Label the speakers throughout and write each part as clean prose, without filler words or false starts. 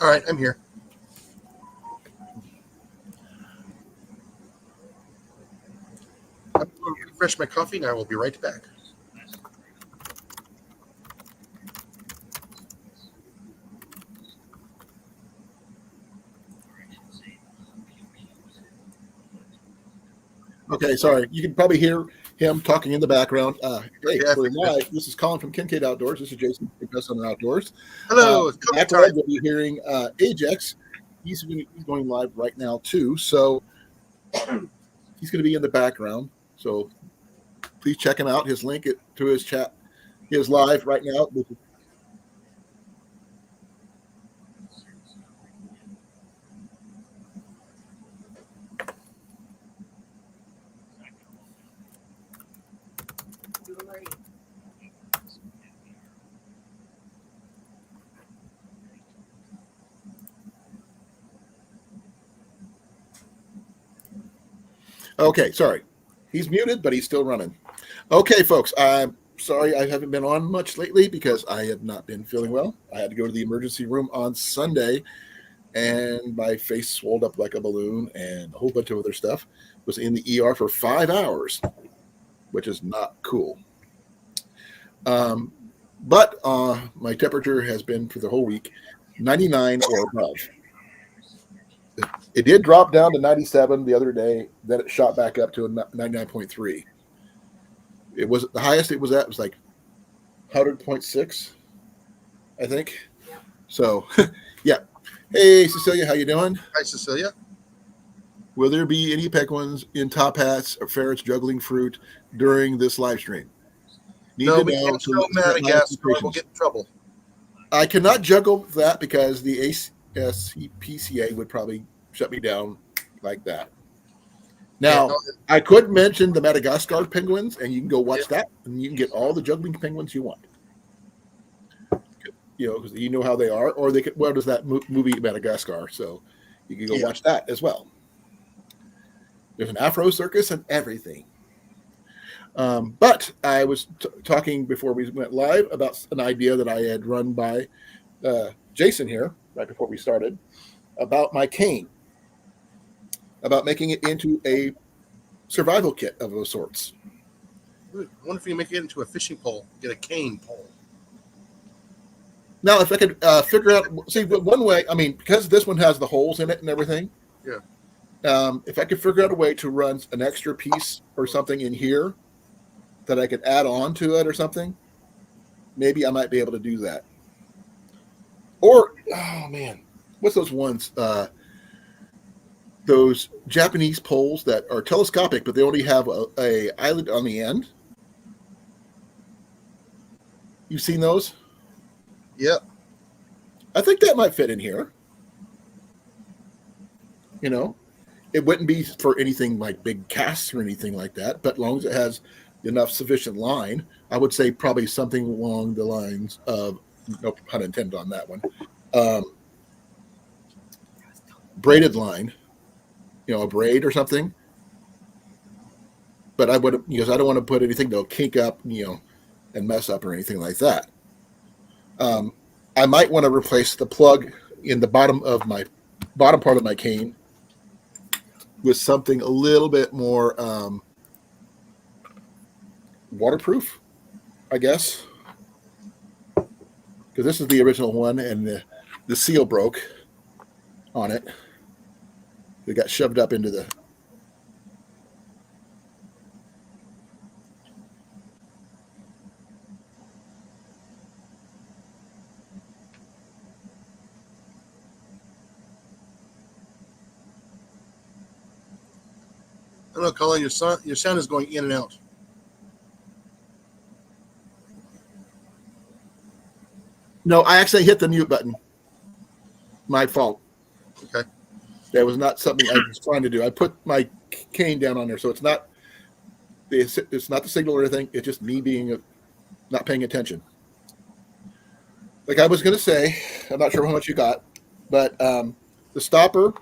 Speaker 1: All right, I'm here. I'm going to refresh my coffee and I will be right back.
Speaker 2: Okay, sorry. You can probably hear him talking in the background. Hey,
Speaker 1: Yeah, I
Speaker 2: we're
Speaker 1: figured it.
Speaker 2: live. This is Colin from Kincaid Outdoors. This is Jason from Best on Outdoors.
Speaker 1: Hello, it's coffee
Speaker 2: Background,
Speaker 1: time.
Speaker 2: you'll be hearing Ajax. He's going live right now too. So he's going to be in the background. So please check him out. His link to his chat is live right now. Okay, sorry. He's muted, but he's still running. Okay, folks. I'm sorry I haven't been on much lately because I have not been feeling well. I had to go to the emergency room on Sunday, and my face swelled up like a balloon, and a whole bunch of other stuff. Was in the ER for 5 hours, which is not cool. Um, but my temperature has been for the whole week 99 or above. It did drop down to 97 the other day. Then it shot back up to a 99.3. It was the highest it was at was like 100.6, I think. So, yeah. Hey, Cecilia, how you doing?
Speaker 1: Hi, Cecilia.
Speaker 2: Will there be any penguins in top hats or ferrets juggling fruit during this live stream? Need
Speaker 1: No,
Speaker 2: to
Speaker 1: we
Speaker 2: know
Speaker 1: can't
Speaker 2: to
Speaker 1: show
Speaker 2: set my
Speaker 1: Madagascar. We'll
Speaker 2: expectations.
Speaker 1: get in trouble.
Speaker 2: I cannot juggle that because the ASPCA would probably shut me down like that.
Speaker 1: Yeah,
Speaker 2: Now,
Speaker 1: no,
Speaker 2: I could mention the Madagascar penguins, and you can go watch
Speaker 1: yeah.
Speaker 2: that, and you can get all the juggling penguins you want. You know, because you know how they are, or they could. Well, does that movie Madagascar? So you can go
Speaker 1: Yeah.
Speaker 2: watch that as well. There's an Afro circus and everything. But I was talking before we went live about an idea that I had run by Jason here right before we started about my cane, about making it into a survival kit of those sorts.
Speaker 1: I wonder if you can make it into a fishing pole. Get a cane pole.
Speaker 2: Now, if I could figure out, see, one way, I mean, because this one has the holes in it and everything,
Speaker 1: Yeah.
Speaker 2: if I could figure out a way to run an extra piece or something in here that I could add on to it or something, maybe I might be able to do that. Or, oh man, what's those ones? Those Japanese poles that are telescopic, but they only have a eyelid on the end. You've seen those?
Speaker 1: Yep.
Speaker 2: I think that might fit in here. You know, it wouldn't be for anything like big casts or anything like that, but as long as it has enough sufficient line, I would say probably something along the lines of, no pun intended on that one, braided line, you know, a braid or something. But I would, because I don't want to put anything that'll kink up, you know, and mess up or anything like that. I might want to replace the plug in the bottom part of my cane with something a little bit more waterproof, I guess, because this is the original one, and the seal broke on it. It got shoved up into the.
Speaker 1: I don't know, Colin. Your sound is going in and out.
Speaker 2: No, I actually hit the mute button. My fault.
Speaker 1: Okay.
Speaker 2: That was not something I was trying to do. I put my cane down on there, so it's not the signal or anything. It's just me being not paying attention. Like I was going to say, I'm not sure how much you got, but the stopper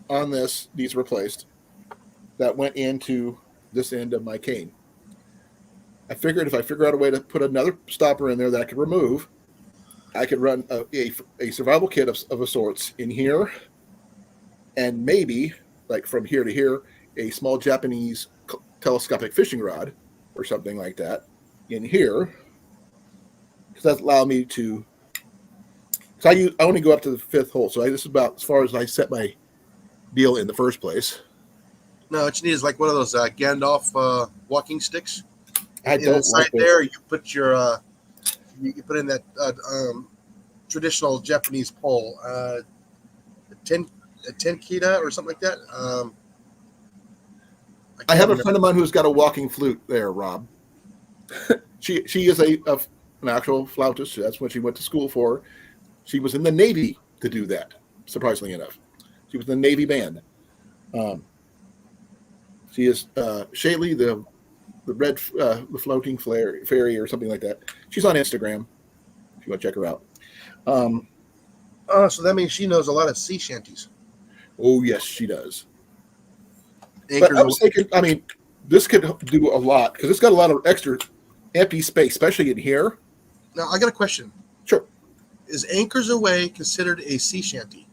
Speaker 2: on this needs replaced. That went into this end of my cane. I figured if I figure out a way to put another stopper in there that I could remove, I could run a survival kit of a sorts in here, and maybe like from here to here, a small Japanese telescopic fishing rod or something like that in here, because that allowed me to. Because I only go up to the 5th hole, so this is about as far as I set my deal in the first place.
Speaker 1: No, what you need is like one of those Gandalf walking sticks.
Speaker 2: I don't
Speaker 1: Inside
Speaker 2: like
Speaker 1: there, you put your you put in that traditional Japanese pole, a tenkita or something like that.
Speaker 2: I have a friend of mine who's got a walking flute there, Rob. she is an actual flautist. That's what she went to school for. She was in the Navy to do that, surprisingly enough. She was in the Navy band. She is Shaylee, the red the floating fairy or something like that. She's on Instagram if you want to check her out.
Speaker 1: So that means she knows a lot of sea shanties.
Speaker 2: Oh yes, she does.
Speaker 1: Anchors
Speaker 2: But I was thinking, I mean, this could do a lot because it's got a lot of extra empty space, especially in here.
Speaker 1: Now I got a question.
Speaker 2: Sure.
Speaker 1: Is Anchors Away considered a sea shanty?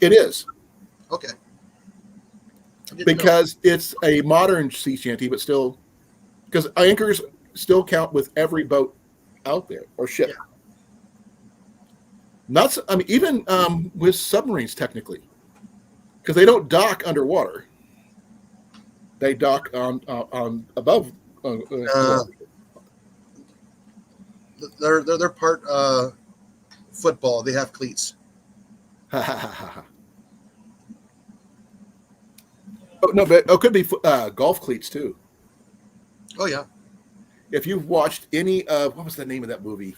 Speaker 2: It is.
Speaker 1: Okay.
Speaker 2: Because it's a modern sea shanty, but still, because anchors still count with every boat out there or ship.
Speaker 1: Yeah.
Speaker 2: Not, I mean, even with submarines technically, because they don't dock underwater. They dock on above.
Speaker 1: They're part football. They have cleats.
Speaker 2: Oh, no, but it could be golf cleats too.
Speaker 1: Oh yeah.
Speaker 2: If you've watched any of what was the name of that movie?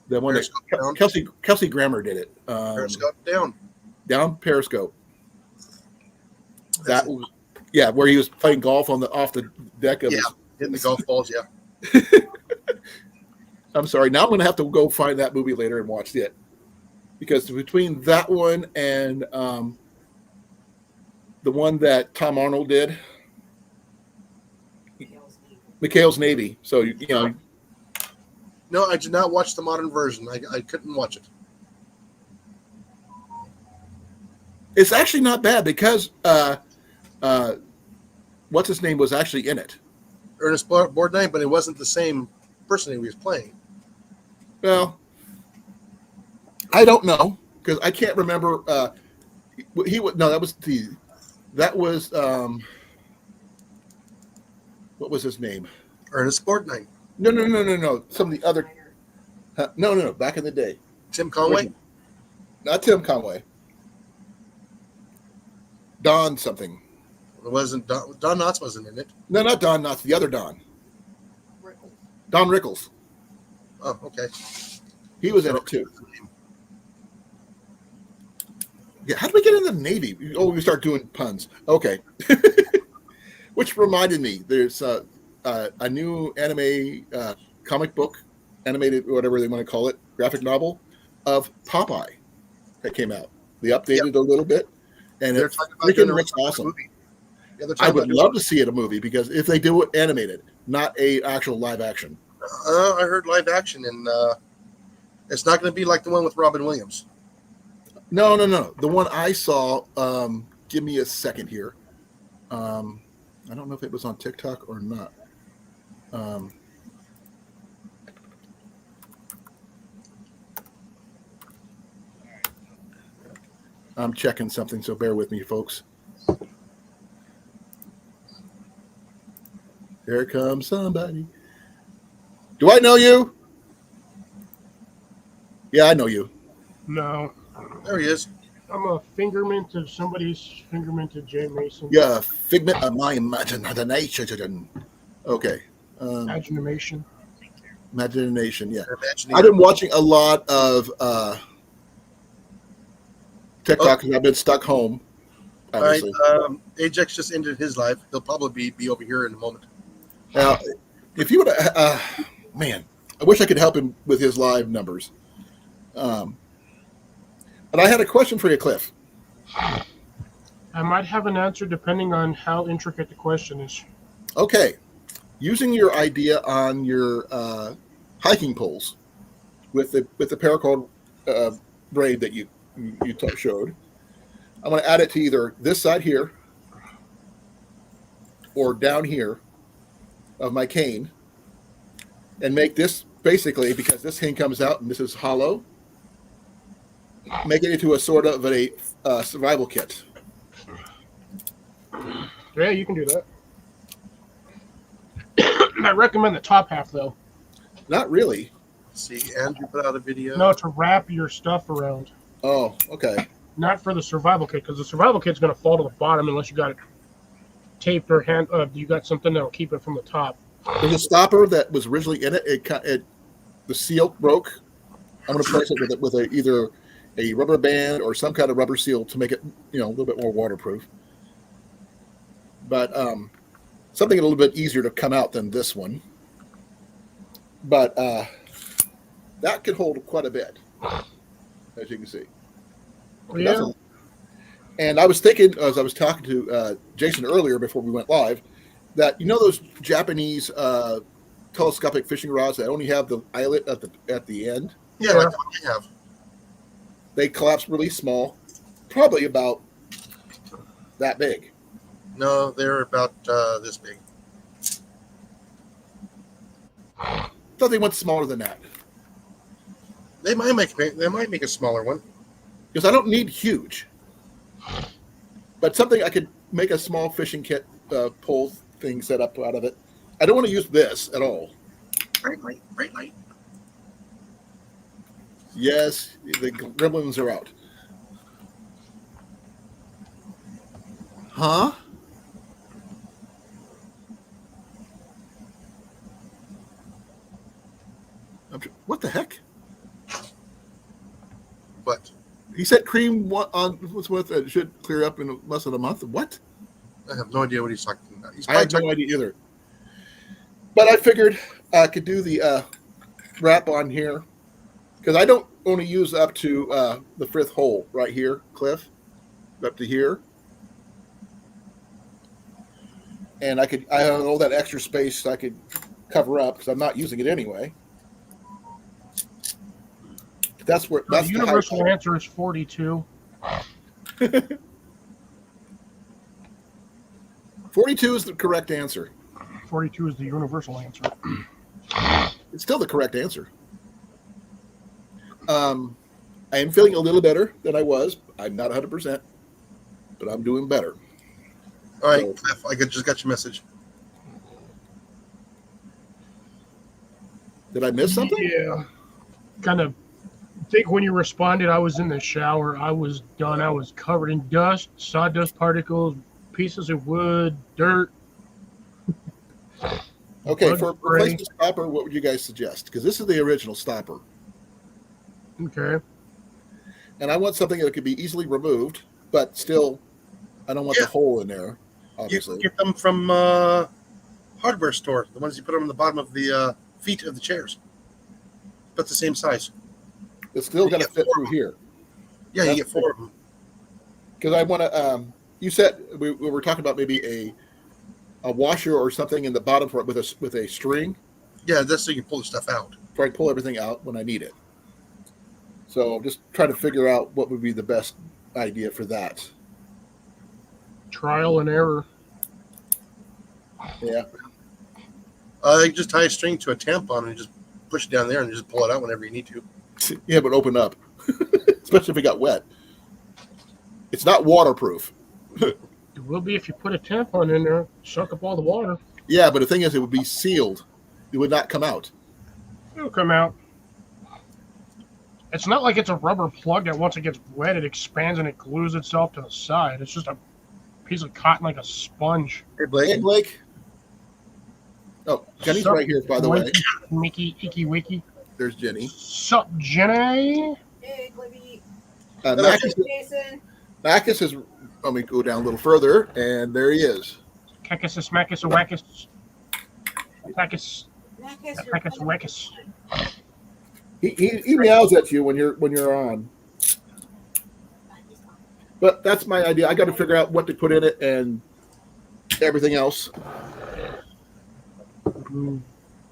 Speaker 2: The one
Speaker 1: Periscope
Speaker 2: that
Speaker 1: Down.
Speaker 2: Kelsey Grammer did it.
Speaker 1: Periscope Down.
Speaker 2: Down Periscope.
Speaker 1: That's
Speaker 2: That was where he was playing golf off the deck of
Speaker 1: hitting the golf balls. Yeah.
Speaker 2: I'm sorry. Now I'm going to have to go find that movie later and watch it because between that one and the one that Tom Arnold did, McHale's Navy. So you know.
Speaker 1: No, I did not watch the modern version. I couldn't watch it.
Speaker 2: It's actually not bad because what's his name was actually in it.
Speaker 1: Ernest Borgnine, but it wasn't the same person he was playing.
Speaker 2: Well, I don't know because I can't remember. That was what was his name?
Speaker 1: Ernest Borgnine.
Speaker 2: No. Some of the other. No. Back in the day.
Speaker 1: Tim Conway?
Speaker 2: Not Tim Conway. Don something.
Speaker 1: It wasn't Don Knotts wasn't in it.
Speaker 2: No, not Don Knotts. The other Don.
Speaker 3: Rickles.
Speaker 2: Don Rickles.
Speaker 1: Oh, okay.
Speaker 2: He was in it too. Yeah, how did we get in the Navy? Oh, we start doing puns. Okay. Which reminded me, there's a new anime comic book, animated, whatever they want to call it, graphic novel of Popeye that came out. They updated a little bit, and it's freaking looks awesome.
Speaker 1: Yeah,
Speaker 2: I would love to see it a movie because if they do it animated, not a actual live action.
Speaker 1: I heard live action, and it's not going to be like the one with Robin Williams.
Speaker 2: No. The one I saw, give me a second here. I don't know if it was on TikTok or not. I'm checking something, so bear with me, folks. Here comes somebody. Do I know you? Yeah, I know you.
Speaker 4: No,
Speaker 1: There he is.
Speaker 4: I'm a fingerment of somebody's fingerment of Jay Mason.
Speaker 2: Yeah, figment of my imagination. Okay.
Speaker 4: Imagination.
Speaker 2: Imagination, yeah.
Speaker 1: Imagining-
Speaker 2: I've been watching a lot of TikTok because I've been stuck home.
Speaker 1: All right.
Speaker 2: Obviously.
Speaker 1: Ajax just ended his life. He'll probably be over here in a moment.
Speaker 2: Now, if you would, man, I wish I could help him with his live numbers. But I had a question for you, Cliff.
Speaker 4: I might have an answer depending on how intricate the question is.
Speaker 2: Okay, using your idea on your hiking poles with the paracord braid that you showed. I'm going to add it to either this side here or down here of my cane, and make this basically, because this cane comes out and this is hollow, make it into a sort of a survival kit.
Speaker 4: Yeah, you can do that. I recommend the top half, though.
Speaker 2: Not really.
Speaker 1: See, Andrew put out a video.
Speaker 4: No, to wrap your stuff around.
Speaker 2: Oh, okay.
Speaker 4: Not for the survival kit, because the survival kit's going to fall to the bottom unless you got it taped or you got something that'll keep it from the top.
Speaker 2: There's a stopper that was originally in it. The seal broke. I'm going to place it with either a rubber band or some kind of rubber seal to make it, a little bit more waterproof. But something a little bit easier to come out than this one. But that could hold quite a bit, as you can see.
Speaker 4: Yeah.
Speaker 2: And I was thinking, as I was talking to Jason earlier before we went live, that those Japanese telescopic fishing rods that only have the eyelet at the end.
Speaker 1: Yeah, like the one we have.
Speaker 2: They collapse really small, probably about that big.
Speaker 1: No, they're about this big.
Speaker 2: I thought they went smaller than that.
Speaker 1: They might make a smaller one.
Speaker 2: Because I don't need huge. But something I could make a small fishing kit pole thing set up out of it. I don't want to use this at all.
Speaker 1: Bright light.
Speaker 2: Yes, the gremlins are out. Huh? What the heck?
Speaker 1: What?
Speaker 2: He said cream was with it should clear up in less than a month. What?
Speaker 1: I have no idea what he's talking about.
Speaker 2: I have no idea either. But I figured I could do the wrap on here because I don't only use up to the fifth hole right here, Cliff, up to here. And I have all that extra space I could cover up because I'm not using it anyway. That's
Speaker 4: the universal answer is 42.
Speaker 2: 42 is the correct answer.
Speaker 4: 42 is the universal answer.
Speaker 2: It's still the correct answer. I am feeling a little better than I was. I'm not 100%, but I'm doing better.
Speaker 1: All right, Cliff, I just got your message.
Speaker 2: Did I miss something?
Speaker 4: Yeah. Kind of. I think when you responded, I was in the shower. I was done. I was covered in dust, sawdust particles, pieces of wood, dirt.
Speaker 2: Okay, for replacement stopper, what would you guys suggest? Because this is the original stopper.
Speaker 4: Okay.
Speaker 2: And I want something that could be easily removed, but still, I don't want the hole in there, obviously.
Speaker 1: You can get them from hardware store, the ones you put them on the bottom of the feet of the chairs. But the same size.
Speaker 2: It's still going to fit through here.
Speaker 1: Yeah, you get 4 of them.
Speaker 2: Because I want to. You said we were talking about maybe a washer or something in the bottom for it with a string.
Speaker 1: Yeah, that's so you can pull the stuff out.
Speaker 2: So I can pull everything out when I need it. So just try to figure out what would be the best idea for that.
Speaker 4: Trial and error.
Speaker 2: Yeah.
Speaker 1: You just tie a string to a tampon and just push it down there and just pull it out whenever you need to.
Speaker 2: Yeah, but open up, especially if it got wet. It's not waterproof.
Speaker 4: It will be if you put a tampon in there, suck up all the water.
Speaker 2: Yeah, but the thing is, it would be sealed. It would not come out.
Speaker 4: It'll come out. It's not like it's a rubber plug that once it gets wet, it expands and it glues itself to the side. It's just a piece of cotton like a sponge.
Speaker 1: Hey, Blake.
Speaker 2: Hey, Blake. Oh, Jenny's right here, by the way.
Speaker 4: Mickey, icky, wicky.
Speaker 2: There's Jenny.
Speaker 4: Sup, Jenny?
Speaker 3: Hey, Cliffy.
Speaker 2: Jason. Macus is. Let me go down a little further, and there he is.
Speaker 4: Cacus, smackus, wackus. Packus,
Speaker 3: Macus,
Speaker 4: packus, wackus.
Speaker 2: He meows at you when you're on. But that's my idea. I got to figure out what to put in it and everything else.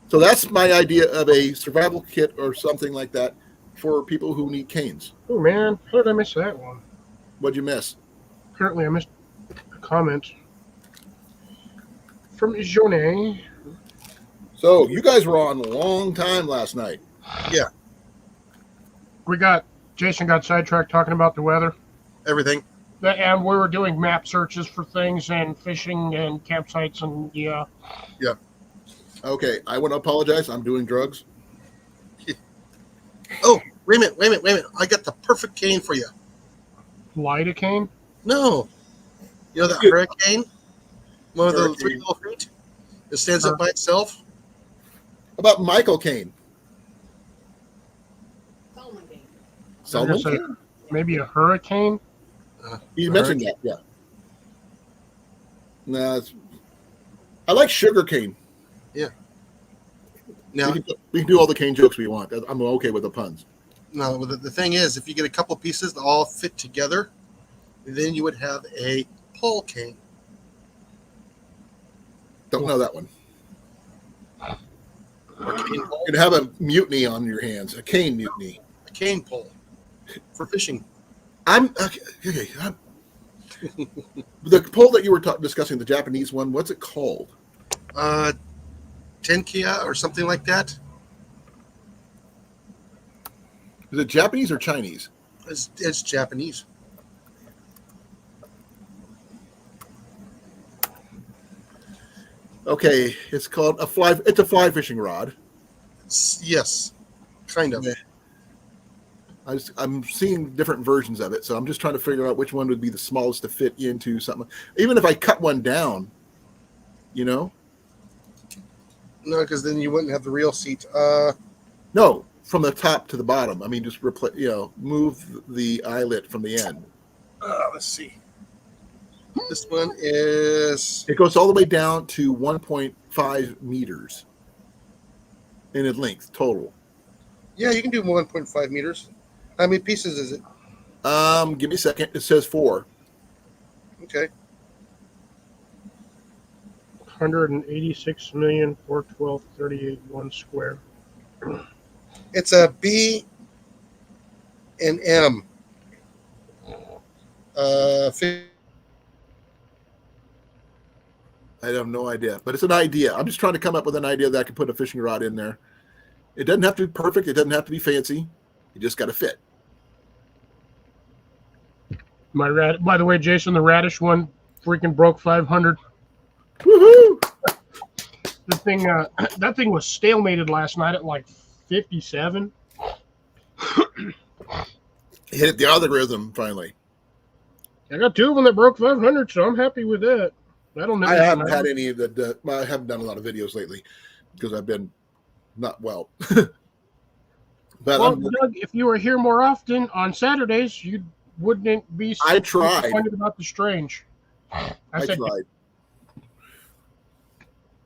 Speaker 2: So that's my idea of a survival kit or something like that for people who need canes.
Speaker 4: Oh man, how did I miss that one?
Speaker 2: What'd you miss?
Speaker 4: Apparently, I missed a comment from Jonet.
Speaker 2: So you guys were on a long time last night.
Speaker 1: Yeah,
Speaker 4: Jason got sidetracked talking about the weather.
Speaker 1: everything.
Speaker 4: And we were doing map searches for things and fishing and campsites and yeah.
Speaker 2: Okay, I want to apologize. I'm doing drugs.
Speaker 1: Oh, wait a minute. I got the perfect cane for you.
Speaker 4: Lidocaine?
Speaker 1: No. You know that
Speaker 2: Good.
Speaker 1: hurricane? One of the
Speaker 2: Hurricane.
Speaker 1: 3 little feet? It stands up by itself?
Speaker 2: How about Michael Caine?
Speaker 4: Solomon
Speaker 2: Solomon?
Speaker 4: Caine? Maybe a hurricane?
Speaker 2: You mentioned that, yeah. No, I like sugar cane.
Speaker 1: Now,
Speaker 2: We can do all the cane jokes we want. I'm okay with the puns.
Speaker 1: no, the thing is, if you get a couple pieces that all fit together, then you would have a pole cane.
Speaker 2: Don't know that one.
Speaker 1: Or cane pole.
Speaker 2: You'd have a mutiny on your hands, a cane mutiny.
Speaker 1: A cane pole for fishing.
Speaker 2: I'm the pole that you were discussing, the Japanese one. What's it called?
Speaker 1: Tenkia or something like that.
Speaker 2: Is it Japanese or Chinese?
Speaker 1: It's Japanese.
Speaker 2: Okay, it's called a fly. It's a fly fishing rod.
Speaker 1: Yes, kind of.
Speaker 2: Yeah. I'm seeing different versions of it, so I'm just trying to figure out which one would be the smallest to fit into something. Even if I cut one down, you know.
Speaker 1: No, because then you wouldn't have the real seat.
Speaker 2: No, from the top to the bottom. I mean, just replace. Move the eyelet from the end.
Speaker 1: Let's see. This one is
Speaker 2: It goes all the way down to 1.5 meters in its length total.
Speaker 1: yeah, you can do 1.5 meters. How many pieces is it?
Speaker 2: Give me a second. It says 4.
Speaker 1: Okay.
Speaker 4: 186,412,38 square.
Speaker 1: It's a B and M.
Speaker 2: I have no idea, but it's an idea. I'm just trying to come up with an idea that I can put a fishing rod in there. It doesn't have to be perfect. It doesn't have to be fancy. You just got to fit.
Speaker 4: By the way, Jason, the radish one freaking broke 500.
Speaker 2: Woohoo!
Speaker 4: That thing was stalemated last night at like 57.
Speaker 2: Hit the algorithm finally.
Speaker 4: I got 2 of them that broke 500, so I'm happy with that. That'll never
Speaker 2: I haven't
Speaker 4: matter.
Speaker 2: had any of the. I haven't done a lot of videos lately because I've been not well. But
Speaker 4: Well, Doug, if you were here more often on Saturdays, you wouldn't be so
Speaker 2: I tried.
Speaker 4: disappointed about the strange.
Speaker 2: I tried.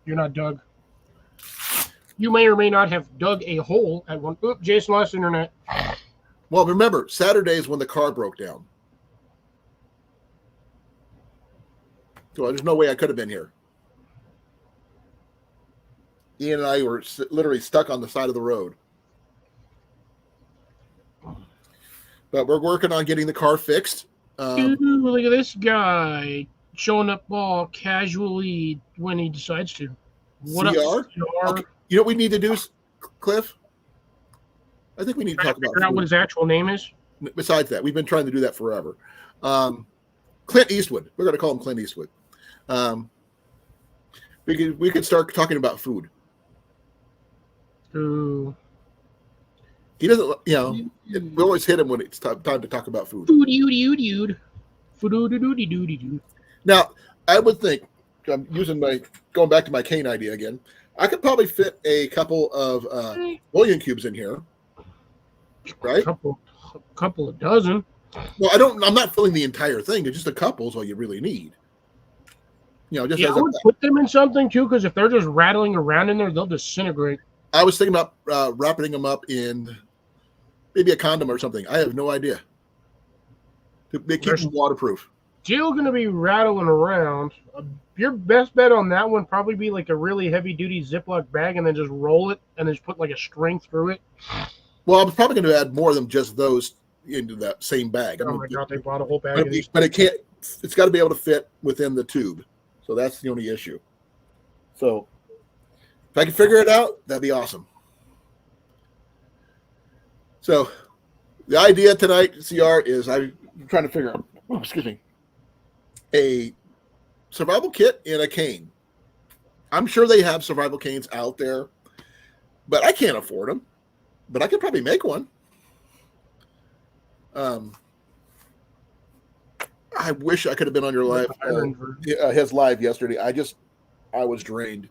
Speaker 4: You're not Doug. You may or may not have dug a hole at one. Oop, Jason lost internet.
Speaker 2: Well, remember Saturday is when the car broke down, so there's no way I could have been here. Ian and I were literally stuck on the side of the road. But we're working on getting the car fixed.
Speaker 4: Ooh, look at this guy showing up all casually when he decides to. What up,
Speaker 2: CR?
Speaker 4: CR?
Speaker 2: Okay. You know what we need to do, Cliff? I think we need to
Speaker 4: Trying
Speaker 2: talk
Speaker 4: to figure out
Speaker 2: about
Speaker 4: what his actual name is.
Speaker 2: besides that. We've been trying to do that forever. Clint Eastwood. We're going to call him Clint Eastwood. We could start talking about food.
Speaker 4: Ooh.
Speaker 2: He doesn't, we always hit him when it's time to talk about food.
Speaker 4: Food-oody-oody-ood. Food-oody-doody-doody-doo.
Speaker 2: Now, I would think, I'm going back to my cane idea again, I could probably fit a couple of bouillon cubes in here, right?
Speaker 4: Couple of dozen.
Speaker 2: Well, I'm not filling the entire thing. Just a couple is all you really need. Just
Speaker 4: Yeah,
Speaker 2: as
Speaker 4: I would put them in something too, because if they're just rattling around in there, they'll disintegrate.
Speaker 2: I was thinking about wrapping them up in maybe a condom or something. I have no idea. They keep them waterproof.
Speaker 4: still going to be rattling around. Your best bet on that one probably be like a really heavy duty Ziploc bag and then just roll it and then just put like a string through it.
Speaker 2: Well, I'm probably going to add more than just those into that same bag.
Speaker 4: Oh my God, they bought a whole bag of these.
Speaker 2: But it can't. It's got to be able to fit within the tube. So that's the only issue. So if I can figure it out, that'd be awesome. So the idea tonight, CR, is I'm trying to figure out, a survival kit and a cane. I'm sure they have survival canes out there, but I can't afford them. But I could probably make one. I wish I could have been on your live, his live yesterday. I was drained.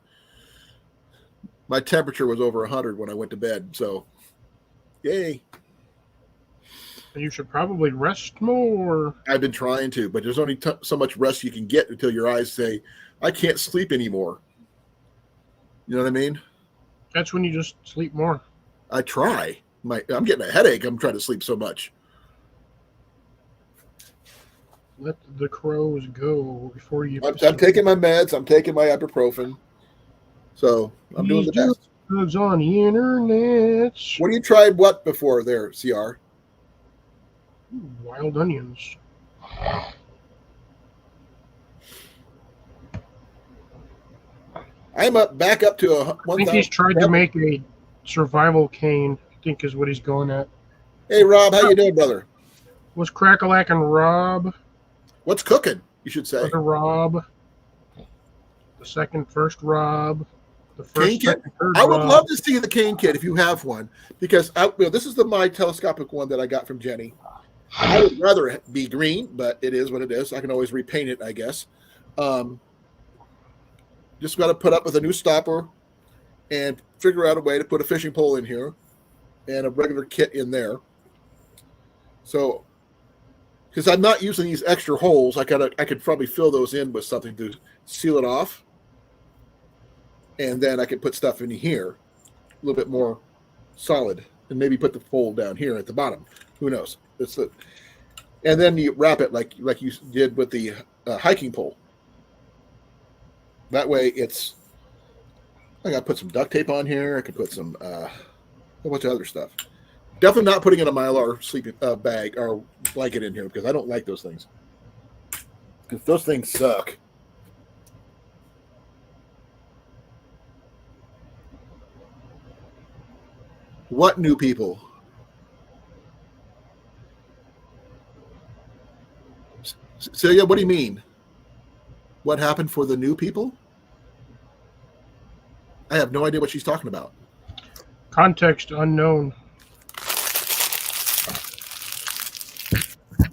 Speaker 2: My temperature was over 100 when I went to bed. So, yay.
Speaker 4: You should probably rest more.
Speaker 2: I've been trying to, but there's only so much rest you can get until your eyes say, I can't sleep anymore. You know what I mean?
Speaker 4: That's when you just sleep more.
Speaker 2: I try. I'm getting a headache. I'm trying to sleep so much.
Speaker 4: Let the crows go before you.
Speaker 2: I'm taking my meds. I'm taking my ibuprofen. So I'm doing the best.
Speaker 4: Drugs on the internet.
Speaker 2: What do you tried what before there, CR?
Speaker 4: Wild onions.
Speaker 2: I'm back up to
Speaker 4: I think he's tried to make a survival cane, I think is what he's going at.
Speaker 2: Hey, Rob, how you doing, brother?
Speaker 4: Was Crackalack and Rob?
Speaker 2: What's cooking, you should say.
Speaker 4: The Rob. The first Rob. The first,
Speaker 2: cane kit? I would love to see the cane kit if you have one, because this is my telescopic one that I got from Jenny. I would rather it be green, but it is what it is. I can always repaint it, I guess. Just got to put up with a new stopper and figure out a way to put a fishing pole in here and a regular kit in there. So, because I'm not using these extra holes, I could probably fill those in with something to seal it off. And then I could put stuff in here, a little bit more solid, and maybe put the pole down here at the bottom. Who knows? And then you wrap it like you did with the hiking pole. That way I got to put some duct tape on here. I could put some a bunch of other stuff. Definitely not putting in a Mylar sleeping bag or blanket in here because I don't like those things. Because those things suck. What new people? Celia, what do you mean? What happened for the new people? I have no idea what she's talking about.
Speaker 4: Context unknown.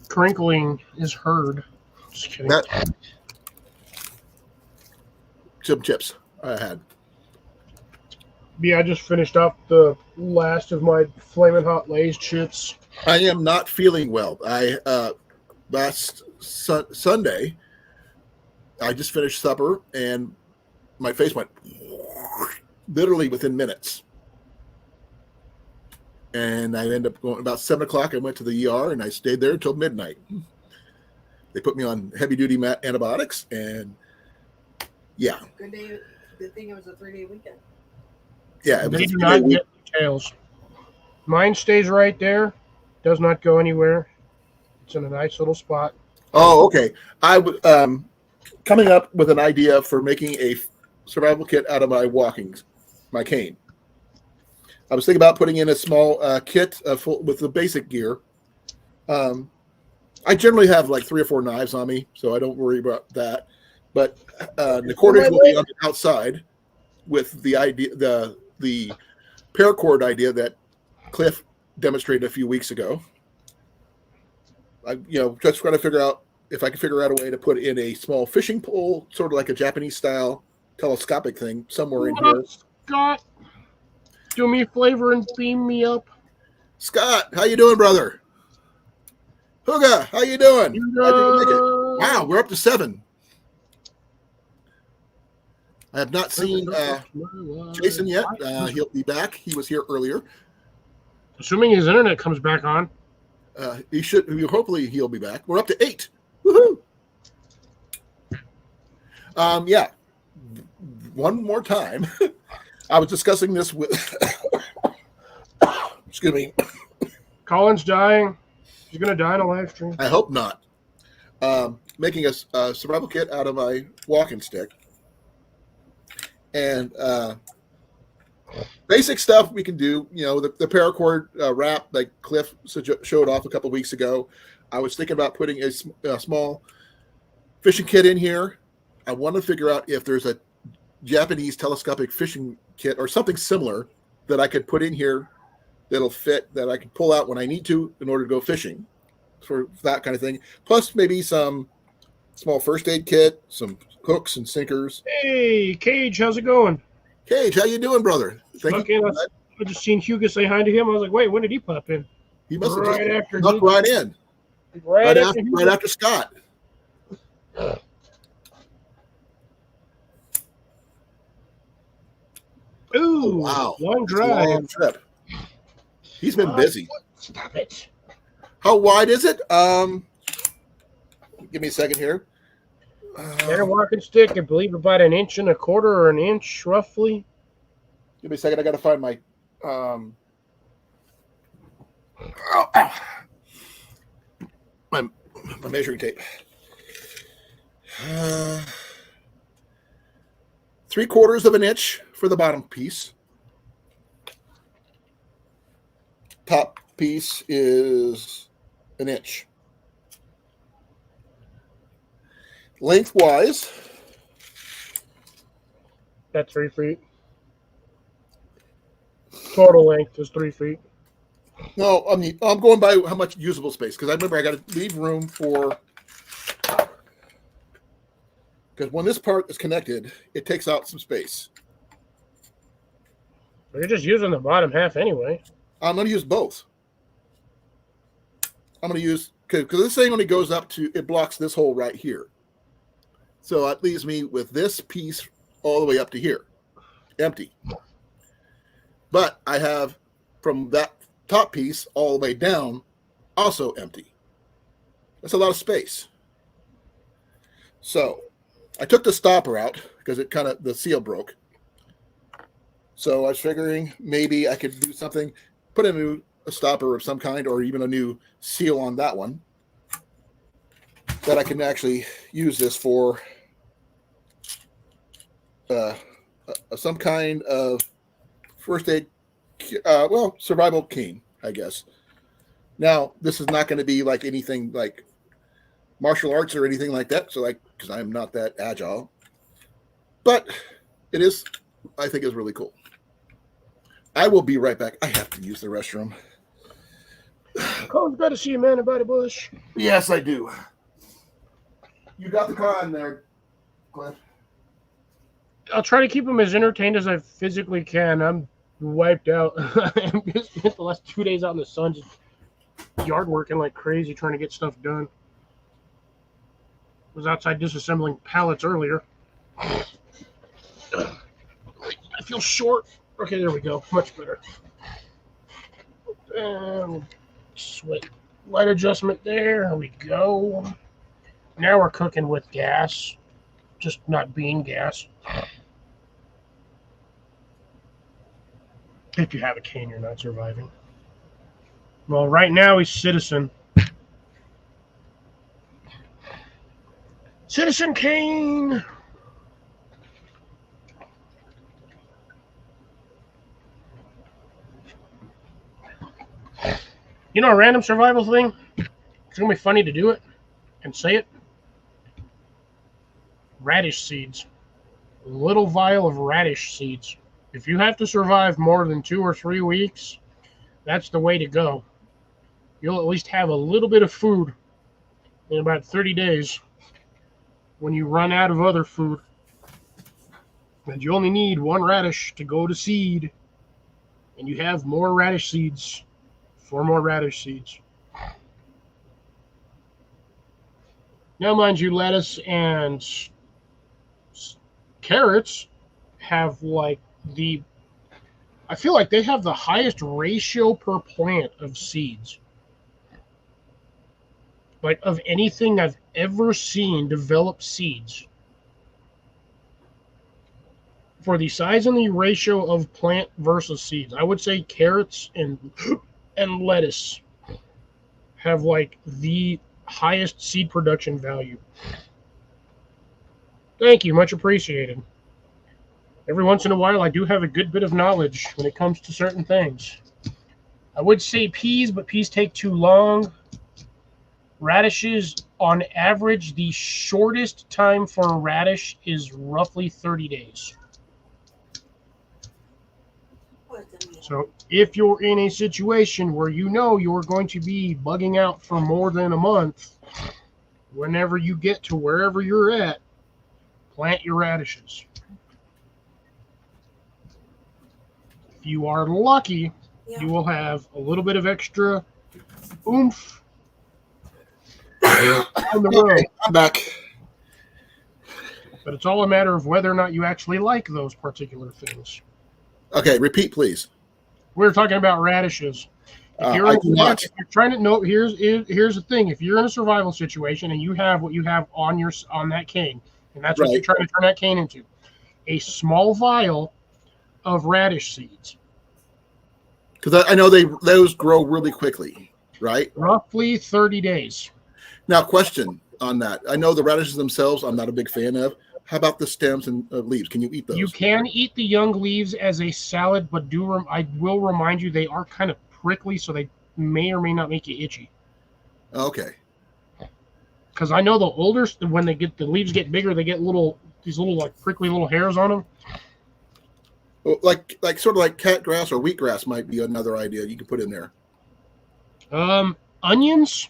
Speaker 4: Crinkling is heard. Just kidding.
Speaker 2: Some chips I had.
Speaker 4: Yeah, I just finished up the last of my Flamin' Hot Lay's chips.
Speaker 2: I am not feeling well. Last Sunday, I just finished supper and my face went literally within minutes. And I ended up going about 7 o'clock. I went to the ER and I stayed there until midnight. They put me on heavy duty antibiotics and yeah.
Speaker 3: Good thing it was a 3-day weekend.
Speaker 2: Yeah, it was
Speaker 4: they do not get details. Mine stays right there, does not go anywhere. It's in a nice little spot.
Speaker 2: Oh, okay. I was coming up with an idea for making a survival kit out of my cane. I was thinking about putting in a small kit with the basic gear. I generally have like 3 or 4 knives on me, so I don't worry about that. But the cordage will be on the outside with the idea, the paracord idea that Cliff demonstrated a few weeks ago. I just trying to figure out if I can figure out a way to put in a small fishing pole, sort of like a Japanese style telescopic thing somewhere in here.
Speaker 4: Scott, do me a favor and beam me up.
Speaker 2: Scott, how you doing, brother? Huga, how you doing? How'd you make it? Wow, we're up to 7. I have not seen Jason yet. He'll be back. He was here earlier.
Speaker 4: Assuming his internet comes back on.
Speaker 2: He should. Hopefully, he'll be back. We're up to 8. Woohoo! Yeah. One more time. I was discussing this with, excuse me.
Speaker 4: Colin's dying. He's gonna die in a live stream.
Speaker 2: I hope not. Making a survival kit out of my walking stick. And basic stuff we can do, the paracord wrap like Cliff showed off a couple weeks ago. I was thinking about putting a small fishing kit in here. I want to figure out if there's a Japanese telescopic fishing kit or something similar that I could put in here that'll fit, that I can pull out when I need to in order to go fishing, for that kind of thing. Plus maybe some small first aid kit, some hooks and sinkers.
Speaker 4: Hey, Cage, how's it going?
Speaker 2: Cage, how you doing, brother? Thank you.
Speaker 4: I just seen Hugo say hi to him. I was like, wait, when did he pop in?
Speaker 2: He must have
Speaker 4: right
Speaker 2: just
Speaker 4: after
Speaker 2: snuck right in. Right after Scott.
Speaker 4: Ooh,
Speaker 2: wow.
Speaker 4: Long drive.
Speaker 2: Long trip. He's been busy.
Speaker 4: Stop it.
Speaker 2: How wide is it? Give me a second here.
Speaker 4: Standard walking stick, I believe about 1.25 inches or an inch, roughly.
Speaker 2: Give me a second. I got to find my my measuring tape. 3/4 of an inch for the bottom piece. Top piece is 1 inch. Lengthwise,
Speaker 4: That's 3 feet. Total length is 3 feet.
Speaker 2: no, I'm going by how much usable space, because I remember I got to leave room for, because when this part is connected, it takes out some space.
Speaker 4: You're just using the bottom half anyway.
Speaker 2: I'm going to use both. I'm going to use, because this thing only goes up to, it blocks this hole right here. So that leaves me with this piece all the way up to here, empty. But I have from that top piece all the way down, also empty. That's a lot of space. So I took the stopper out because the seal broke. So I was figuring maybe I could do something, put a stopper of some kind, or even a new seal on that one, that I can actually use this for some kind of first aid, survival cane, I guess. Now, this is not going to be like anything like martial arts or anything like that, because I'm not that agile. But it is, I think, is really cool. I will be right back. I have to use the restroom.
Speaker 4: Colin's got to see a man about a bush.
Speaker 2: Yes, I do. You got the car in there, Cliff.
Speaker 4: I'll try to keep him as entertained as I physically can. I'm wiped out. I spent the last 2 days out in the sun, just yard working like crazy, trying to get stuff done. Was outside disassembling pallets earlier. I feel short. Okay, there we go. Much better. Sweat. Light adjustment there. There we go. Now we're cooking with gas. Just not bean gas. If you have a cane, you're not surviving. Well, right now he's Citizen. Citizen Kane! You know a random survival thing? It's going to be funny to do it and say it. Radish seeds. A little vial of radish seeds. If you have to survive more than 2 or 3 weeks, that's the way to go. You'll at least have a little bit of food in about 30 days when you run out of other food. And you only need 1 radish to go to seed. And you have more radish seeds. 4 more radish seeds. Now, mind you, lettuce and carrots have I feel like they have the highest ratio per plant of seeds. Like of anything I've ever seen develop seeds. for the size and the ratio of plant versus seeds, I would say carrots and lettuce have like the highest seed production value. Thank you, much appreciated. Every once in a while, I do have a good bit of knowledge when it comes to certain things. I would say peas, but peas take too long. Radishes, on average, the shortest time for a radish is roughly 30 days. So if you're in a situation where you know you're going to be bugging out for more than a month, whenever you get to wherever you're at, plant your radishes. If you are lucky, you will have a little bit of extra oomph on the road.
Speaker 2: I'm back.
Speaker 4: But it's all a matter of whether or not you actually like those particular things.
Speaker 2: Okay, repeat, please.
Speaker 4: We were talking about radishes. If you're,
Speaker 2: I do not.
Speaker 4: if you're trying to know, here's the thing. If you're in a survival situation and you have what you have on that cane, and that's what
Speaker 2: Right.
Speaker 4: you're trying to turn that cane into, a small vial of radish seeds,
Speaker 2: Because I know those grow really quickly, right?
Speaker 4: roughly 30 days.
Speaker 2: Now, question on that. I know the radishes themselves I'm not a big fan of. How about the stems and leaves? Can you eat those?
Speaker 4: You can eat the young leaves as a salad, but I will remind you they are kind of prickly, so they may or may not make you itchy.
Speaker 2: Okay.
Speaker 4: Because I know the older, when the leaves get bigger, they get these little like prickly little hairs on them.
Speaker 2: Well, like sort of like cat grass or wheatgrass might be another idea you could put in there.
Speaker 4: Onions,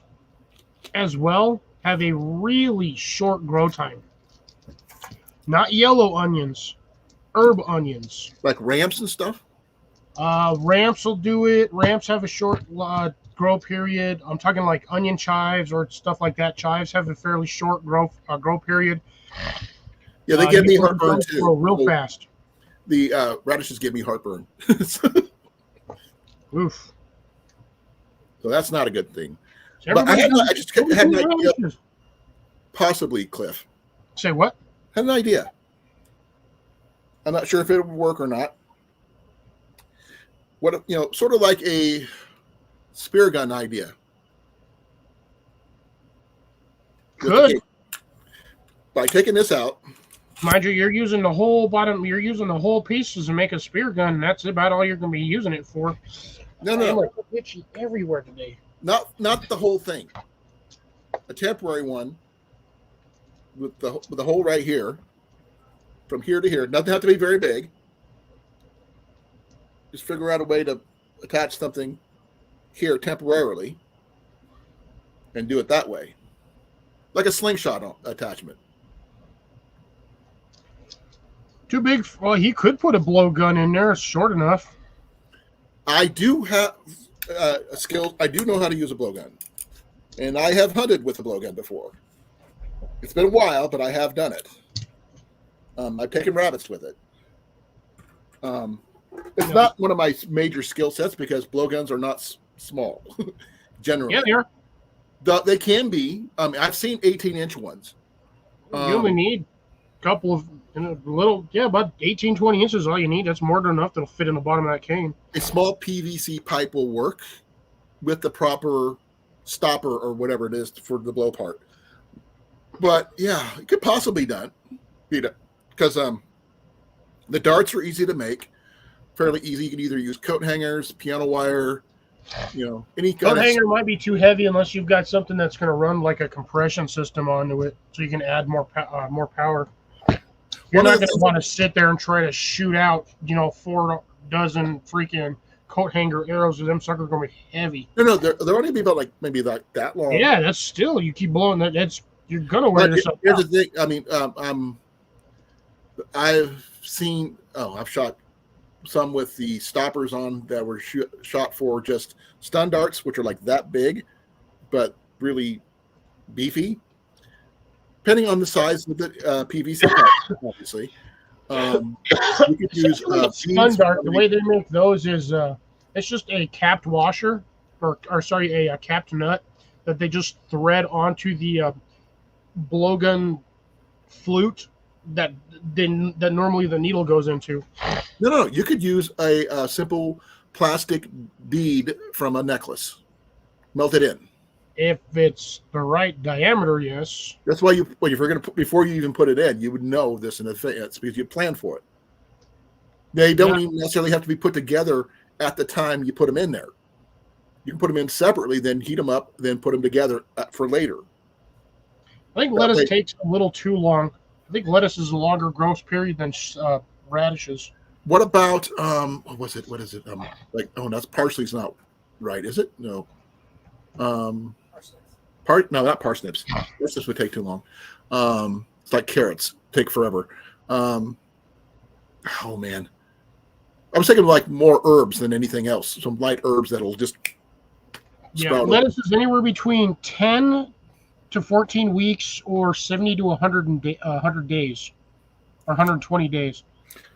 Speaker 4: as well, have a really short grow time. Not yellow onions, herb onions.
Speaker 2: Like ramps and stuff?
Speaker 4: Ramps will do it. Ramps have a short grow period. I'm talking like onion chives or stuff like that. Chives have a fairly short grow period.
Speaker 2: Yeah, they give me heartburn
Speaker 4: those
Speaker 2: too.
Speaker 4: grow real fast.
Speaker 2: The radishes give me heartburn.
Speaker 4: Oof.
Speaker 2: So that's not a good thing.
Speaker 4: So
Speaker 2: But I just had an idea,
Speaker 4: radishes.
Speaker 2: possibly, Cliff.
Speaker 4: Say what?
Speaker 2: Had an idea. I'm not sure if it would work or not. What, sort of like a spear gun idea.
Speaker 4: Good.
Speaker 2: By taking this out,
Speaker 4: Mind you, you're using the whole bottom. You're using the whole pieces to make a spear gun. And that's about all you're going to be using it for.
Speaker 2: no,
Speaker 4: I'm like itchy everywhere today.
Speaker 2: not the whole thing. A temporary one with the hole right here, from here to here. Doesn't have to be very big. Just figure out a way to attach something here temporarily, and do it that way, like a slingshot attachment.
Speaker 4: Too big. Well, he could put a blowgun in there. It's short enough.
Speaker 2: I do have a skill. I do know how to use a blowgun, and I have hunted with a blowgun before. It's been a while, but I have done it. I've taken rabbits with it. It's not one of my major skill sets because blowguns are not small, generally.
Speaker 4: Yeah, they are.
Speaker 2: They can be. I've seen 18-inch ones.
Speaker 4: You only need a couple of about 18, 20 inches is all you need. That's more than enough that'll fit in the bottom of that cane.
Speaker 2: A small PVC pipe will work with the proper stopper or whatever it is for the blow part. But yeah, it could possibly be done because the darts are easy to make, fairly easy. You can either use coat hangers, piano wire, any kind
Speaker 4: Coat
Speaker 2: of
Speaker 4: hanger might be too heavy unless you've got something that's going to run like a compression system onto it, so you can add more power. You're not going to want to sit there and try to shoot out, 4 dozen freaking coat hanger arrows. Them suckers are going to be heavy.
Speaker 2: No, they're only be about maybe that long.
Speaker 4: Yeah, that's still, you keep blowing that. You're going to wear yourself
Speaker 2: Here's
Speaker 4: out.
Speaker 2: the thing. I mean, I've shot some with the stoppers on that were shot for just stun darts, which are like that big, but really beefy. Depending on the size of the PVC pipe, obviously. You could use
Speaker 4: stun dart. The way they make those is it's just a capped washer, or sorry, a capped nut that they just thread onto the blowgun flute that normally the needle goes into.
Speaker 2: No. You could use a simple plastic bead from a necklace. Melt it in.
Speaker 4: If it's the right diameter, yes.
Speaker 2: That's why if you're going to before you even put it in, you would know this in advance because you plan for it. They don't even necessarily have to be put together at the time you put them in there. You can put them in separately, then heat them up, then put them together for later.
Speaker 4: I think lettuce takes a little too long. I think lettuce is a longer growth period than radishes.
Speaker 2: What about what was it? What is it? That's parsley's not right, is it? No. Not parsnips. Parsnips would take too long. It's like carrots, take forever. Oh man, I was thinking like more herbs than anything else. Some light herbs that'll just sprout.
Speaker 4: Lettuce is anywhere between 10 to 14 weeks or 70 to 100 days or 120 days.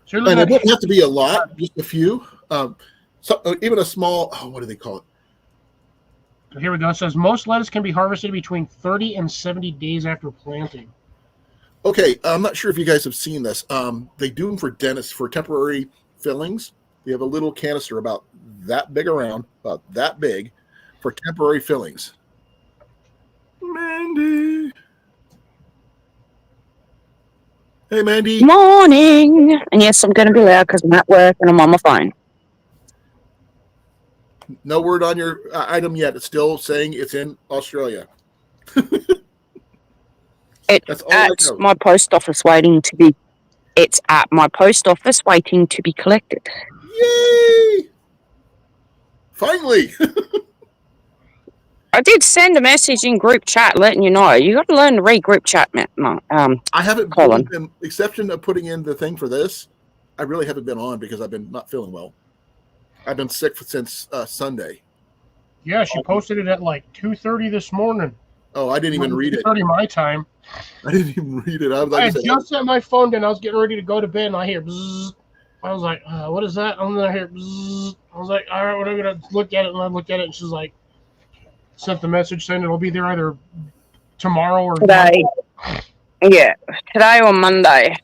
Speaker 4: So
Speaker 2: and it doesn't have to be a lot, just a few. Even a small. What do they call it?
Speaker 4: Here we go. It says most lettuce can be harvested between 30 and 70 days after planting.
Speaker 2: Okay, I'm not sure if you guys have seen this. They do them for dentists for temporary fillings. They have a little canister about that big around, about that big, for temporary fillings. Mandy. Hey, Mandy.
Speaker 5: Morning. And yes, I'm going to be loud because I'm at work and I'm on my phone.
Speaker 2: No word on your item yet. It's still saying it's in Australia.
Speaker 5: It's at my post office waiting to be. It's at my post office waiting to be collected.
Speaker 2: Yay! Finally.
Speaker 5: I did send a message in group chat letting you know. You got to learn to read group chat,
Speaker 2: I haven't,
Speaker 5: Colan.
Speaker 2: exception of putting in the thing for this, I really haven't been on because I've been not feeling well. I've been sick since Sunday.
Speaker 4: Yeah, she posted it at like 2:30 this morning.
Speaker 2: Oh, I didn't even read it.
Speaker 4: 2:30 my time.
Speaker 2: I didn't even read it.
Speaker 4: I had just set my phone down. I was getting ready to go to bed, and I hear bzzz. I was like, what is that? And then I hear bzzz. I was like, all right, well, I'm going to look at it. And I looked at it, and she's like, sent the message saying it'll be there either tomorrow or
Speaker 5: today. Yeah, today or Monday.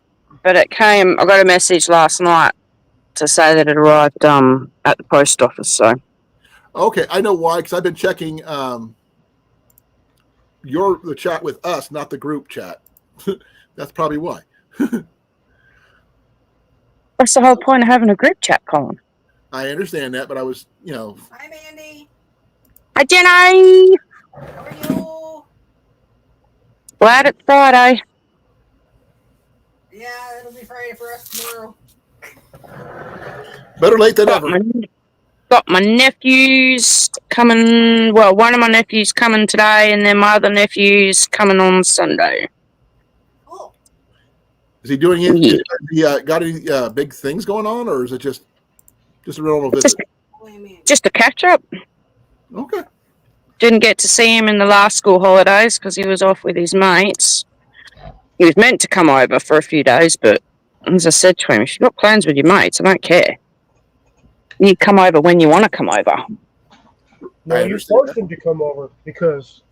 Speaker 5: But it came, I got a message last night to say that it arrived at the post office. So,
Speaker 2: okay, I know why, because I've been checking the chat with us, not the group chat. That's probably why.
Speaker 5: What's the whole point of having a group chat, Colin?
Speaker 2: I understand that, but I was,
Speaker 3: Hi, Mandy.
Speaker 5: Hi, Jenny.
Speaker 3: How are you?
Speaker 5: Glad it's Friday.
Speaker 3: Yeah, it'll be Friday for us tomorrow.
Speaker 2: Better late than ever.
Speaker 5: Got my nephews coming. Well, one of my nephews coming today, and then my other nephew's coming on Sunday.
Speaker 3: Cool.
Speaker 2: Is he doing it?
Speaker 5: Yeah.
Speaker 2: Got any big things going on, or is it just a normal visit?
Speaker 5: Just a catch up.
Speaker 2: Okay.
Speaker 5: Didn't get to see him in the last school holidays because he was off with his mates. He was meant to come over for a few days, but as I said to him, if you've got plans with your mates, I don't care. You come over when you want to come over.
Speaker 4: No, you forced him to come over because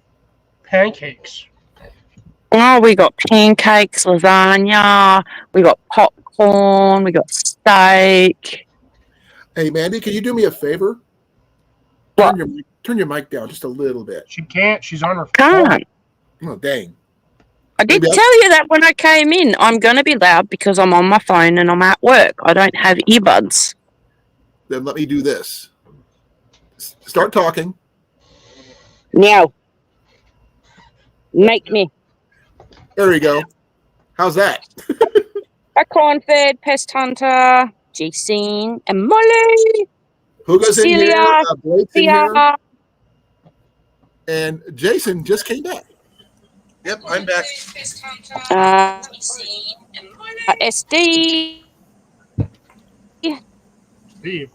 Speaker 4: pancakes.
Speaker 5: Oh, we got pancakes, lasagna, we got popcorn, we got steak.
Speaker 2: Hey, Mandy, can you do me a favor?
Speaker 5: What?
Speaker 2: Turn your mic down just a little bit.
Speaker 4: She can't. She's on her
Speaker 5: phone.
Speaker 4: Can't.
Speaker 2: Oh, dang.
Speaker 5: I did tell you that when I came in. I'm going to be loud because I'm on my phone and I'm at work. I don't have earbuds.
Speaker 2: Then let me do this. Start talking.
Speaker 5: No. Make me.
Speaker 2: There we go. How's that?
Speaker 5: A corn-fed pest hunter, Jason, and Molly.
Speaker 2: Who goes in here?
Speaker 5: Celia,
Speaker 2: Blake's in here. And Jason just came back.
Speaker 1: Yep, I'm back.
Speaker 5: SD.
Speaker 4: Steve.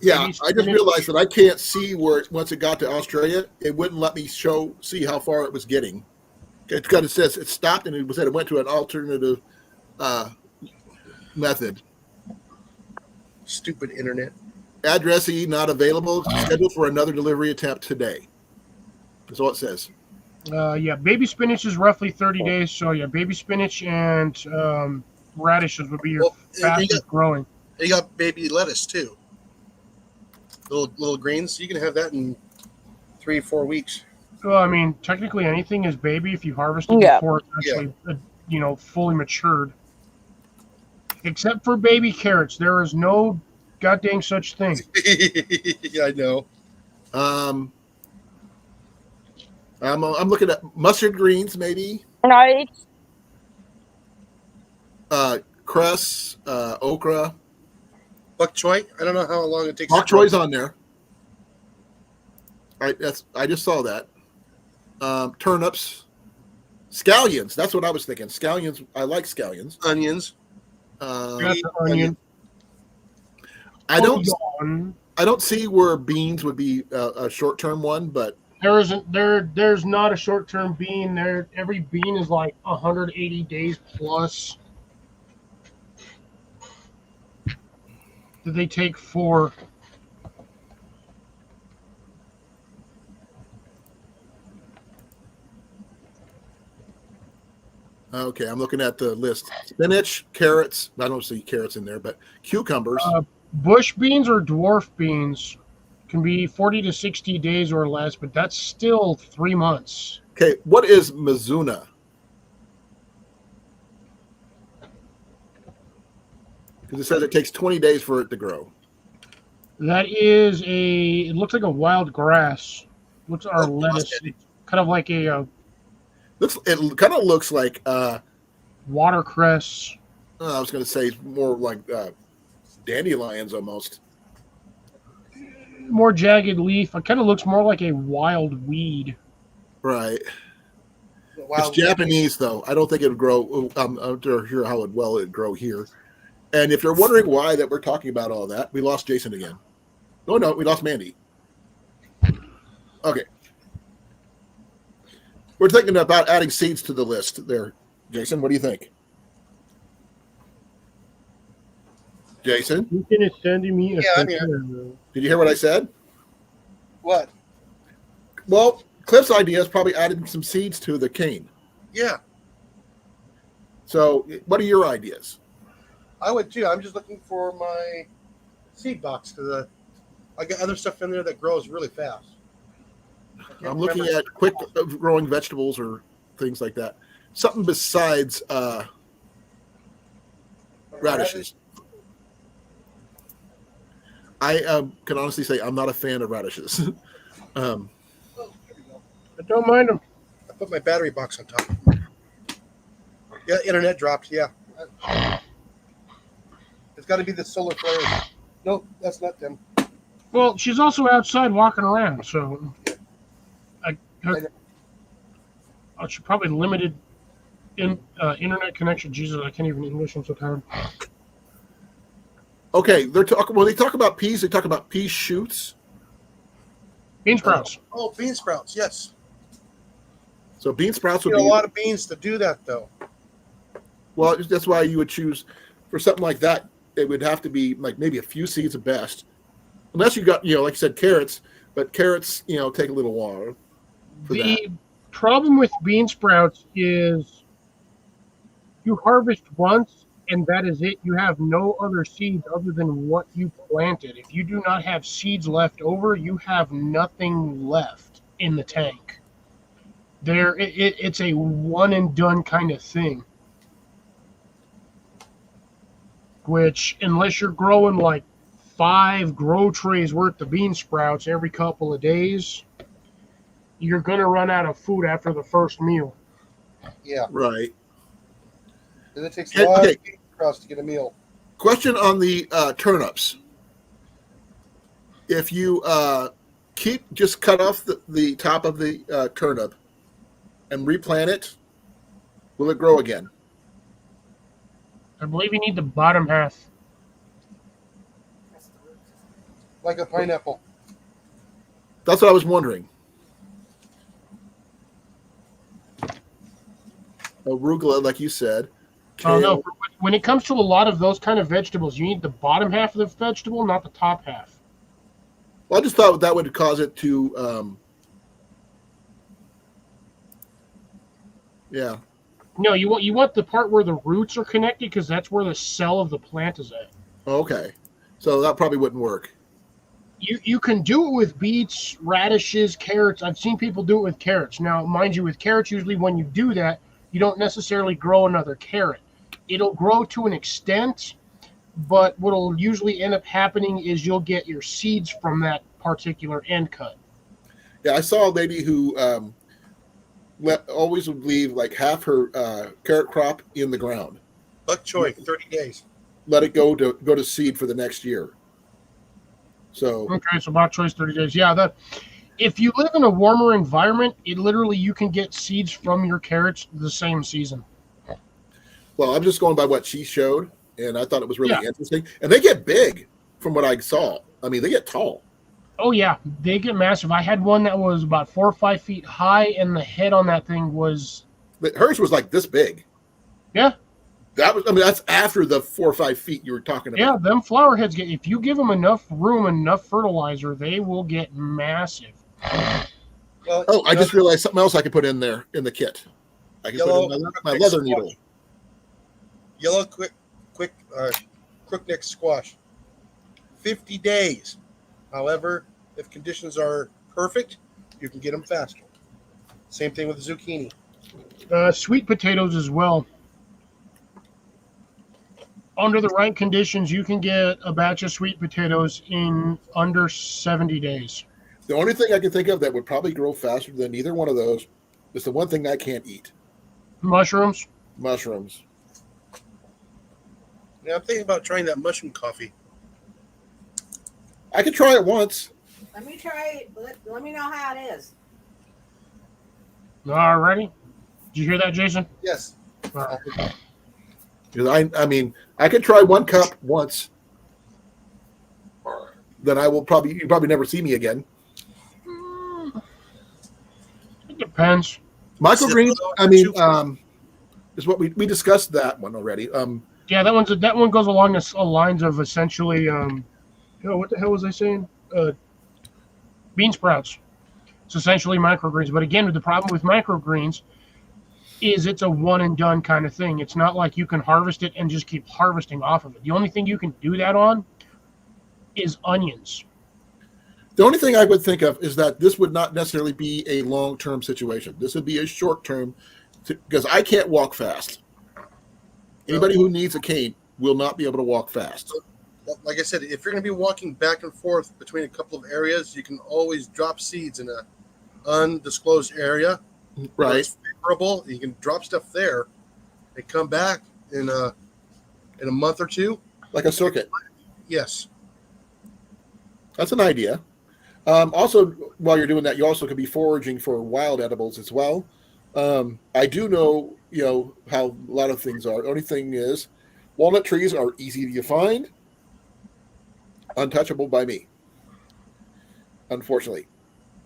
Speaker 2: Yeah, I just realized that I can't see where once it got to Australia, it wouldn't let me see how far it was getting. It kind of says it stopped and it said it went to an alternative method.
Speaker 1: Stupid internet.
Speaker 2: Addressee not available. Scheduled for another delivery attempt today. That's all it says.
Speaker 4: Yeah, baby spinach is roughly 30 days. So yeah, baby spinach and radishes would be your
Speaker 1: Well,
Speaker 4: fastest growing.
Speaker 1: you got baby lettuce too. Little greens. You can have that in 3-4 weeks.
Speaker 4: Well, I mean, technically anything is baby if you harvest it
Speaker 5: Yeah.
Speaker 4: before it's actually, fully matured. Except for baby carrots, there is no goddamn such thing.
Speaker 1: Yeah, I know.
Speaker 2: I'm looking at mustard greens, maybe.
Speaker 5: No,
Speaker 2: Cress, okra.
Speaker 1: Bok choy. I don't know how long it takes.
Speaker 2: Bok choy's on there. All right, I just saw that. Turnips, scallions. That's what I was thinking. Scallions. I like scallions.
Speaker 1: Onions.
Speaker 4: That's an onion.
Speaker 2: I don't see where beans would be a short-term one, but
Speaker 4: There's not a short-term bean. Every bean is like 180 days plus. Did they take 4?
Speaker 2: okay. I'm looking at the list: spinach, carrots. I don't see carrots in there, but cucumbers.
Speaker 4: Bush beans or dwarf beans can be 40 to 60 days or less, but that's still 3 months.
Speaker 2: Okay, what is Mizuna? Because it says it takes 20 days for it to grow.
Speaker 4: That is it looks like a wild grass. Looks our lettuce. It's kind of like a
Speaker 2: It kind of looks like
Speaker 4: watercress.
Speaker 2: I was going to say more like dandelions almost.
Speaker 4: More jagged leaf. It kind of looks more like a wild weed.
Speaker 2: Right.
Speaker 1: Wow.
Speaker 2: It's Japanese though. I don't think it would grow. I'm not sure how well it would grow here. And if you're wondering why that we're talking about all that, we lost Jason again. No, we lost Mandy. Okay. We're thinking about adding seeds to the list there. Jason, what do you think? Jason?
Speaker 4: You can send me a
Speaker 1: I'm
Speaker 4: picture.
Speaker 2: Did you hear what I said?
Speaker 1: What?
Speaker 2: Well, Cliff's idea is probably adding some seeds to the cane.
Speaker 1: Yeah,
Speaker 2: So what are your ideas?
Speaker 1: I would too. I'm just looking for my seed box because I got other stuff in there that grows really fast.
Speaker 2: I'm looking at quick growing vegetables or things like that. Something besides radishes. I can honestly say I'm not a fan of radishes.
Speaker 4: I don't mind them.
Speaker 1: I put my battery box on top. Yeah, internet dropped. Yeah. It's got to be the solar flares. Nope, that's not them.
Speaker 4: Well, she's also outside walking around, so she probably limited internet connection. Jesus, I can't even English. I'm so tired.
Speaker 2: Okay, when they talk about peas, they talk about pea shoots.
Speaker 4: Bean sprouts.
Speaker 1: Oh, bean sprouts. Yes.
Speaker 2: So bean sprouts
Speaker 1: You
Speaker 2: would
Speaker 1: need
Speaker 2: be
Speaker 1: a lot of beans to do that, though.
Speaker 2: well. That's why you would choose for something like that. It would have to be like maybe a few seeds at best, unless you got like you said carrots. But carrots take a little while.
Speaker 4: The problem with bean sprouts is you harvest once and that is it. You have no other seeds other than what you planted. If you do not have seeds left over, you have nothing left in the tank. It's a one and done kind of thing. Which, unless you're growing like 5 grow trays worth of bean sprouts every couple of days, you're going to run out of food after the first meal.
Speaker 1: Yeah.
Speaker 2: Right.
Speaker 1: And it takes a lot
Speaker 2: Okay.
Speaker 1: of bean sprouts to get a meal.
Speaker 2: Question on the turnips. If you just cut off the top of the turnip and replant it, will it grow again?
Speaker 4: I believe you need the bottom half.
Speaker 1: Like a pineapple.
Speaker 2: That's what I was wondering. Arugula, like you said.
Speaker 4: Oh no!
Speaker 2: Kale.
Speaker 4: When it comes to a lot of those kind of vegetables, you need the bottom half of the vegetable, not the top half.
Speaker 2: Well, I just thought that would cause it to Yeah.
Speaker 4: No, you want the part where the roots are connected because that's where the cell of the plant is at.
Speaker 2: Okay. So that probably wouldn't work.
Speaker 4: You can do it with beets, radishes, carrots. I've seen people do it with carrots. Now, mind you, with carrots, usually when you do that, you don't necessarily grow another carrot. It'll grow to an extent, but what'll usually end up happening is you'll get your seeds from that particular end cut.
Speaker 2: Yeah, I saw a lady who always would leave like half her carrot crop in the ground.
Speaker 1: Bok choy, 30 days.
Speaker 2: Let it go to seed for the next year. So
Speaker 4: Okay, so bok choi's 30 days. Yeah, if you live in a warmer environment, you can get seeds from your carrots the same season.
Speaker 2: well, I'm just going by what she showed, and I thought it was really
Speaker 4: Yeah.
Speaker 2: interesting. And they get big from what I saw. I mean, they get tall.
Speaker 4: Oh yeah, they get massive. I had one that was about 4 or 5 feet high, and the head on that thing was
Speaker 2: But hers was like this big.
Speaker 4: yeah.
Speaker 2: That's after the 4 or 5 feet you were talking about.
Speaker 4: Yeah, them flower heads if you give them enough room and enough fertilizer, they will get massive.
Speaker 1: Well,
Speaker 2: Oh, I just realized something else I could put in there in the kit. I can
Speaker 1: Yellow
Speaker 2: put in my
Speaker 1: crookneck
Speaker 2: leather
Speaker 1: squash.
Speaker 2: needle.
Speaker 1: Yellow crookneck squash, 50 days. However, if conditions are perfect, you can get them faster. Same thing with the zucchini.
Speaker 4: Sweet potatoes as well. Under the right conditions, you can get a batch of sweet potatoes in under 70 days.
Speaker 2: The only thing I can think of that would probably grow faster than either one of those is the one thing I can't eat:
Speaker 4: Mushrooms.
Speaker 2: mushrooms.
Speaker 1: Now I'm thinking about trying that mushroom coffee.
Speaker 2: I could try it once.
Speaker 3: Let me try it. Let me know how it is.
Speaker 4: Alrighty. Did you hear that, Jason?
Speaker 1: Yes.
Speaker 2: Because I mean, I could try one cup once. Then you probably never see me again.
Speaker 4: It depends.
Speaker 2: Microgreens, I mean, is what we discussed that one already.
Speaker 4: Yeah, that one goes along the lines of essentially, what the hell was I saying? Bean sprouts. It's essentially microgreens. But again, the problem with microgreens is it's a one and done kind of thing. It's not like you can harvest it and just keep harvesting off of it. The only thing you can do that on is onions.
Speaker 2: The only thing I would think of is that this would not necessarily be a long-term situation. This would be a short-term, because I can't walk fast. Anybody who needs a cane will not be able to walk fast.
Speaker 1: Like I said, if you're going to be walking back and forth between a couple of areas, you can always drop seeds in an undisclosed area.
Speaker 2: Right.
Speaker 1: It's favorable. You can drop stuff there and come back in a month or two.
Speaker 2: Like a circuit.
Speaker 1: Yes.
Speaker 2: That's an idea. Also, while you're doing that, you also could be foraging for wild edibles as well. I do know, how a lot of things are. The only thing is, walnut trees are easy to find, untouchable by me, unfortunately.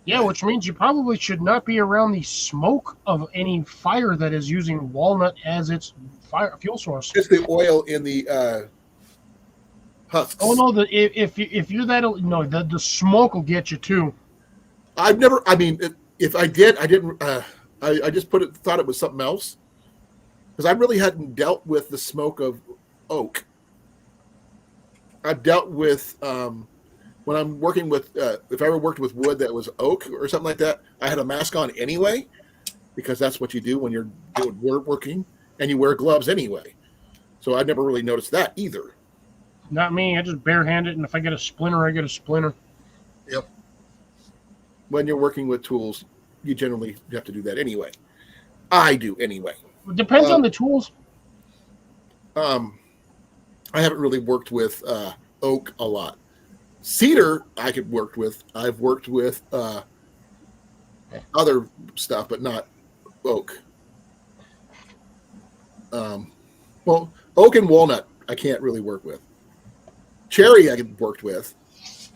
Speaker 4: Yeah, which means you probably should not be around the smoke of any fire that is using walnut as its fuel source.
Speaker 2: It's the oil in the husks.
Speaker 4: Oh no, if you're that no, the smoke will get you too.
Speaker 2: I've never. I mean, if I did, I didn't. I just thought it was something else, because I really hadn't dealt with the smoke of oak. I've dealt with when I'm working with. If I ever worked with wood that was oak or something like that, I had a mask on anyway, because that's what you do when you're doing working, and you wear gloves anyway. So I never really noticed that either.
Speaker 4: Not me. I just barehand it, and if I get a splinter, I get a splinter.
Speaker 1: Yep.
Speaker 2: When you're working with tools, you generally have to do that anyway. I do anyway.
Speaker 4: It depends on the tools.
Speaker 2: I haven't really worked with oak a lot. Cedar, I could work with. I've worked with other stuff, but not oak. Well, oak and walnut, I can't really work with. Cherry, I could worked with.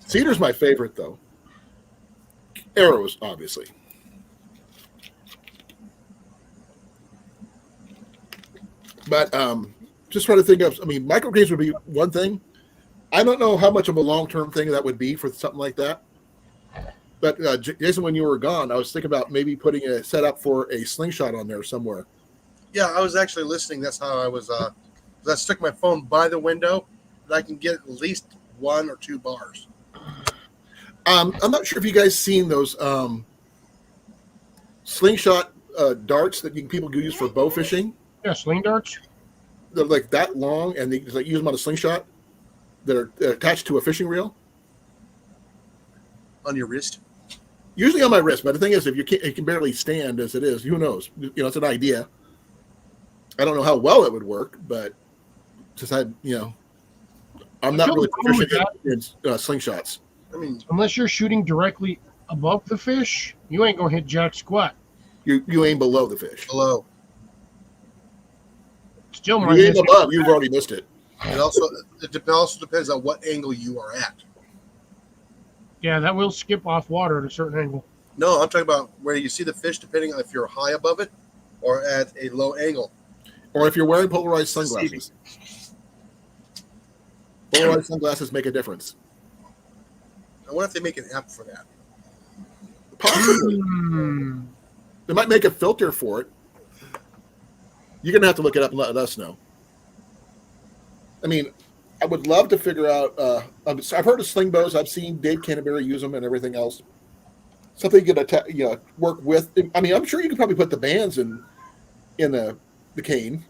Speaker 2: Cedar's my favorite, though. Arrows, obviously. But just trying to think of, microgreens would be one thing. I don't know how much of a long-term thing that would be for something like that. But Jason, when you were gone, I was thinking about maybe putting a setup for a slingshot on there somewhere
Speaker 1: Yeah, I was actually listening. That's how I was. I stuck my phone by the window, and I can get at least 1 or 2 bars.
Speaker 2: I'm not sure if you guys seen those slingshot darts that people use for bow fishing.
Speaker 4: Yeah, sling darts.
Speaker 2: They're like that long, and they just like use them on a slingshot that are attached to a fishing reel.
Speaker 1: On your wrist.
Speaker 2: Usually on my wrist, but the thing is, if you can barely stand as it is, who knows? It's an idea. I don't know how well it would work, but since I'm not really proficient in slingshots.
Speaker 1: I mean,
Speaker 4: Unless you're shooting directly above the fish, you ain't gonna hit jack squat.
Speaker 2: You aim below the fish.
Speaker 1: below.
Speaker 4: Still
Speaker 2: If
Speaker 4: might
Speaker 2: you aim
Speaker 4: miss it.
Speaker 2: above, you've already missed it.
Speaker 1: It also depends on what angle you are at.
Speaker 4: Yeah, that will skip off water at a certain angle.
Speaker 1: No, I'm talking about where you see the fish, depending on if you're high above it or at a low angle.
Speaker 2: Or if you're wearing polarized sunglasses. Polarized sunglasses make a difference.
Speaker 1: I wonder if they make an app for that.
Speaker 2: Possibly. They might make a filter for it. You're going to have to look it up and let us know. I mean, I would love to figure out. I've heard of sling bows. I've seen Dave Canterbury use them and everything else. Something you could work with. I mean, I'm sure you could probably put the bands in the cane,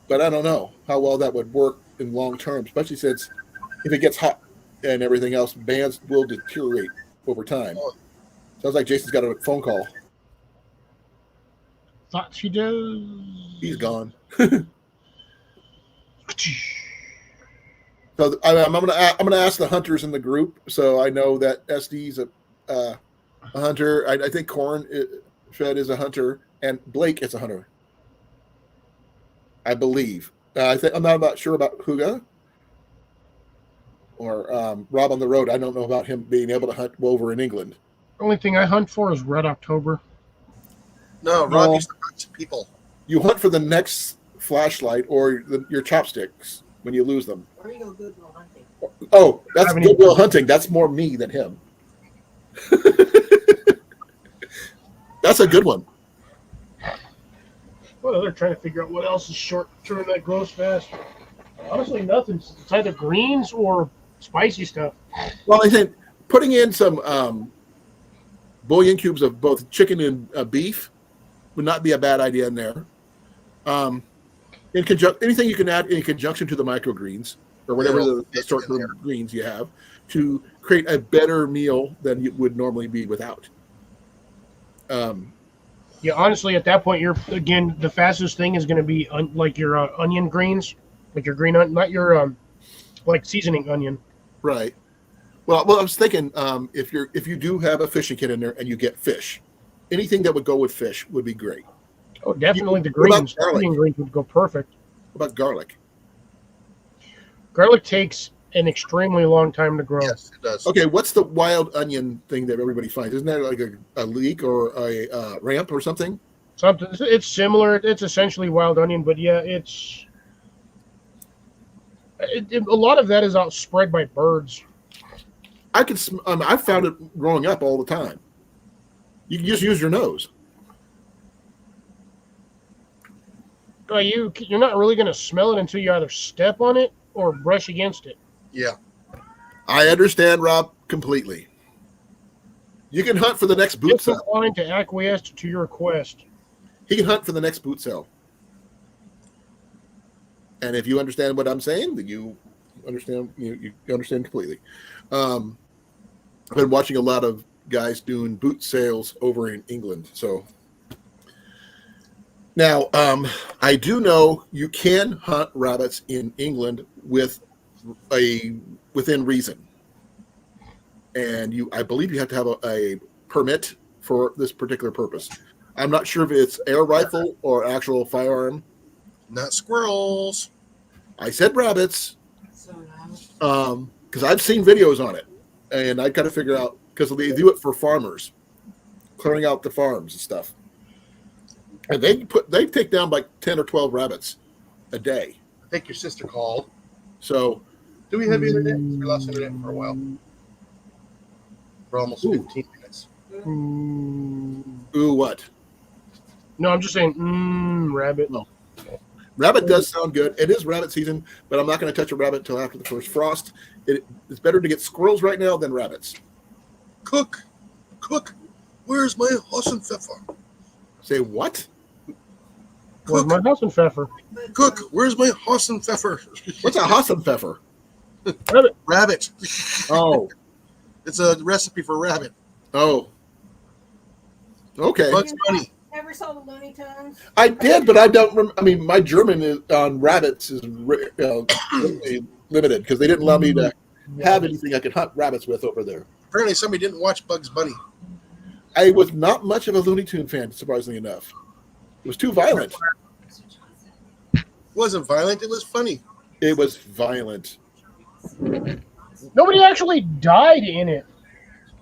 Speaker 2: But I don't know how well that would work in long term, especially since if it gets hot and everything else, bands will deteriorate over time. Sounds like Jason's got a phone call.
Speaker 4: Thought she does.
Speaker 2: He's gone. So I'm gonna ask the hunters in the group. So I know that SD's a hunter. I think Corn Fed is a hunter, and Blake is a hunter. I believe. I'm not sure about Huga or Rob on the road. I don't know about him being able to hunt over in England.
Speaker 4: Only thing I hunt for is Red October.
Speaker 1: No, Rob used to hunt people.
Speaker 2: You hunt for the next flashlight or your chopsticks when you lose them.
Speaker 3: Or you go Goodwill hunting.
Speaker 2: Oh, that's Goodwill hunting. That's more me than him. That's a good one.
Speaker 4: Well, they're trying to figure out what else is short term that grows fast. Honestly, nothing. It's either greens or spicy stuff.
Speaker 2: Well, I think putting in some bouillon cubes of both chicken and beef would not be a bad idea in there. Anything you can add in conjunction to the microgreens or whatever the short-term greens you have to create a better meal than it would normally be without.
Speaker 4: Yeah, honestly, at that point, the fastest thing is going to be like your onion greens, like your green, not your like seasoning onion.
Speaker 2: Right. Well, I was thinking if you do have a fishing kit in there and you get fish, anything that would go with fish would be great.
Speaker 4: Oh, definitely the greens. Onion greens would go perfect.
Speaker 2: What about garlic?
Speaker 4: Garlic takes an extremely long time to grow.
Speaker 1: Yes, it does.
Speaker 2: Okay, what's the wild onion thing that everybody finds? Isn't that like a leek or a ramp or something?
Speaker 4: Something. It's similar. It's essentially wild onion, but yeah, a lot of that is outspread by birds.
Speaker 2: I found it growing up all the time. You can just use your nose.
Speaker 4: You're not really going to smell it until you either step on it or brush against it.
Speaker 1: Yeah.
Speaker 2: I understand, Rob, completely. You can hunt for the next boot sale.
Speaker 4: Decline to acquiesce to your request.
Speaker 2: He can hunt for the next boot sale. And if you understand what I'm saying, then you understand. You understand completely. I've been watching a lot of guys doing boot sales over in England. So now I do know you can hunt rabbits in England within reason, and I believe you have to have a permit for this particular purpose. I'm not sure if it's air rifle or actual firearm.
Speaker 1: Not squirrels.
Speaker 2: I said rabbits
Speaker 3: So now,
Speaker 2: because I've seen videos on it, and I got to figure out because they do it for farmers, clearing out the farms and stuff, and they take down like 10 or 12 rabbits a day.
Speaker 1: I think your sister called.
Speaker 2: So
Speaker 1: Do we have internet? We lost internet for a while. For almost 15 minutes.
Speaker 2: ooh, what?
Speaker 4: No, I'm just saying, rabbit.
Speaker 2: No. Rabbit does sound good. It is rabbit season, but I'm not going to touch a rabbit until after the first frost. It's better to get squirrels right now than rabbits.
Speaker 1: Cook, where's my Hassenpfeffer?
Speaker 2: Say what?
Speaker 4: Where's my Hassenpfeffer?
Speaker 1: Cook, where's my Hassenpfeffer?
Speaker 2: What's a Hassenpfeffer?
Speaker 4: Rabbit.
Speaker 1: Rabbit.
Speaker 2: Oh,
Speaker 1: It's a recipe for rabbit.
Speaker 2: oh. Okay.
Speaker 1: Bugs Bunny.
Speaker 3: Ever saw the Looney Tunes?
Speaker 2: I did, but I don't remember. I mean, my German on rabbits is really limited because they didn't allow me to have anything I could hunt rabbits with over there.
Speaker 1: Apparently somebody didn't watch Bugs Bunny.
Speaker 2: I was not much of a Looney Tune fan, surprisingly enough. It was too violent.
Speaker 1: It wasn't violent, it was funny.
Speaker 2: It was violent.
Speaker 4: Nobody actually died in it.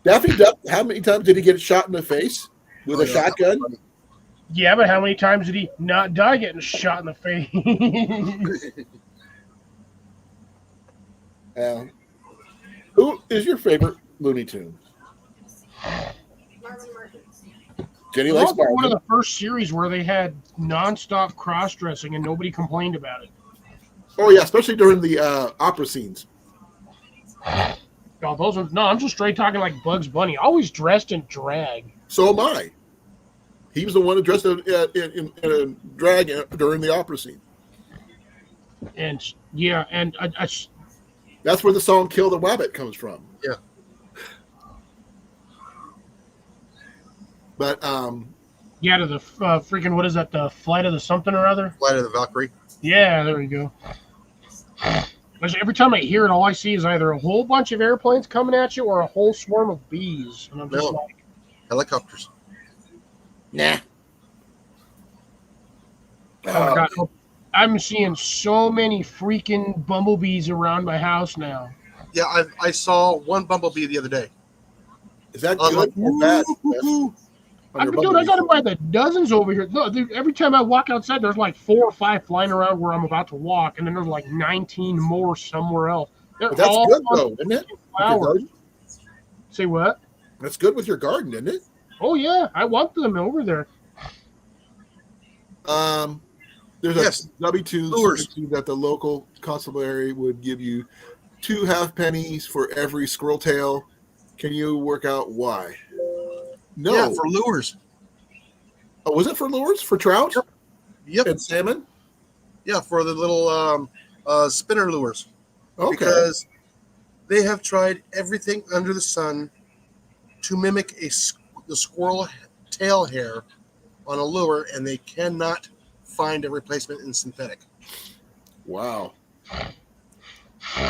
Speaker 2: Daffy Duck, how many times did he get shot in the face with a shotgun?
Speaker 4: Yeah, but how many times did he not die getting shot in the face?
Speaker 2: Who is your favorite Looney Tune?
Speaker 3: Marvin Martin.
Speaker 2: Jenny
Speaker 4: It
Speaker 2: likes
Speaker 4: was one of
Speaker 2: Marvin.
Speaker 4: the first series where they had nonstop cross-dressing and nobody complained about it.
Speaker 2: Oh, yeah, especially during the opera scenes.
Speaker 4: No, those ones. No, I'm just straight talking like Bugs Bunny, always dressed in drag.
Speaker 2: So am I. He was the one who dressed in a drag during the opera scene.
Speaker 4: And yeah, and
Speaker 2: That's where the song "Kill the Rabbit" comes from.
Speaker 1: Yeah.
Speaker 2: But
Speaker 4: yeah, to the freaking what is that? The Flight of the something or other.
Speaker 1: Flight of the Valkyrie.
Speaker 4: Yeah, there we go. Every time I hear it, all I see is either a whole bunch of airplanes coming at you or a whole swarm of bees, and I'm just
Speaker 1: No.
Speaker 4: like,
Speaker 1: Helicopters.
Speaker 2: nah.
Speaker 4: oh my god, I'm seeing so many freaking bumblebees around my house now.
Speaker 1: Yeah, I saw one bumblebee the other day.
Speaker 2: Is that
Speaker 1: I was
Speaker 2: good
Speaker 1: like,
Speaker 2: or bad?
Speaker 1: "Ooh."
Speaker 4: Dude, I got them by the dozens over here. No, dude, every time I walk outside, there's like 4 or 5 flying around where I'm about to walk, and then there's like 19 more somewhere else. They're
Speaker 2: But that's
Speaker 4: all
Speaker 2: good
Speaker 4: on
Speaker 2: though, isn't it? With your
Speaker 4: flowers.
Speaker 2: garden?
Speaker 4: Say what?
Speaker 2: That's good with your garden, isn't it?
Speaker 4: Oh yeah, I want them over there.
Speaker 2: There's
Speaker 1: Yes.
Speaker 2: a W-2
Speaker 1: Lures.
Speaker 2: that the local constabulary would give you 2 half pennies for every squirrel tail. Can you work out why? No.
Speaker 1: Yeah, for lures.
Speaker 2: Oh, was it for lures? For trout
Speaker 1: Yep.
Speaker 2: and salmon?
Speaker 1: Yeah, for the little spinner lures.
Speaker 2: Okay.
Speaker 1: Because they have tried everything under the sun to mimic the squirrel tail hair on a lure, and they cannot find a replacement in synthetic.
Speaker 2: Wow.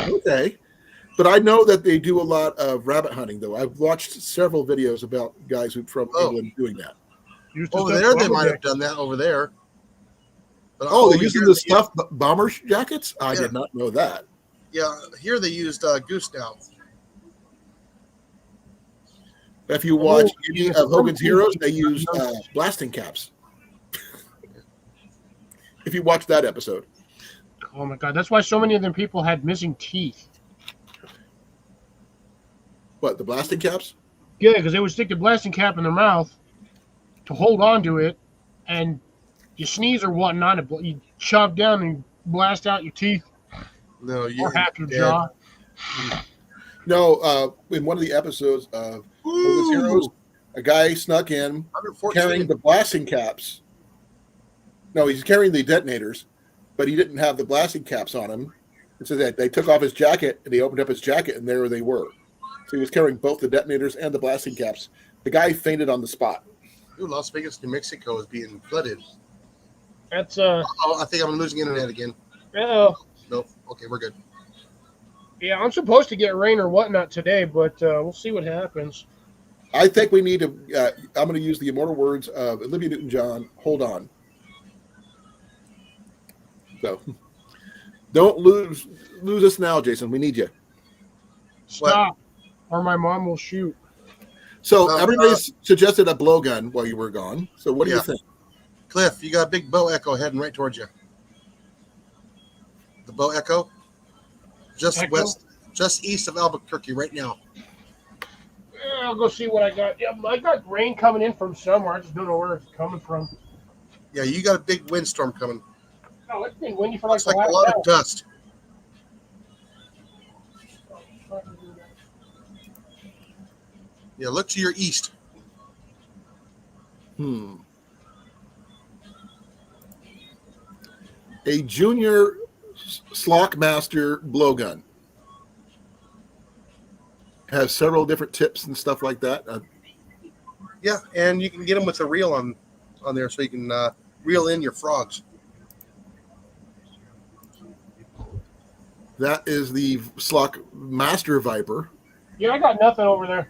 Speaker 2: Okay. But I know that they do a lot of rabbit hunting, though. I've watched several videos about guys from England doing that.
Speaker 1: Over there, they might have done that over there. But
Speaker 2: Oh,
Speaker 1: over
Speaker 2: they're using
Speaker 1: here,
Speaker 2: the
Speaker 1: they
Speaker 2: stuffed bomber jackets? I
Speaker 1: Yeah.
Speaker 2: did not know that.
Speaker 1: Yeah, here they used goose now.
Speaker 2: If you watch
Speaker 4: Oh,
Speaker 2: any
Speaker 4: yes.
Speaker 2: of Hogan's Heroes, they use blasting caps. If you watch that episode.
Speaker 4: Oh my god, that's why so many of them people had missing teeth.
Speaker 2: What, the blasting caps?
Speaker 4: Yeah, because they would stick the blasting cap in their mouth to hold on to it, and you sneeze or whatnot, you chop down and blast out your teeth
Speaker 1: No,
Speaker 4: or half your
Speaker 1: dead.
Speaker 4: jaw.
Speaker 2: No, in one of the episodes of Hogan's Heroes, a guy snuck in
Speaker 1: 114.
Speaker 2: carrying the blasting caps. No, he's carrying the detonators, but he didn't have the blasting caps on him. And so that they took off his jacket and he opened up his jacket and there they were. So he was carrying both the detonators and the blasting caps. The guy fainted on the spot.
Speaker 1: Ooh, Las Vegas, New Mexico is being flooded.
Speaker 4: That's
Speaker 1: Oh, I think I'm losing internet again.
Speaker 4: oh
Speaker 1: Nope. Okay, we're good.
Speaker 4: yeah, I'm supposed to get rain or whatnot today, but we'll see what happens.
Speaker 2: I think we need to. I'm going to use the immortal words of Olivia Newton-John. Hold on. So, don't lose us now, Jason. We need you.
Speaker 4: Stop, or my mom will shoot.
Speaker 2: So everybody's suggested a blowgun while you were gone. So what do you
Speaker 1: Yeah.
Speaker 2: think?
Speaker 1: Cliff, you got a big bow echo heading right towards you. The bow echo, just
Speaker 4: Echo?
Speaker 1: west, just east of Albuquerque right now.
Speaker 4: I'll go see what I got. Yeah, I got rain coming in from somewhere. I just don't know where it's coming from.
Speaker 1: Yeah, you got a big windstorm coming.
Speaker 4: Oh, it's been windy for like
Speaker 1: Looks
Speaker 4: the
Speaker 1: like a
Speaker 4: last
Speaker 1: lot
Speaker 4: hour.
Speaker 1: of dust. Yeah, look to your east.
Speaker 2: A junior Slockmaster blowgun has several different tips and stuff like that.
Speaker 1: Yeah, and you can get them with a reel on there, so you can reel in your frogs.
Speaker 2: That is the Slockmaster Viper.
Speaker 4: Yeah, I got nothing over there.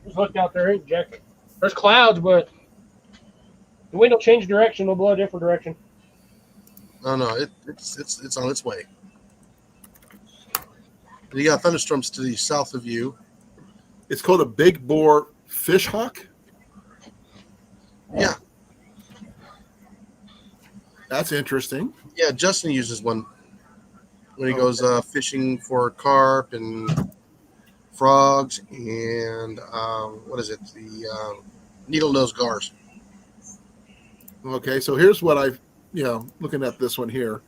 Speaker 4: Just looked out there, ain't jack. There's clouds, but the wind will change direction. It'll blow a different direction.
Speaker 1: Oh no, it's on its way. You got thunderstorms to the south of you.
Speaker 2: It's called a big bore fish hawk.
Speaker 1: Yeah,
Speaker 2: That's interesting.
Speaker 1: yeah. Justin uses one when he goes fishing for carp and frogs and what is it? The needle-nosed gars.
Speaker 2: Okay, so here's what I've, looking at this one here.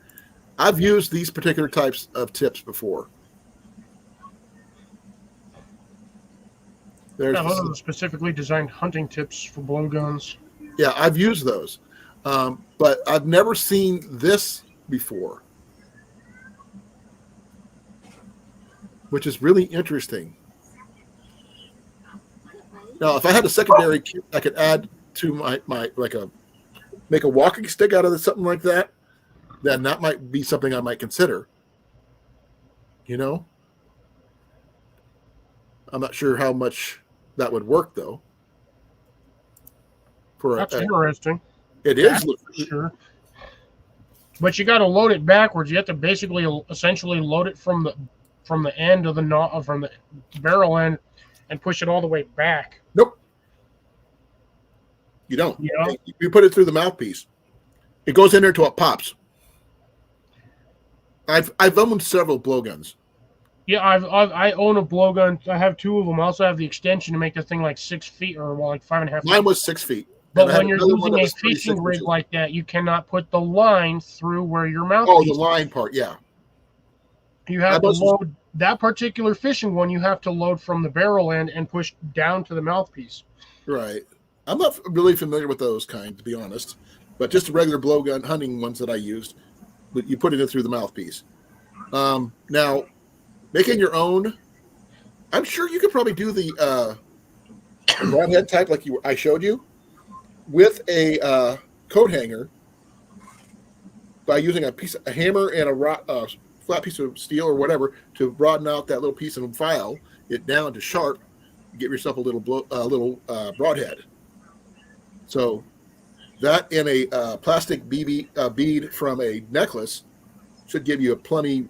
Speaker 2: I've used these particular types of tips before. There's
Speaker 4: Yeah, those are specifically designed hunting tips for blowguns.
Speaker 2: Yeah, I've used those, but I've never seen this before, which is really interesting. Now, if I had a secondary kit, I could add to my make a walking stick out of something like that, then that might be something I might consider. I'm not sure how much that would work though.
Speaker 4: That's interesting.
Speaker 2: It is.
Speaker 4: Sure. But you got to load it backwards. You have to basically, essentially, load it from the end of the from the barrel end, and push it all the way back.
Speaker 2: Nope. You don't.
Speaker 4: Yeah.
Speaker 2: You put it through the mouthpiece. It goes in there till it pops. I've owned several blowguns.
Speaker 4: Yeah, I own a blowgun. I have two of them. I also have the extension to make the thing like 6 feet or like 5.5 feet.
Speaker 2: Mine was 6 feet.
Speaker 4: But when you're using a fishing rig like that, you cannot put the line through where your mouthpiece.
Speaker 2: Oh, the line part, yeah.
Speaker 4: You have to load that particular fishing one. You have to load from the barrel end and push down to the mouthpiece.
Speaker 2: Right. I'm not really familiar with those kind, to be honest. But just the regular blowgun hunting ones that I used, you put it in through the mouthpiece. Now, making your own, I'm sure you could probably do the broadhead type like I showed you with a coat hanger by using a hammer and a flat piece of steel or whatever to broaden out that little piece and file it down to sharp. Get yourself a little broadhead. So that in a plastic bead from a necklace should give you plenty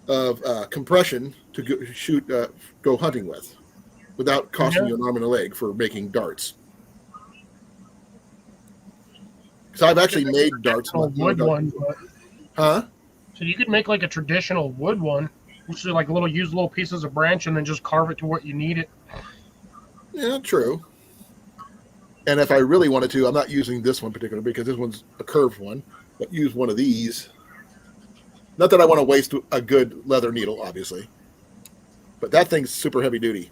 Speaker 2: of compression to go hunting with, without costing you an arm and a leg for making darts. Because I've actually made darts.
Speaker 4: Wood one,
Speaker 2: huh?
Speaker 4: So you could make like a traditional wood one, which is like use little pieces of branch and then just carve it to what you need it.
Speaker 2: Yeah, true. And if I really wanted to, I'm not using this one particular because this one's a curved one, but use one of these. Not that I want to waste a good leather needle, obviously, but that thing's super heavy duty,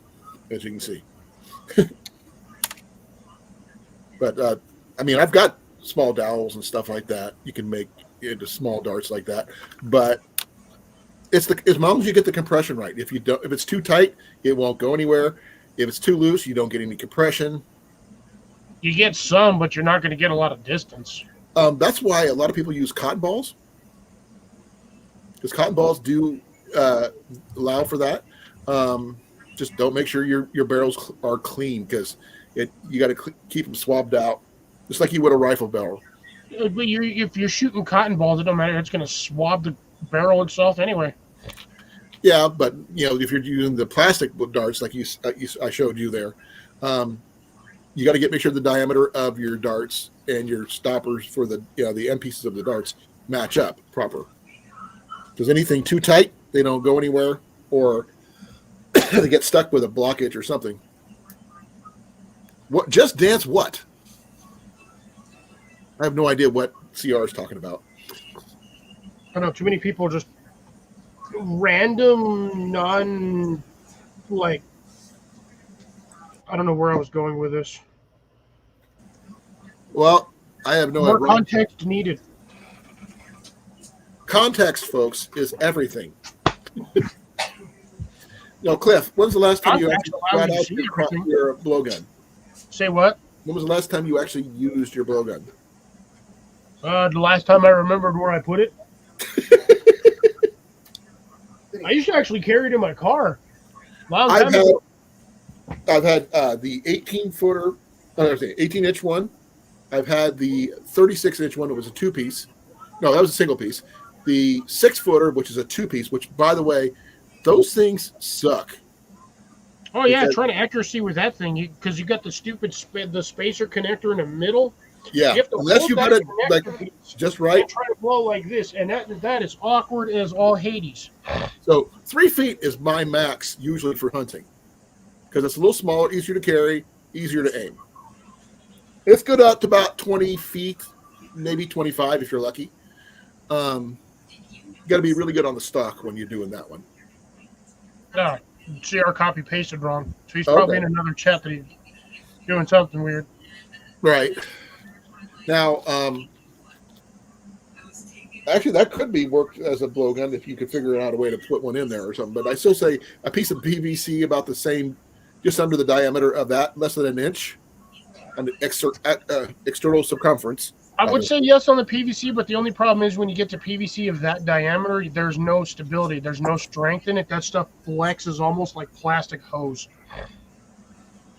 Speaker 2: as you can see. But I mean, I've got small dowels and stuff like that. You can make into small darts like that, but it's as long as you get the compression right. If it's too tight, it won't go anywhere. If it's too loose, you don't get any compression.
Speaker 4: You get some, but you're not going to get a lot of distance.
Speaker 2: That's why a lot of people use cotton balls, because cotton balls do allow for that. Just don't make sure your barrels are clean, because you got to keep them swabbed out, just like you would a rifle barrel.
Speaker 4: But if you're shooting cotton balls, it don't matter. It's going to swab the barrel itself anyway.
Speaker 2: Yeah, but if you're using the plastic darts like I showed you there, you got to make sure the diameter of your darts and your stoppers for the end pieces of the darts match up proper. Because anything too tight, they don't go anywhere, or they get stuck with a blockage or something. What? Just Dance what? I have no idea what CR is talking about.
Speaker 4: I don't know. Too many people just random, non like. I don't know where I was going with this.
Speaker 2: Well, I have no
Speaker 4: More
Speaker 2: idea.
Speaker 4: context needed.
Speaker 2: Context, folks, is everything. Cliff, when's the last time you
Speaker 4: Context
Speaker 2: actually
Speaker 4: allows
Speaker 2: got
Speaker 4: you to
Speaker 2: out
Speaker 4: see
Speaker 2: your,
Speaker 4: everything.
Speaker 2: your blowgun?
Speaker 4: Say what?
Speaker 2: When was the last time you actually used your blowgun?
Speaker 4: The last time I remembered where I put it. I used to actually carry it in my car. Long time ago.
Speaker 2: I've had the 18-footer, 18-inch one. I've had the 36-inch one. It was a two-piece. No, that was a single piece. The 6-footer, which is a two-piece, which, by the way, those things suck.
Speaker 4: Oh yeah, trying to accuracy with that thing, because you got the stupid the spacer connector in the middle.
Speaker 2: Yeah,
Speaker 4: You have to
Speaker 2: unless
Speaker 4: hold
Speaker 2: you
Speaker 4: that
Speaker 2: got it
Speaker 4: connector
Speaker 2: like
Speaker 4: piece
Speaker 2: just right.
Speaker 4: and try to blow like this, and that is awkward as all Hades.
Speaker 2: So 3 feet is my max usually for hunting, because it's a little smaller, easier to carry, easier to aim. It's good up to about 20 feet, maybe 25 if you're lucky. You got to be really good on the stock when you're doing that one.
Speaker 4: No, CR copy pasted wrong, so he's probably in another chat that he's doing something weird.
Speaker 2: Right. Now, actually, that could be worked as a blowgun if you could figure out a way to put one in there or something. But I still say a piece of PVC about the same, just under the diameter of that, less than an inch, on the external circumference.
Speaker 4: I would say yes on the PVC, but the only problem is when you get to PVC of that diameter, there's no stability, there's no strength in it. That stuff flexes almost like plastic hose.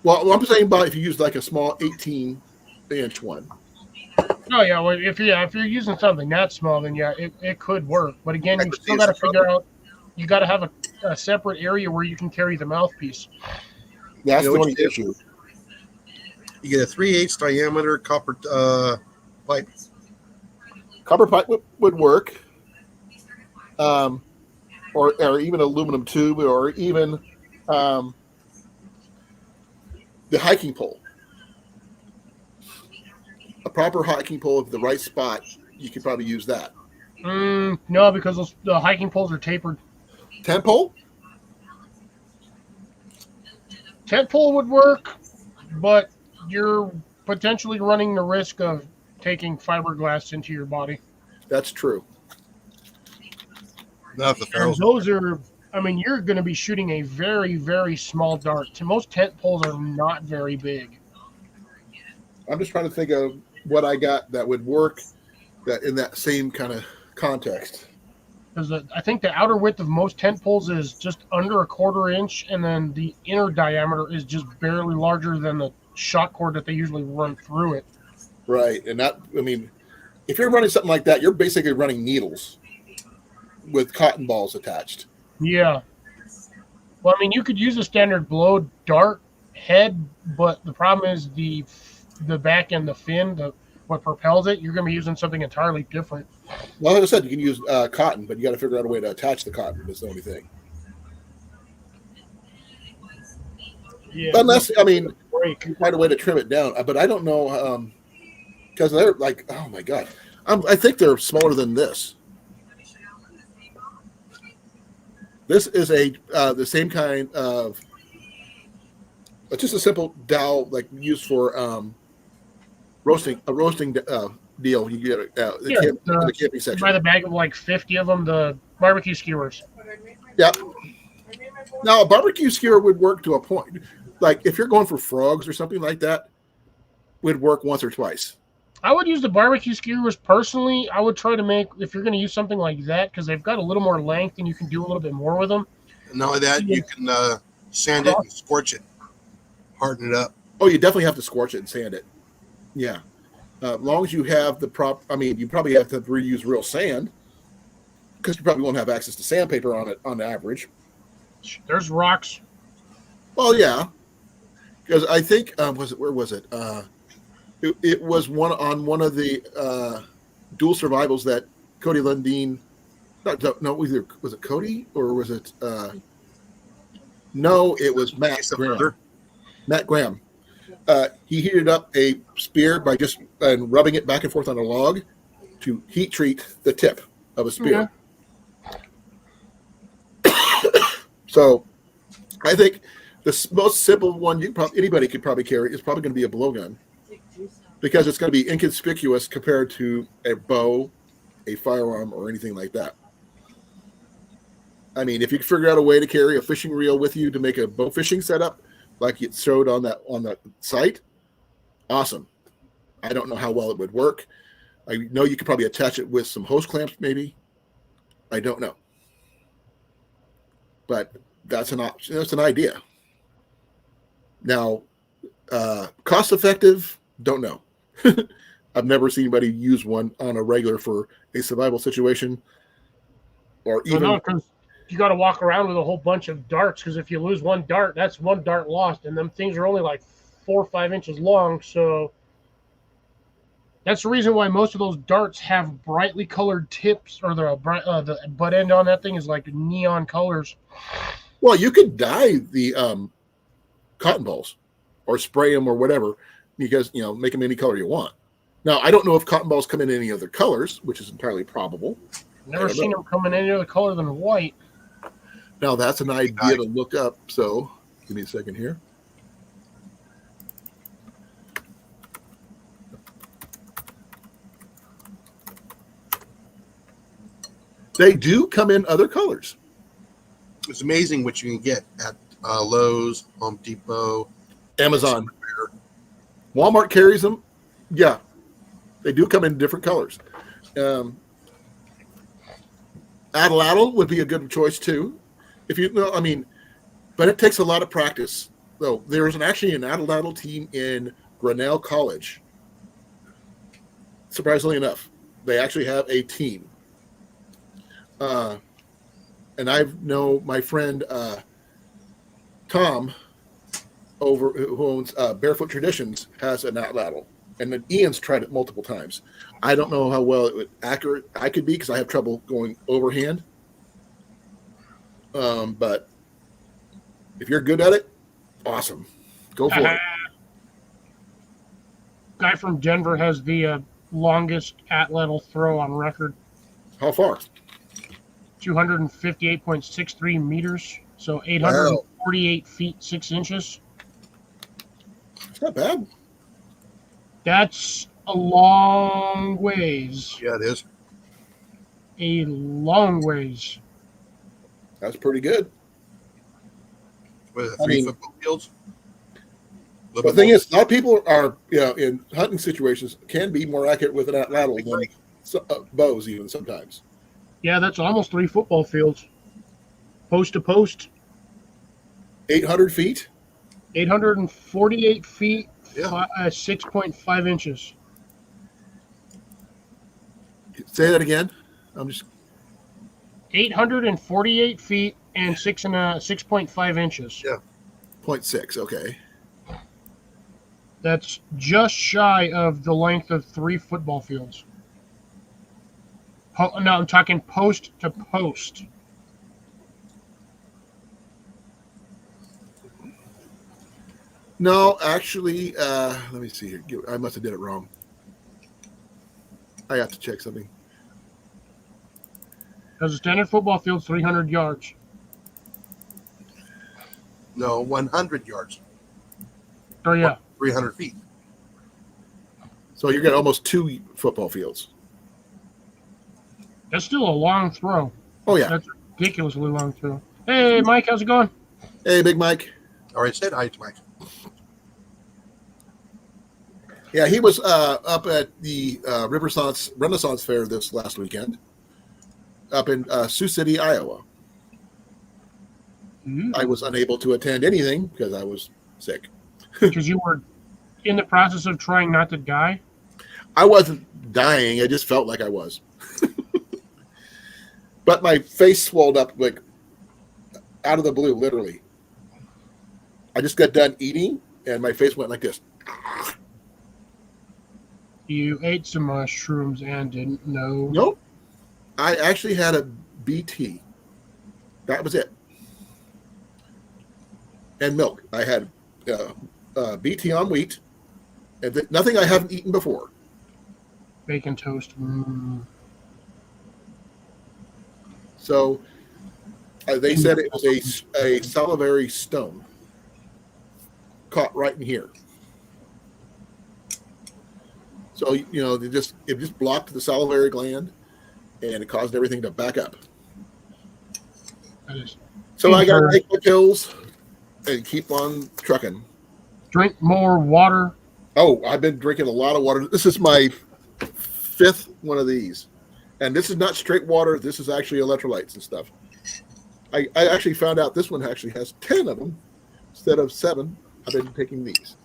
Speaker 2: Well, I'm saying about if you use like a small 18-inch one.
Speaker 4: Oh yeah, well, if you're using something that small, then yeah, it could work. But again, you still got to figure out. You got to have a separate area where you can carry the mouthpiece.
Speaker 2: That's the only issue.
Speaker 1: You get a 3/8 diameter copper pipe.
Speaker 2: Copper pipe would work, or even aluminum tube, or even the hiking pole. A proper hiking pole of the right spot, you could probably use that.
Speaker 4: No, because the hiking poles are tapered.
Speaker 2: Tent pole?
Speaker 4: Tent pole would work, but you're potentially running the risk of taking fiberglass into your body.
Speaker 2: That's true.
Speaker 1: Not the
Speaker 4: And those are, you're going to be shooting a very, very small dart. Most tent poles are not very big.
Speaker 2: I'm just trying to think of what I got that would work that in that same kind of context.
Speaker 4: Because I think the outer width of most tent poles is just under a 1/4 inch, and then the inner diameter is just barely larger than the shot cord that they usually run through it.
Speaker 2: Right. And if you're running something like that, you're basically running needles with cotton balls attached.
Speaker 4: Yeah. Well, you could use a standard blow dart head, but the problem is the back and the fin, what propels it, you're going to be using something entirely different.
Speaker 2: Well, like I said, you can use cotton, but you got to figure out a way to attach the cotton. That's the only thing.
Speaker 4: Yeah.
Speaker 2: Unless, you find a way to trim it down. But I don't know, because they're like, oh my God. I think they're smaller than this. This is the same kind of, it's just a simple dowel like used for roasting deal. You get the camping section.
Speaker 4: Buy the bag of like 50 of them, the barbecue skewers.
Speaker 2: Yeah. Now a barbecue skewer would work to a point. Like if you're going for frogs or something like that, would work once or twice.
Speaker 4: I would use the barbecue skewers personally. I would try to make, if you're going to use something like that, because they've got a little more length and you can do a little bit more with them.
Speaker 1: Not only that, you can sand it and scorch it, harden it up.
Speaker 2: Oh, you definitely have to scorch it and sand it. Yeah. As long as you have the you probably have to reuse real sand because you probably won't have access to sandpaper on it on average.
Speaker 4: There's rocks.
Speaker 2: Well, yeah. Because I think, where was it? It was one of the dual survivals that Cody Lundeen. No, either was it Cody or was it? No, it was Matt Graham. Matt Graham. He heated up a spear by just rubbing it back and forth on a log to heat treat the tip of a spear. So I think the most simple one anybody could probably carry is probably going to be a blowgun, because it's going to be inconspicuous compared to a bow, a firearm, or anything like that. I mean, if you can figure out a way to carry a fishing reel with you to make a bow fishing setup, like it showed on that site, awesome. I don't know how well it would work. I know you could probably attach it with some hose clamps, maybe. I don't know, but that's an option. That's an idea. Now, cost effective, don't know. I've never seen anybody use one on a regular for a survival situation, or even.
Speaker 4: No, because you got to walk around with a whole bunch of darts. Because if you lose one dart, that's one dart lost, and them things are only like 4 or 5 inches long. So that's the reason why most of those darts have brightly colored tips, or the butt end on that thing is like neon colors.
Speaker 2: Well, you could dye the cotton balls or spray them or whatever, because make them any color you want. Now, I don't know if cotton balls come in any other colors, which is entirely probable.
Speaker 4: Never seen them come in any other color than white.
Speaker 2: Now, that's an idea to look up. So give me a second here. They do come in other colors.
Speaker 1: It's amazing what you can get at Lowe's, Home Depot,
Speaker 2: Amazon. Walmart carries them. Yeah, they do come in different colors. Atlatl would be a good choice too. But it takes a lot of practice. Though there's actually an Atlatl team in Grinnell College. Surprisingly enough, they actually have a team. And I know my friend Tom, who owns Barefoot Traditions, has an Atlatl, and then Ian's tried it multiple times. I don't know how well accurate I could be, because I have trouble going overhand. But if you're good at it, awesome, go for it.
Speaker 4: Guy from Denver has the longest Atlatl throw on record.
Speaker 2: How far?
Speaker 4: 258.63 meters, so 848 feet 6 inches.
Speaker 2: It's not bad.
Speaker 4: That's a long ways.
Speaker 1: Yeah, it is.
Speaker 4: A long ways.
Speaker 2: That's pretty good.
Speaker 1: With three football fields.
Speaker 2: The thing is, a lot of people are, in hunting situations, can be more accurate with an Atlatl than bows even sometimes.
Speaker 4: Yeah, that's almost 3 football fields. Post to post.
Speaker 2: 800 feet?
Speaker 4: 848 feet,
Speaker 1: Yeah.
Speaker 4: 6.5 inches.
Speaker 2: Say that again. I'm just
Speaker 4: 848 feet and 6.5 inches.
Speaker 1: Yeah.
Speaker 2: 0.6, okay.
Speaker 4: That's just shy of the length of 3 football fields. No, I'm talking post to post.
Speaker 2: No, actually, let me see here. I must have did it wrong. I have to check something.
Speaker 4: Because a standard football field's 300 yards.
Speaker 1: No, 100 yards.
Speaker 4: Oh, yeah.
Speaker 1: 300 feet.
Speaker 2: So you're getting almost 2 football fields.
Speaker 4: That's still a long throw.
Speaker 2: Oh, yeah.
Speaker 4: That's a ridiculously long throw. Hey, Mike, how's it going?
Speaker 2: Hey, Big Mike.
Speaker 1: All right, said hi to Mike.
Speaker 2: Yeah, he was up at the Renaissance Fair this last weekend, up in Sioux City, Iowa.
Speaker 4: Mm-hmm.
Speaker 2: I was unable to attend anything because I was sick.
Speaker 4: Because you were in the process of trying not to die?
Speaker 2: I wasn't dying. I just felt like I was. But my face swelled up like out of the blue, literally. I just got done eating, and my face went like this.
Speaker 4: You ate some mushrooms and didn't know?
Speaker 2: Nope. I actually had a BT. That was it. And milk. I had BT on wheat, and nothing I haven't eaten before.
Speaker 4: Bacon toast.
Speaker 2: So they said it was a salivary stone caught right in here. So it just blocked the salivary gland, and it caused everything to back up. So I got to take my pills and keep on trucking.
Speaker 4: Drink more water.
Speaker 2: Oh, I've been drinking a lot of water. This is my 5th one of these. And this is not straight water. This is actually electrolytes and stuff. I actually found out this one actually has 10 of them instead of 7. I've been taking these.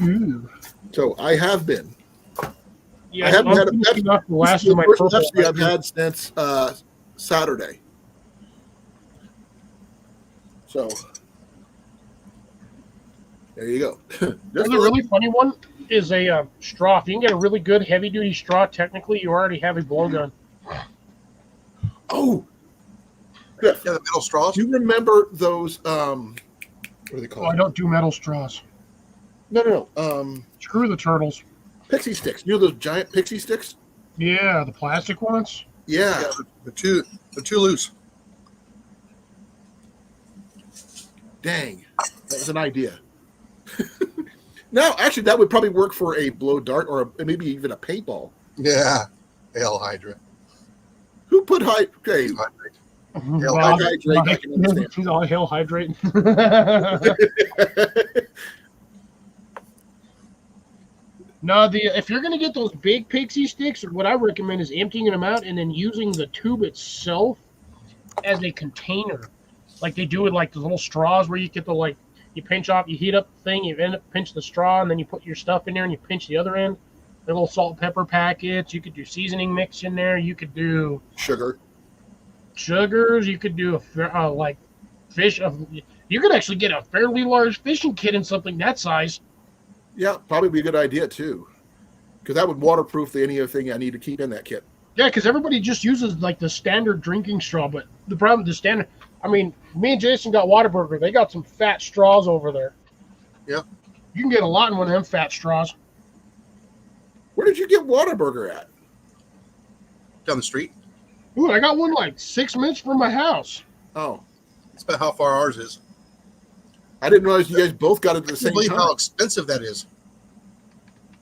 Speaker 4: Ooh.
Speaker 2: So I have been.
Speaker 4: Yeah,
Speaker 2: I haven't had a
Speaker 4: Pepsi. The last
Speaker 2: this is
Speaker 4: of my
Speaker 2: the first
Speaker 4: purple
Speaker 2: Pepsi I've had since Saturday. So there you go.
Speaker 4: Another really funny one is a straw. If you can get a really good heavy-duty straw, technically you already have a blowgun.
Speaker 2: Oh,
Speaker 1: Yeah, the metal straws.
Speaker 2: do you remember those? What are they
Speaker 4: Oh,
Speaker 2: called?
Speaker 4: I don't do metal straws.
Speaker 2: No.
Speaker 4: Screw the turtles.
Speaker 2: Pixie sticks. You know those giant pixie sticks?
Speaker 4: Yeah, the plastic ones.
Speaker 2: Yeah.
Speaker 1: Yeah, they're too loose.
Speaker 2: Dang, that was an idea. No, actually, that would probably work for a blow dart or maybe even a paintball.
Speaker 1: Yeah, Hail Hydra.
Speaker 2: Who put hydrate?
Speaker 1: Hail
Speaker 4: Bob,
Speaker 2: hydrate, I can understand.
Speaker 4: She's all hail hydrate. No, if you're gonna get those big pixie sticks, what I recommend is emptying them out and then using the tube itself as a container, like they do with like the little straws where you get the you pinch off, you heat up the thing, you end up pinch the straw, and then you put your stuff in there and you pinch the other end. The little salt and pepper packets. You could do seasoning mix in there. You could do
Speaker 2: Sugar.
Speaker 4: sugars. You could do like fish. You could actually get a fairly large fishing kit in something that size.
Speaker 2: Yeah, probably be a good idea too, because that would waterproof any other thing I need to keep in that kit.
Speaker 4: Yeah, because everybody just uses like the standard drinking straw, but the problem with the standard, I mean, me and Jason got Whataburger. They got some fat straws over there.
Speaker 1: Yeah.
Speaker 4: You can get a lot in one of them fat straws.
Speaker 2: Where did you get Whataburger at?
Speaker 1: Down the street.
Speaker 4: Ooh, I got one like 6 minutes from my house.
Speaker 2: Oh,
Speaker 1: It's about how far ours is.
Speaker 2: I didn't realize you guys both got it at the
Speaker 1: I
Speaker 2: same
Speaker 1: can't believe
Speaker 2: time.
Speaker 1: how expensive that is.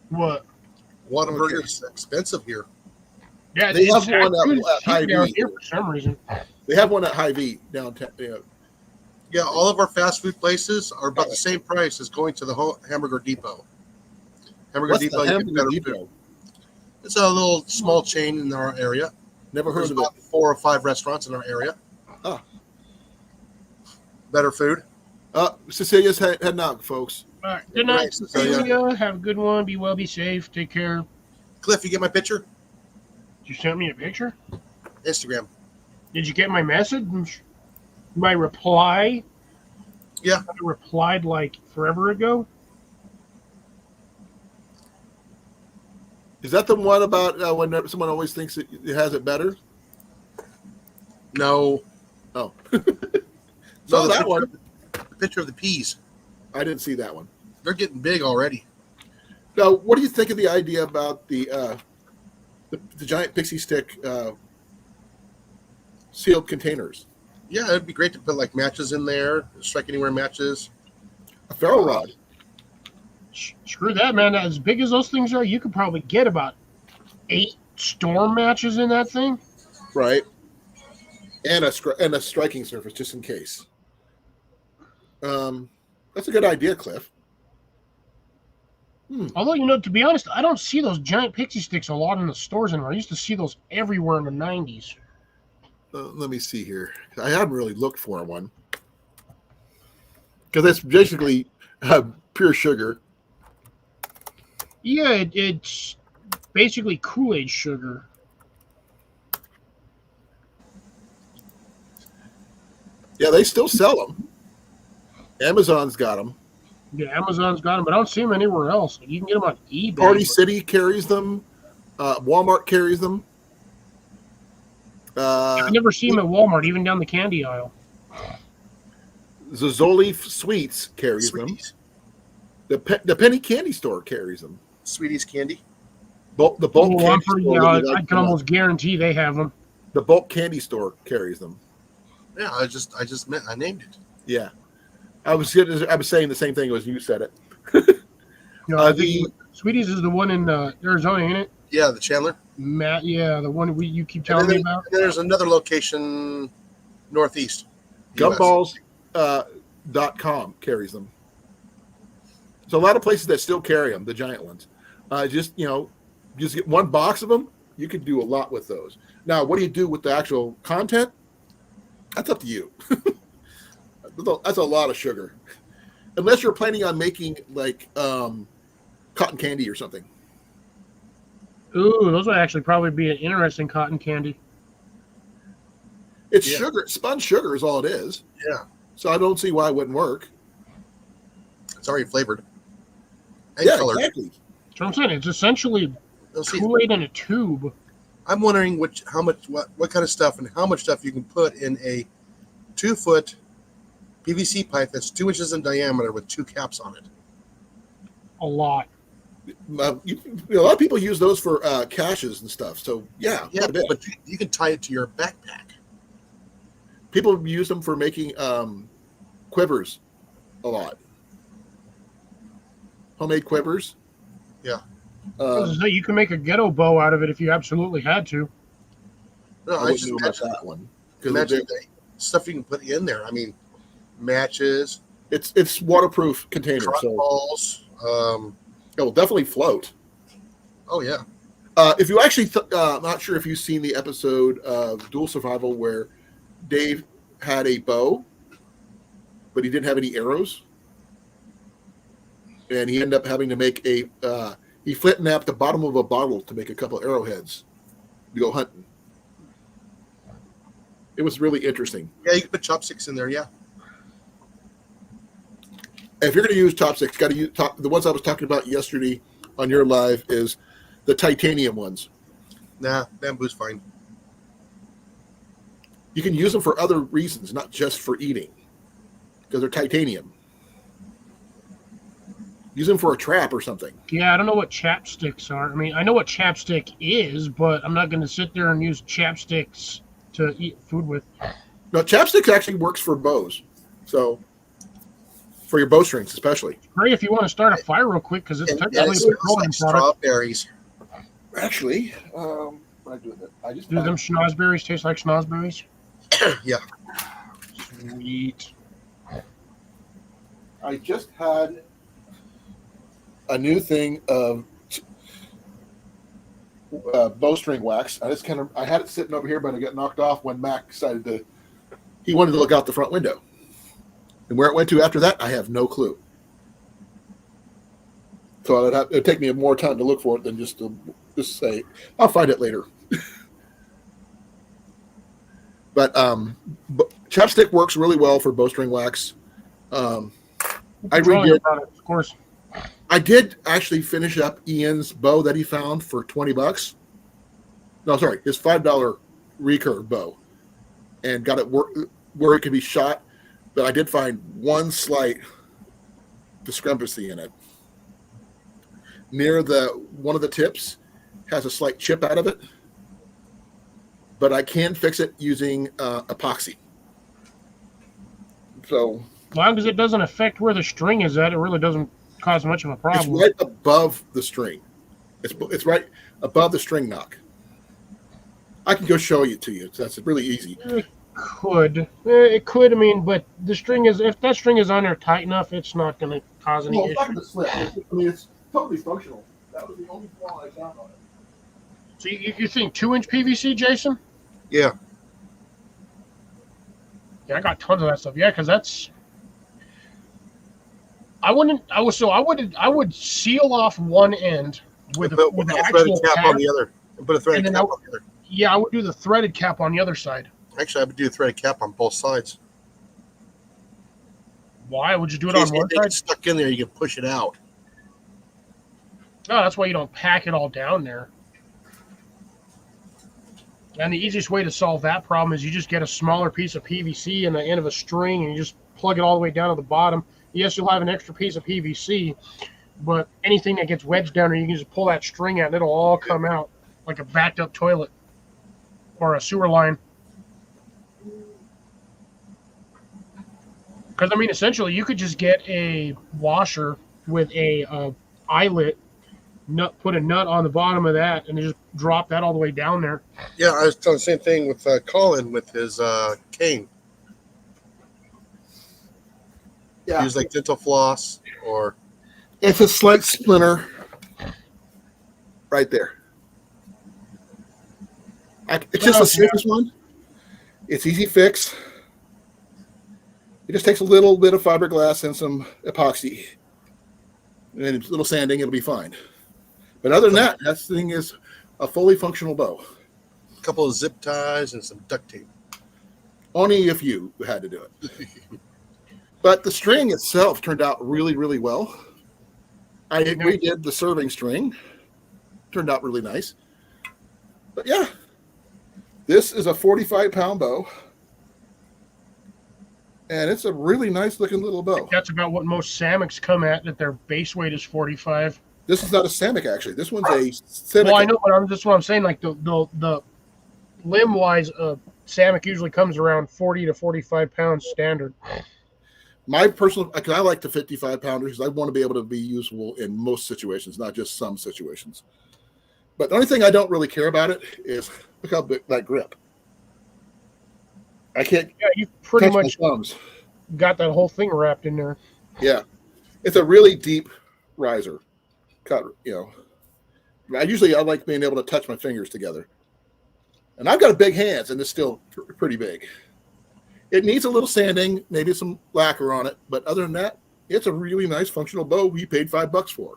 Speaker 4: What?
Speaker 1: Whataburger is expensive here.
Speaker 4: Yeah,
Speaker 2: They have
Speaker 4: it's
Speaker 2: one
Speaker 4: actually
Speaker 2: at
Speaker 4: cheap down
Speaker 2: Hy-Vee.
Speaker 4: here for some reason.
Speaker 2: They have one at Hy-Vee downtown.
Speaker 1: Yeah, all of our fast food places are about the same price as going to the Hamburger Depot. Hamburger
Speaker 2: What's
Speaker 1: Depot,
Speaker 2: the
Speaker 1: you get
Speaker 2: Hamburger
Speaker 1: better
Speaker 2: Depot?
Speaker 1: food. It's a little small chain in our area.
Speaker 2: Never heard
Speaker 1: There's
Speaker 2: of it.
Speaker 1: about 4 or 5 restaurants in our area.
Speaker 2: Ah.
Speaker 1: Better food.
Speaker 2: Cecilia's heading out, folks.
Speaker 4: All right. Good night,
Speaker 1: Right, Cecilia.
Speaker 4: Cecilia. Have a good one. Be well, be safe. Take care.
Speaker 1: Cliff, you get my picture?
Speaker 4: You sent me a picture?
Speaker 1: Instagram.
Speaker 4: Did you get my message? My reply?
Speaker 1: Yeah.
Speaker 4: I replied like forever ago.
Speaker 2: Is that the one about when someone always thinks it has it better?
Speaker 1: No.
Speaker 2: Oh.
Speaker 1: No,
Speaker 2: So that one.
Speaker 1: The picture of the peas.
Speaker 2: I didn't see that one.
Speaker 1: They're getting big already.
Speaker 2: Now, what do you think of the idea about the giant pixie stick sealed containers?
Speaker 1: Yeah, it'd be great to put like matches in there, strike anywhere matches.
Speaker 2: A ferro rod.
Speaker 4: Screw that, man. As big as those things are, you could probably get about 8 storm matches in that thing.
Speaker 2: Right. And a striking surface just in case. That's a good idea, Cliff.
Speaker 4: Although, to be honest, I don't see those giant pixie sticks a lot in the stores anymore. I used to see those everywhere in the 90s.
Speaker 2: Let me see here. I haven't really looked for one. Because that's basically pure sugar.
Speaker 4: Yeah, it's basically Kool-Aid sugar.
Speaker 2: Yeah, they still sell them. Amazon's got them.
Speaker 4: Yeah, Amazon's got them, but I don't see them anywhere else. You can get them on eBay.
Speaker 2: Party City carries them. Walmart carries them.
Speaker 4: I never see them at Walmart, even down the candy aisle.
Speaker 2: Zazzoli Sweets carries them.
Speaker 1: Sweeties.
Speaker 2: The penny candy store carries them.
Speaker 1: Sweeties candy.
Speaker 2: The bulk
Speaker 4: Oh,
Speaker 2: candy store.
Speaker 4: yeah,
Speaker 2: that
Speaker 4: I can almost guarantee they have them.
Speaker 2: The bulk candy store carries them.
Speaker 1: Yeah, I named it.
Speaker 2: Yeah, I was saying the same thing as you said it.
Speaker 4: No, I think Sweeties is the one in Arizona, ain't it?
Speaker 1: Yeah, the Chandler.
Speaker 4: Matt, yeah, the one you keep telling me about.
Speaker 1: And then there's another location northeast.
Speaker 2: Gumballs.com carries them. So a lot of places that still carry them, the giant ones. Just get one box of them. You could do a lot with those. Now, what do you do with the actual content? That's up to you. That's a lot of sugar. Unless you're planning on making like cotton candy or something.
Speaker 4: Ooh, those would actually probably be an interesting cotton candy.
Speaker 2: It's sugar. Spun sugar is all it is.
Speaker 1: Yeah.
Speaker 2: So I don't see why it wouldn't work.
Speaker 1: It's already flavored. And colored.
Speaker 2: Exactly.
Speaker 4: That's what I'm saying. It's essentially Kool-Aid in a tube.
Speaker 1: I'm wondering what kind of stuff and how much stuff you can put in a 2-foot PVC pipe that's 2 inches in diameter with 2 caps on it.
Speaker 4: A lot.
Speaker 2: A lot of people use those for caches and stuff. So yeah,
Speaker 1: but you can tie it to your backpack.
Speaker 2: People use them for making quivers a lot. Homemade quivers.
Speaker 1: Yeah.
Speaker 4: You can make a ghetto bow out of it if you absolutely had to.
Speaker 1: No,
Speaker 2: I just know about that one.
Speaker 1: Imagine the stuff you can put in there. I mean, matches.
Speaker 2: It's waterproof container. So
Speaker 1: balls.
Speaker 2: It will definitely float.
Speaker 1: Oh yeah.
Speaker 2: If you actually, I'm not sure if you've seen the episode of Dual Survival where Dave had a bow, but he didn't have any arrows, and he ended up having to make he flint knapped the bottom of a bottle to make a couple arrowheads to go hunting. It was really interesting.
Speaker 1: Yeah, you can put chopsticks in there. Yeah.
Speaker 2: If you're going to use chopsticks, got to use the ones I was talking about yesterday on your live is the titanium ones.
Speaker 1: Nah, bamboo's fine.
Speaker 2: You can use them for other reasons, not just for eating, because they're titanium. Use them for a trap or something.
Speaker 4: Yeah, I don't know what chapsticks are. I mean, I know what chapstick is, but I'm not going to sit there and use chapsticks to eat food with.
Speaker 2: No, chapsticks actually works for bows. So, for your bowstrings especially.
Speaker 4: Great if you want to start a fire real quick, because it's technically a petroleum product.
Speaker 1: Strawberries.
Speaker 2: Actually, what I do with it? I just
Speaker 4: do them schnozberries taste like schnozberries?
Speaker 1: Yeah.
Speaker 4: Sweet.
Speaker 2: I just had a new thing of bowstring wax. I had it sitting over here, but it got knocked off when Mac decided he wanted to look out the front window. And where it went to after that, I have no clue. So it'd take me more time to look for it than just say, I'll find it later. But chapstick works really well for bowstring wax. I redid,
Speaker 4: of course.
Speaker 2: I did actually finish up Ian's bow that he found for $20. No, sorry, his $5 recurve bow, and got it where it could be shot. But I did find one slight discrepancy in it. Near one of the tips has a slight chip out of it, but I can fix it using epoxy. So,
Speaker 4: as long as it doesn't affect where the string is at, it really doesn't cause much of a problem.
Speaker 2: It's right above the string. It's right above the string knock. I can go show it to you. That's really easy.
Speaker 4: It could. I mean, but the string if that string is on there tight enough, it's not going to cause any issue.
Speaker 2: It's not going to slip. I mean, it's totally functional. That was the only flaw I found on it.
Speaker 4: So you think 2-inch PVC, Jason?
Speaker 1: Yeah.
Speaker 4: Yeah, I got tons of that stuff. Yeah, because that's. I would seal off one end with an actual
Speaker 1: cap on the other, and put a threaded cap on the other.
Speaker 4: Yeah, I would do the threaded cap on the other side.
Speaker 1: Actually, I would do a threaded cap on both sides.
Speaker 4: Why would you do it on one side?
Speaker 1: Stuck in there, you can push it out.
Speaker 4: No, that's why you don't pack it all down there. And the easiest way to solve that problem is you just get a smaller piece of PVC and the end of a string, and you just plug it all the way down to the bottom. Yes, you'll have an extra piece of PVC, but anything that gets wedged down there, you can just pull that string out, and it'll all come out like a backed up toilet or a sewer line. Because, I mean, essentially, you could just get a washer with a eyelet, put a nut on the bottom of that, and just drop that all the way down there.
Speaker 1: Yeah, I was telling the same thing with Colan with his cane.
Speaker 2: Yeah.
Speaker 1: Use like dental floss or
Speaker 2: It's a slight splinter right there. It's just the safest one. It's easy fix. It just takes a little bit of fiberglass and some epoxy. And a little sanding, it'll be fine. But other than that, that thing is a fully functional bow.
Speaker 1: a couple of zip ties and some duct tape.
Speaker 2: Only if you had to do it. But the string itself turned out really, really well. I redid the serving string. Turned out really nice. But yeah, this is a 45-pound bow. And it's a really nice looking little bow.
Speaker 4: That's about what most Samiks come at their base weight is 45.
Speaker 2: This is not a Samick, actually. This one's a Seneca.
Speaker 4: Well, I know, but that's what I'm saying. Like the limb-wise, Samick usually comes around 40 to 45 pounds standard.
Speaker 2: My personal, because I like the 55-pounders, because I want to be able to be useful in most situations, not just some situations. But the only thing I don't really care about it is look how big that grip. I can't.
Speaker 4: Yeah, you pretty
Speaker 2: touch
Speaker 4: much
Speaker 2: my thumbs.
Speaker 4: got that whole thing wrapped in there.
Speaker 2: Yeah, it's a really deep riser. Cut, you know. I like being able to touch my fingers together, and I've got big hands, and it's still pretty big. It needs a little sanding, maybe some lacquer on it, but other than that, it's a really nice functional bow. We paid $5 for.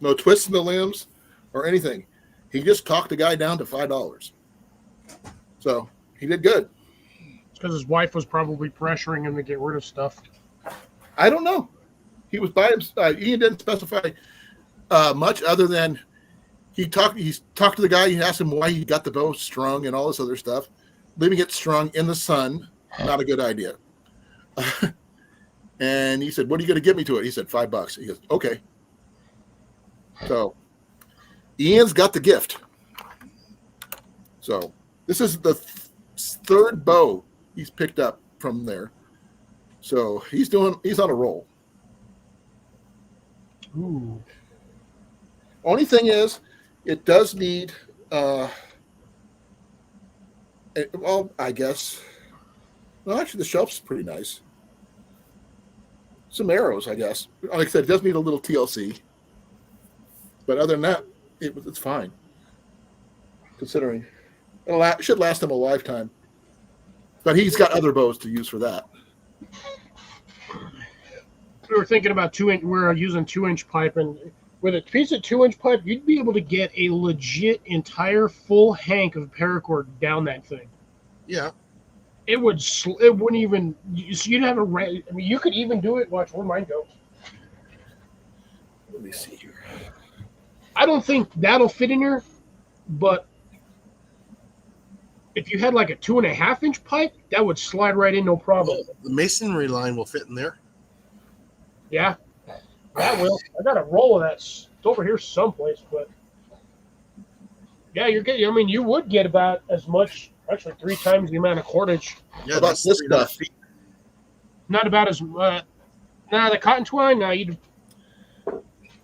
Speaker 2: No twists in the limbs or anything. He just talked the guy down to $5. So he did good.
Speaker 4: It's because his wife was probably pressuring him to get rid of stuff.
Speaker 2: I don't know. He was by him. He didn't specify much other than he talked to the guy. He asked him why he got the bow strung and all this other stuff. Leaving it strung in the sun, not a good idea. And he said, "What are you going to get me to it?" He said, $5. He goes, "Okay." So Ian's got the gift. So this is the third bow he's picked up from there. So he's on a roll.
Speaker 4: Ooh.
Speaker 2: Only thing is, it does need, well, I guess, well, actually the shelf's pretty nice. Some arrows, I guess. Like I said, it does need a little TLC. But other than that, it's fine. Considering it should last him a lifetime. But he's got other bows to use for that.
Speaker 4: We were thinking about 2-inch. We're using 2-inch pipe, and with a piece of 2-inch pipe, you'd be able to get a legit entire full hank of paracord down that thing.
Speaker 1: Yeah.
Speaker 4: It wouldn't even. You'd have I mean, you could even do it. Watch where mine goes.
Speaker 2: Let me see here.
Speaker 4: I don't think that'll fit in here, but if you had like a 2.5-inch pipe, that would slide right in, no problem.
Speaker 1: Well, the masonry line will fit in there.
Speaker 4: Yeah, that will. I got a roll of that. It's over here someplace, but yeah, you're getting. I mean, you would get about as much, actually 3 times the amount of cordage.
Speaker 1: Yeah,
Speaker 2: About
Speaker 1: that's
Speaker 2: this
Speaker 1: 300
Speaker 2: stuff?
Speaker 1: feet.
Speaker 4: Not about as. The cotton twine. Now you'd.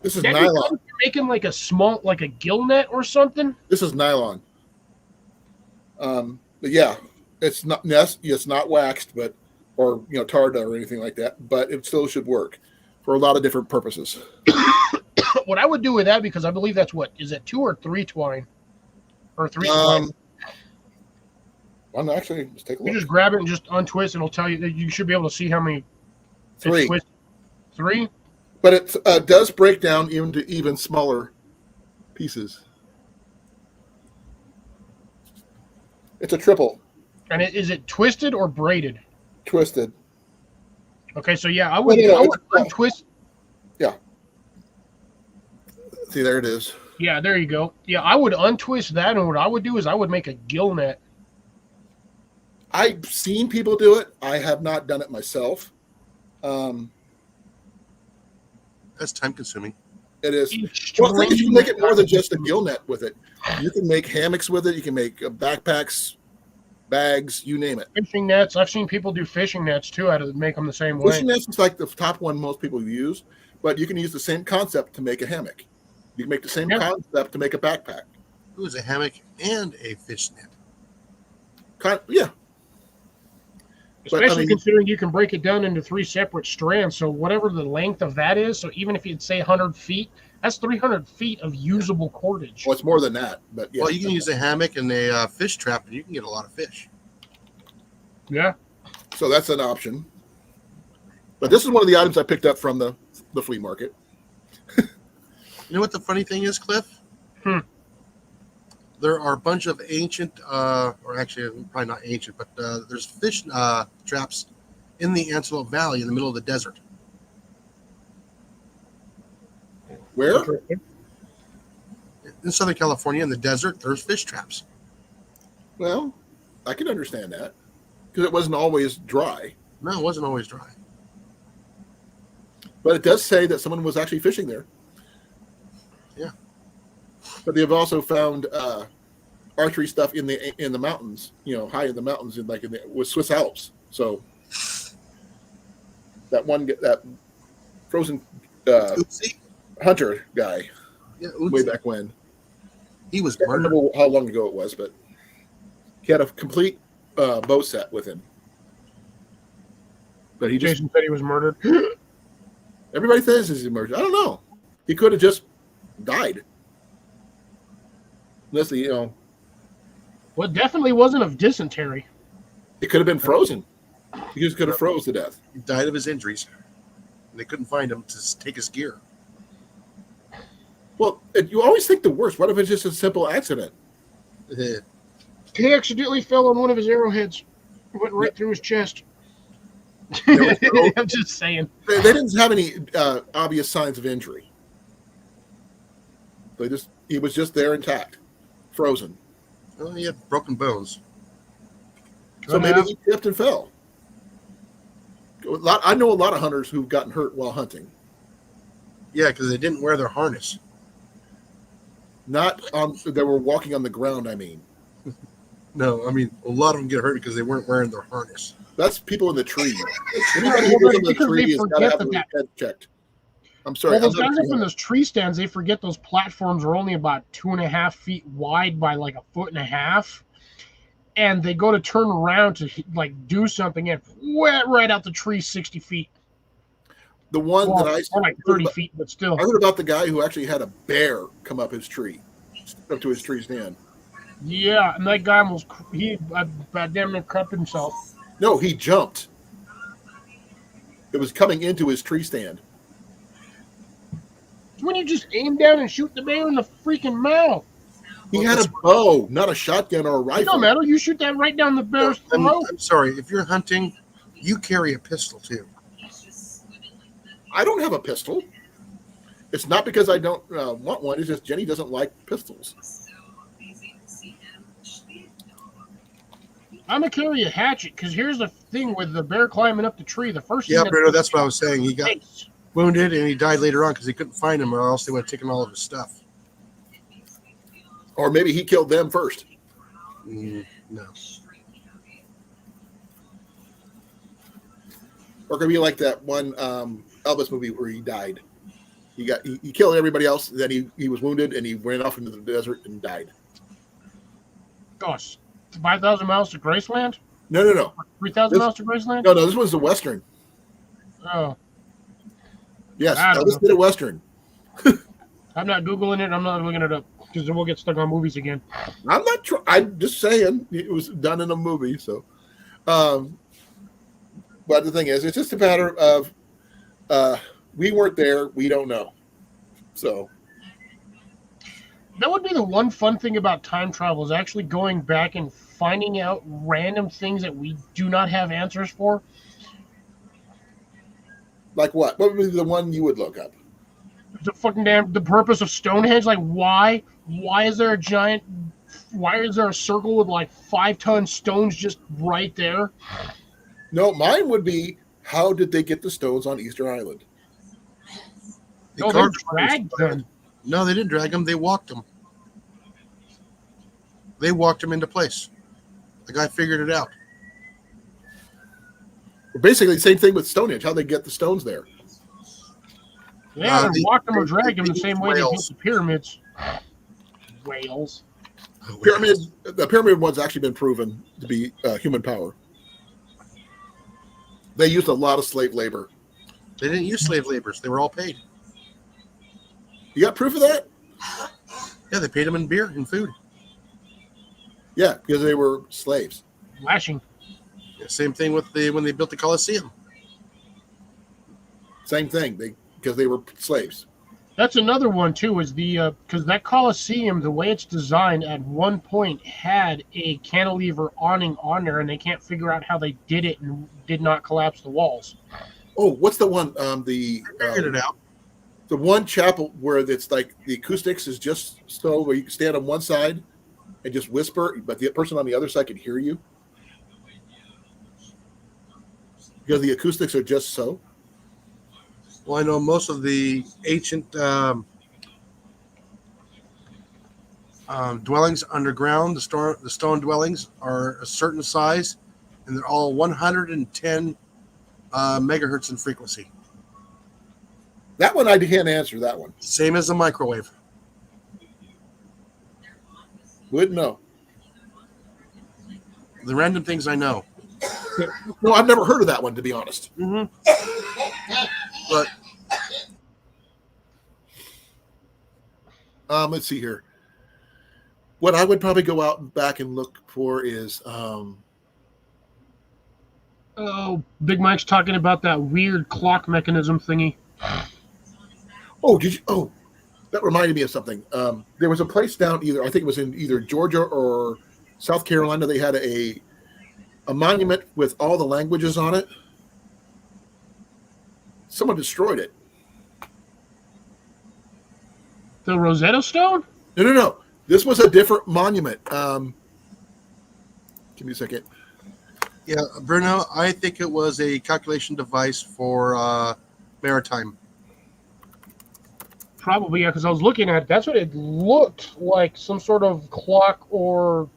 Speaker 2: This is
Speaker 4: You're
Speaker 2: nylon.
Speaker 4: making like a small, like a gill net or something.
Speaker 2: This is nylon. But yeah, it's not waxed, but or tarred or anything like that. But it still should work for a lot of different purposes.
Speaker 4: What I would do with that, because I believe that's what is it 2 or 3 twine, or 3 twine.
Speaker 2: Well, actually, let's take a
Speaker 4: You
Speaker 2: look.
Speaker 4: just grab it and just untwist, and it'll tell you that you should be able to see how many.
Speaker 2: 3.
Speaker 4: 3.
Speaker 2: But it does break down into even smaller pieces. It's a triple
Speaker 4: And is it twisted or braided?
Speaker 2: twisted.
Speaker 4: Okay, so yeah, I would
Speaker 2: No,
Speaker 4: I would
Speaker 2: it's-
Speaker 4: untwist.
Speaker 2: See, there it is.
Speaker 4: Yeah, there you go. Yeah, I would untwist that, and what I would do is I would make a gill net.
Speaker 2: I've seen people do it. I have not done it myself.
Speaker 1: That's time consuming.
Speaker 2: It is. Well, the thing is, you can make it more than just a gill net with it. You can make hammocks with it. You can make backpacks, bags, you name it.
Speaker 4: Fishing nets. I've seen people do fishing nets too. How to make them the same way.
Speaker 2: Fishing nets is like the top one most people use, but you can use the same concept to make a hammock. You can make the same concept to make a backpack.
Speaker 1: It was a hammock and a fish net.
Speaker 2: Yeah.
Speaker 4: Especially considering you can break it down into 3 separate strands. So whatever the length of that is, so even if you'd say 100 feet, that's 300 feet of usable cordage.
Speaker 2: Well, it's more than that, but yeah.
Speaker 1: Well, you can use a hammock and a fish trap, and you can get a lot of fish.
Speaker 4: Yeah.
Speaker 2: So that's an option. But this is one of the items I picked up from the flea market.
Speaker 1: You know what the funny thing is, Cliff? There are a bunch of ancient, or actually probably not ancient, but there's fish traps in the Antelope Valley in the middle of the desert.
Speaker 2: Where?
Speaker 1: In Southern California, in the desert, there's fish traps.
Speaker 2: Well, I can understand that because it wasn't always dry.
Speaker 1: No, it wasn't always dry.
Speaker 2: But it does say that someone was actually fishing there.
Speaker 1: Yeah.
Speaker 2: But they've also found archery stuff in the mountains, high in the mountains, with Swiss Alps. So that frozen hunter guy, way back when,
Speaker 1: he was
Speaker 2: I don't
Speaker 1: murdered.
Speaker 2: remember how long ago it was, but he had a complete bow set with him. But
Speaker 4: Jason said he was murdered.
Speaker 2: Everybody says he's murdered. I don't know. He could have just died. Unless
Speaker 4: Well, it definitely wasn't of dysentery.
Speaker 2: it could have been frozen. He just could have froze to death.
Speaker 1: He died of his injuries. They couldn't find him to take his gear.
Speaker 2: Well, you always think the worst. What if it's just a simple accident?
Speaker 4: He accidentally fell on one of his arrowheads. It went right through his chest. I'm just saying.
Speaker 2: They didn't have any obvious signs of injury. He was just there intact, frozen.
Speaker 1: Well, he had broken bones.
Speaker 2: So maybe he tripped and fell. I know a lot of hunters who've gotten hurt while hunting.
Speaker 1: Yeah, because they didn't wear their harness.
Speaker 2: They were walking on the ground, I mean.
Speaker 1: No, I mean, a lot of them get hurt because they weren't wearing their harness.
Speaker 2: That's people in the tree. Anybody who goes in the tree has got to have their head checked. I'm sorry.
Speaker 4: Well, those guys up in those tree stands, they forget those platforms are only about 2.5 feet wide by like 1.5 feet. And they go to turn around to do something and right out the tree 60 feet.
Speaker 2: The one that I
Speaker 4: or like 30 feet, but still.
Speaker 2: I heard about the guy who actually had a bear come up to his tree stand.
Speaker 4: Yeah, and that guy almost damn near crapped himself.
Speaker 2: No, he jumped. It was coming into his tree stand.
Speaker 4: When you just aim down and shoot the bear in the freaking mouth.
Speaker 2: He had a bow, not a shotgun or a rifle.
Speaker 4: It don't matter. You shoot that right down the bear's throat.
Speaker 1: I'm sorry. If you're hunting, you carry a pistol too.
Speaker 2: I don't have a pistol. It's not because I don't want one. It's just Jenny doesn't like pistols.
Speaker 4: I'm going to carry a hatchet because here's the thing with the bear climbing up the tree. The first thing
Speaker 1: Bruno, that's what I was saying. He got wounded and he died later on because he couldn't find him, or else they would have taken all of his stuff.
Speaker 2: Or maybe he killed them first.
Speaker 1: No.
Speaker 2: Or could be like that one Elvis movie where he died. He killed everybody else, then he was wounded and he ran off into the desert and died.
Speaker 4: Gosh, 5,000 miles to Graceland?
Speaker 2: No.
Speaker 4: 3,000 miles to Graceland?
Speaker 2: No, this was the Western.
Speaker 4: Oh.
Speaker 2: Yes, Elvis did a Western.
Speaker 4: I'm not Googling it. I'm not looking it up because then we'll get stuck on movies again.
Speaker 2: I'm just saying it was done in a movie. So, but the thing is, it's just a matter of we weren't there. We don't know. So
Speaker 4: that would be the one fun thing about time travel is actually going back and finding out random things that we do not have answers for.
Speaker 2: Like what? What would be the one you would look up?
Speaker 4: the fucking the purpose of Stonehenge. Like, why? Why is there a giant? Why is there a circle with like 5-ton stones just right there?
Speaker 2: No, mine would be, how did they get the stones on Easter Island?
Speaker 4: No, they dragged them.
Speaker 1: No, they didn't drag them. They walked them. They walked them into place. The guy figured it out.
Speaker 2: Basically, the same thing with Stonehenge. How they get the stones there?
Speaker 4: Yeah, they walked them or
Speaker 1: they-
Speaker 4: dragged them
Speaker 1: they
Speaker 4: the same way they built the pyramids. Whales.
Speaker 2: The pyramid one's actually been proven to be human power. They used a lot of slave labor.
Speaker 1: They didn't use slave laborers. They were all paid.
Speaker 2: You got proof of that?
Speaker 1: Yeah, they paid them in beer and food.
Speaker 2: Yeah, because they were slaves.
Speaker 4: Lashing.
Speaker 1: Yeah, same thing with when they built the Colosseum.
Speaker 2: Same thing. Because they were slaves.
Speaker 4: That's another one too. Is the because that Colosseum, the way it's designed, at one point had a cantilever awning on there, and they can't figure out how they did it and did not collapse the walls.
Speaker 2: Oh, what's the one?
Speaker 1: Figured it out.
Speaker 2: The one chapel where it's like the acoustics is just so where you can stand on one side and just whisper, but the person on the other side can hear you because the acoustics are just so.
Speaker 1: Well, I know most of the ancient dwellings underground, the stone dwellings, are a certain size, and they're all 110 megahertz in frequency.
Speaker 2: That one I can't answer. That one
Speaker 1: Same as the microwave.
Speaker 2: wouldn't know.
Speaker 1: The random things I know.
Speaker 2: No, I've never heard of that one, to be honest.
Speaker 1: Mm-hmm. But
Speaker 2: let's see here. What I would probably go out and back and look for is
Speaker 4: Oh, Big Mike's talking about that weird clock mechanism thingy.
Speaker 2: that reminded me of something. There was a place down I think it was in either Georgia or South Carolina. They had a monument with all the languages on it. Someone destroyed it.
Speaker 4: The Rosetta Stone?
Speaker 2: No. This was a different monument. Give me a second.
Speaker 1: yeah, Bruno, I think it was a calculation device for maritime.
Speaker 4: Probably, yeah, because I was looking at it. That's what it looked like, some sort of clock or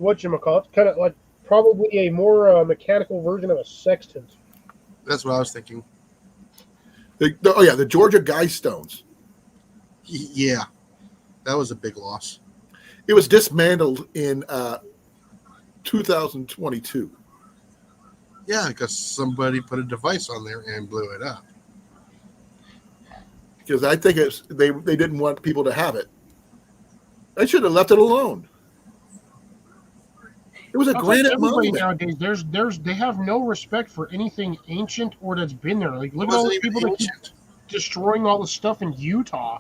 Speaker 4: whatchamacallit, kind of like probably a more mechanical version of a sextant.
Speaker 1: That's what I was thinking.
Speaker 2: The Georgia Guidestones.
Speaker 1: Yeah, that was a big loss.
Speaker 2: It was dismantled in 2022.
Speaker 1: Yeah, because somebody put a device on there and blew it up.
Speaker 2: Because I think they didn't want people to have it. They should have left it alone. It was a granite
Speaker 4: Everybody
Speaker 2: monument.
Speaker 4: nowadays, they have no respect for anything ancient or that's been there. Like, look
Speaker 1: It
Speaker 4: at all
Speaker 1: wasn't
Speaker 4: the
Speaker 1: even
Speaker 4: people that keep
Speaker 1: ancient.
Speaker 4: destroying all the stuff in Utah.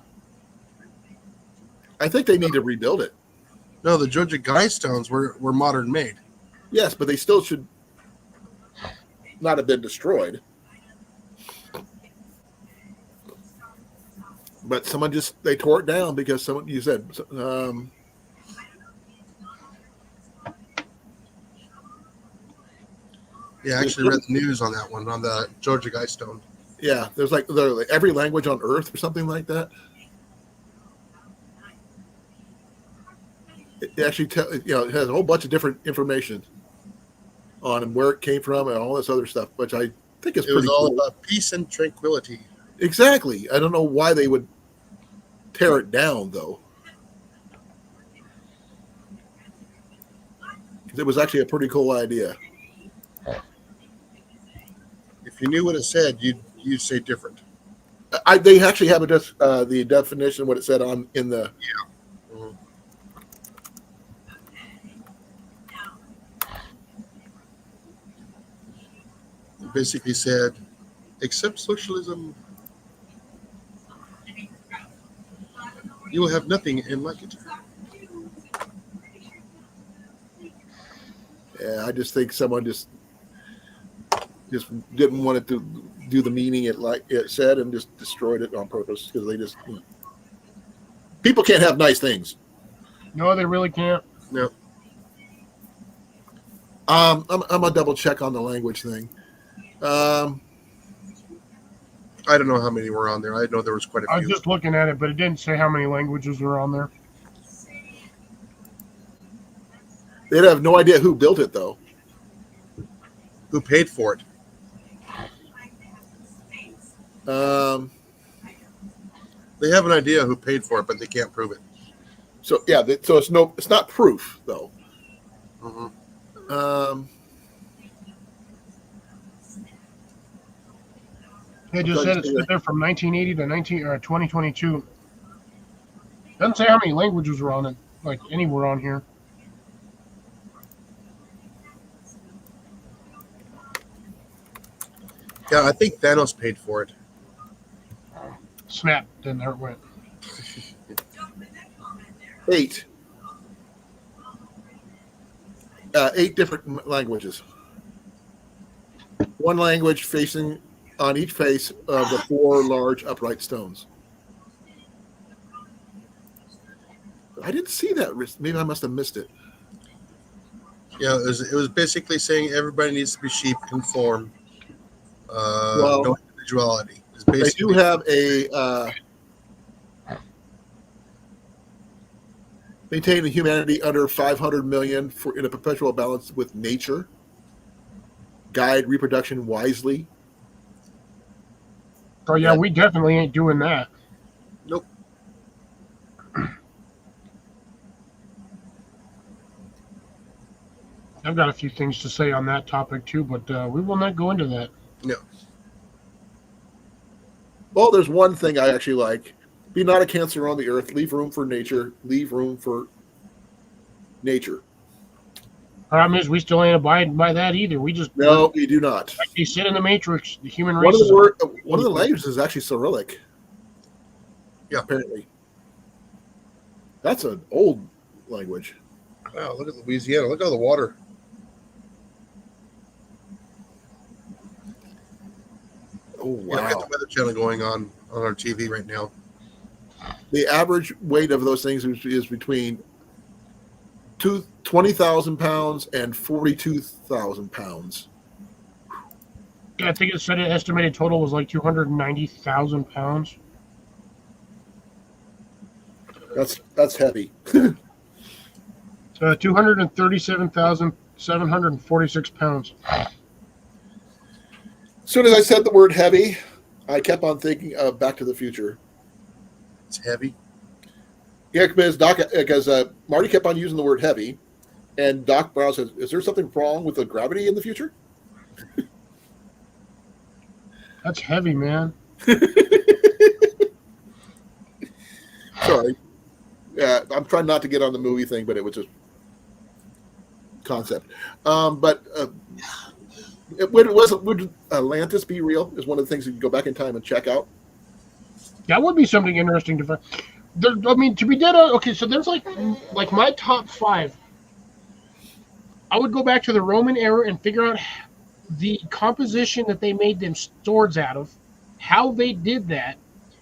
Speaker 2: I think they need to rebuild it.
Speaker 1: No, the Georgia Guidestones were modern made.
Speaker 2: Yes, but they still should not have been destroyed. But they tore it down because you said,
Speaker 1: Yeah, I actually read the news on that one, on the Georgia Guidestone.
Speaker 2: yeah, there's like every language on earth or something like that. It actually it has a whole bunch of different information on where it came from and all this other stuff, which I think is
Speaker 1: It was
Speaker 2: pretty
Speaker 1: all
Speaker 2: cool.
Speaker 1: about peace and tranquility.
Speaker 2: Exactly. I don't know why they would tear it down, though. It was actually a pretty cool idea.
Speaker 1: If you knew what it said, you'd say different.
Speaker 2: They actually have the definition, what it said in the.
Speaker 1: Mhm. It basically said, accept socialism, you will have nothing and like it.
Speaker 2: Yeah, I just think someone just just didn't want it to do the meaning it said and just destroyed it on purpose because they just people can't have nice things.
Speaker 4: No, they really can't.
Speaker 1: No.
Speaker 2: I'm gonna double check on the language thing.
Speaker 1: I don't know how many were on there. I know there was quite a
Speaker 4: I was
Speaker 1: few.
Speaker 4: just looking at it, but it didn't say how many languages were on there.
Speaker 2: They'd have no idea who built it though.
Speaker 1: Who paid for it? They have an idea who paid for it, but they can't prove it.
Speaker 2: So yeah, so it's not proof though.
Speaker 1: Mm-hmm.
Speaker 4: They just said it's there from 1980 to 2022. Doesn't say how many languages were on it, like anywhere on here.
Speaker 1: Yeah, I think Thanos paid for it.
Speaker 4: Snap, then there it went.
Speaker 2: 8. 8 different languages. One language facing on each face of the 4 large upright stones. I didn't see that. Maybe I must have missed it.
Speaker 1: Yeah, it was basically saying everybody needs to be sheep, conform, no individuality.
Speaker 2: They do have a maintain humanity under 500 million in a perpetual balance with nature. Guide reproduction wisely.
Speaker 4: Oh yeah, we definitely ain't doing that.
Speaker 1: Nope.
Speaker 4: I've got a few things to say on that topic too, but we will not go into that.
Speaker 1: No.
Speaker 2: Well, there's one thing I actually like. Be not a cancer on the earth. Leave room for nature. Leave room for nature.
Speaker 4: Problem is, we still ain't abiding by that either. We just
Speaker 2: No, we do not.
Speaker 4: like they said in the Matrix, the human race.
Speaker 2: One of the languages is actually Cyrillic.
Speaker 1: Yeah,
Speaker 2: apparently. That's an old language.
Speaker 1: Wow, look at Louisiana. Look at all the water.
Speaker 2: Oh wow!
Speaker 1: Yeah, we got the Weather Channel going on our TV right now.
Speaker 2: The average weight of those things is between 20,000 pounds and 42,000 pounds.
Speaker 4: Yeah, I think it said an estimated total was like 290,000 pounds.
Speaker 2: That's heavy.
Speaker 4: 237,746 pounds.
Speaker 2: As soon as I said the word heavy, I kept on thinking of Back to the Future.
Speaker 1: It's heavy.
Speaker 2: Yeah, because Marty kept on using the word heavy, and Doc Brown says, "Is there something wrong with the gravity in the future?"
Speaker 4: That's heavy, man.
Speaker 2: Sorry. I'm trying not to get on the movie thing, but it was just concept. Would Atlantis be real? Is one of the things you can go back in time and check out.
Speaker 4: That would be something interesting to find. I mean, to be dead on. Okay, so there's like my top 5. I would go back to the Roman era and figure out the composition that they made them swords out of, how they did that,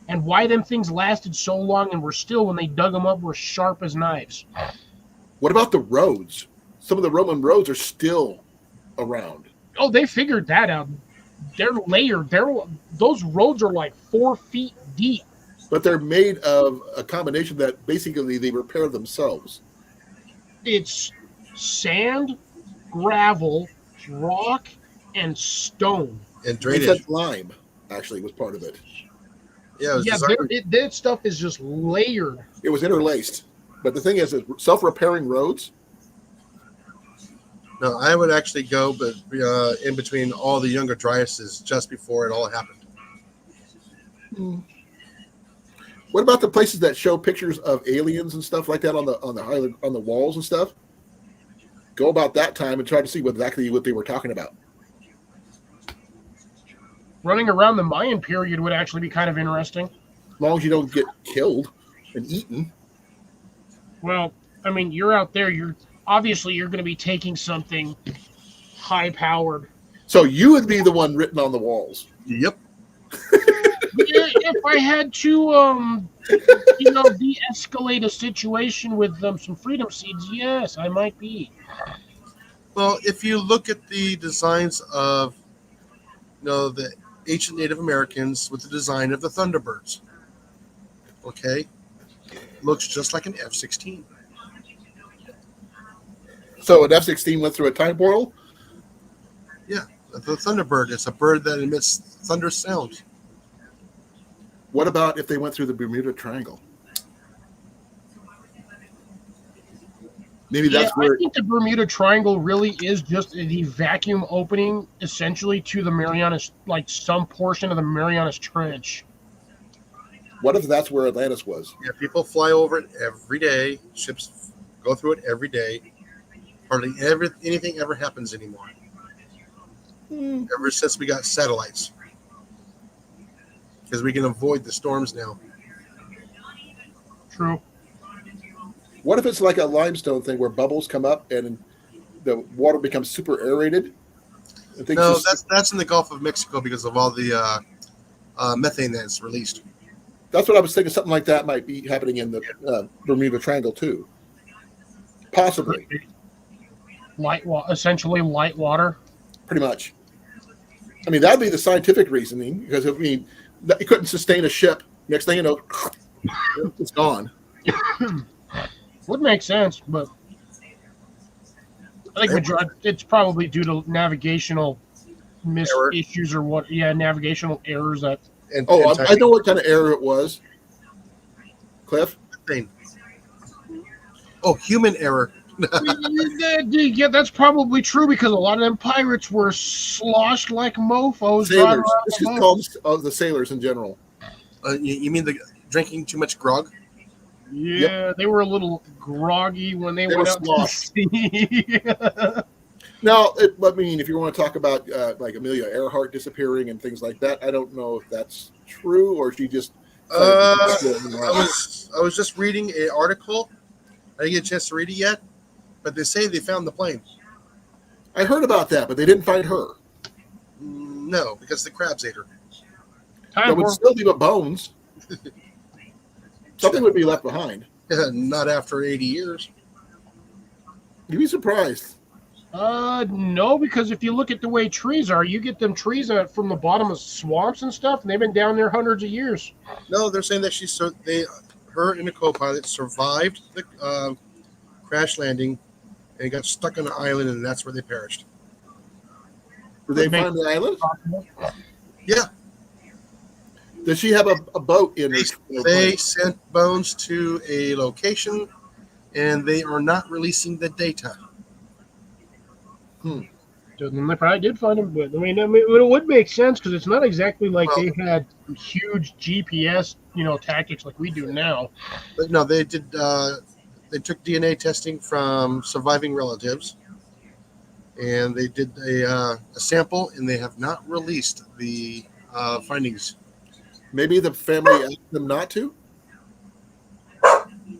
Speaker 4: and why them things lasted so long and were still, when they dug them up, were sharp as knives.
Speaker 2: What about the roads? Some of the Roman roads are still around.
Speaker 4: Oh, they figured that out. They're layered. Those roads are like 4 feet deep.
Speaker 2: But they're made of a combination that basically they repair themselves.
Speaker 4: It's sand, gravel, rock, and stone.
Speaker 1: And
Speaker 2: They
Speaker 1: drainage.
Speaker 2: said lime actually was part of it.
Speaker 1: Yeah, it was
Speaker 4: Yeah,
Speaker 1: designed-
Speaker 4: that stuff is just layered.
Speaker 2: It was interlaced. But the thing is self-repairing roads.
Speaker 1: No, I would actually go, but in between all the younger Dryas's just before it all happened.
Speaker 2: What about the places that show pictures of aliens and stuff like that on the walls and stuff? Go about that time and try to see exactly what they were talking about.
Speaker 4: Running around the Mayan period would actually be kind of interesting.
Speaker 2: As long as you don't get killed and eaten.
Speaker 4: Well, I mean, you're out there. You're going to be taking something high-powered.
Speaker 2: So you would be the one written on the walls.
Speaker 1: Yep.
Speaker 4: Yeah, if I had to, de-escalate a situation with some freedom seeds, yes, I might be.
Speaker 1: Well, if you look at the designs of, the ancient Native Americans with the design of the Thunderbirds, okay, looks just like an F-16.
Speaker 2: So an F-16 went through a time portal?
Speaker 1: Yeah, the Thunderbird is a bird that emits thunderous sounds.
Speaker 2: What about if they went through the Bermuda Triangle? Maybe that's
Speaker 4: I
Speaker 2: where.
Speaker 4: think the Bermuda Triangle really is just the vacuum opening, essentially, to the Marianas, like some portion of the Marianas Trench.
Speaker 2: What if that's where Atlantis was?
Speaker 1: Yeah, people fly over it every day. Ships go through it every day. Hardly anything ever happens anymore. Ever since we got satellites, because we can avoid the storms now.
Speaker 4: True.
Speaker 2: What if it's like a limestone thing where bubbles come up and the water becomes super aerated?
Speaker 1: No, that's in the Gulf of Mexico because of all the methane that's released.
Speaker 2: That's what I was thinking. Something like that might be happening in the Bermuda Triangle too. Possibly.
Speaker 4: Essentially light water.
Speaker 2: Pretty much. I mean, that'd be the scientific reasoning because you couldn't sustain a ship. Next thing you know, it's gone.
Speaker 4: Would make sense, but I think it's probably due to navigational issues or what? Yeah, navigational errors that.
Speaker 2: I know what kind of error it was. Cliff?
Speaker 1: Oh, human error.
Speaker 4: Yeah, that's probably true because a lot of them pirates were sloshed like mofos.
Speaker 2: Sailors. Let's just call them the sailors in general.
Speaker 1: You mean the drinking too much grog?
Speaker 4: Yeah, They were a little groggy when they went out to sea.
Speaker 2: Now, if you want to talk about like Amelia Earhart disappearing and things like that, I don't know if that's true or she just.
Speaker 1: I was just reading an article. I didn't get a chance to read it yet, but they say they found the plane.
Speaker 2: I heard about that, but they didn't find her.
Speaker 1: No, because the crabs ate her.
Speaker 2: There would still be the bones. Something would be left behind.
Speaker 1: Not after 80 years.
Speaker 2: You'd be surprised.
Speaker 4: No, because if you look at the way trees are, you get them trees from the bottom of swamps and stuff, and they've been down there hundreds of years.
Speaker 1: No, they're saying that her and the co-pilot survived the crash landing and got stuck on an island, and that's where they perished.
Speaker 2: Did they find the island?
Speaker 1: Yeah.
Speaker 2: Does she have a boat in her?
Speaker 1: They sent bones to a location, and they are not releasing the data.
Speaker 4: They probably did find him, but I mean, it would make sense because it's not exactly like they had huge GPS, tactics like we do now.
Speaker 1: But no, they did. They took DNA testing from surviving relatives, and they did a sample, and they have not released the findings.
Speaker 2: Maybe the family asked them not to.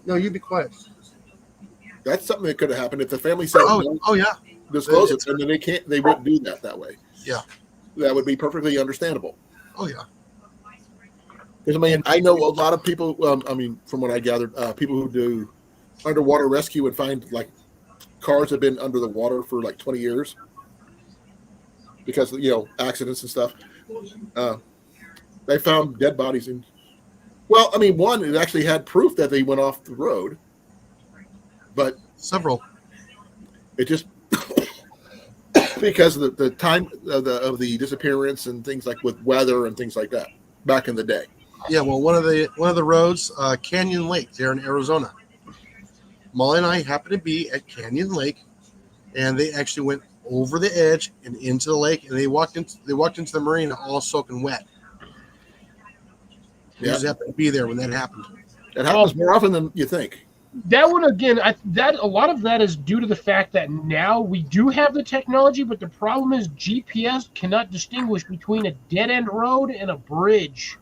Speaker 1: No, you be quiet.
Speaker 2: That's something that could have happened if the family said,
Speaker 1: "Oh yeah."
Speaker 2: Disclose it, and then they wouldn't do that way.
Speaker 1: Yeah,
Speaker 2: that would be perfectly understandable.
Speaker 1: Oh yeah,
Speaker 2: because I know a lot of people. From what I gathered, people who do underwater rescue and find like cars have been under the water for like 20 years because accidents and stuff. They found dead bodies in. Well, one it actually had proof that they went off the road, but
Speaker 1: several.
Speaker 2: It just. Because of the time of the disappearance and things like with weather and things like that back in the day.
Speaker 1: Yeah, well, one of the roads, Canyon Lake, there in Arizona. Molly and I happened to be at Canyon Lake, and they actually went over the edge and into the lake, and they walked into the marina all soaking wet. They just happened to be there when that happened.
Speaker 2: It happens more often than you think.
Speaker 4: That one again, a lot of that is due to the fact that now we do have the technology, but the problem is GPS cannot distinguish between a dead end road and a bridge.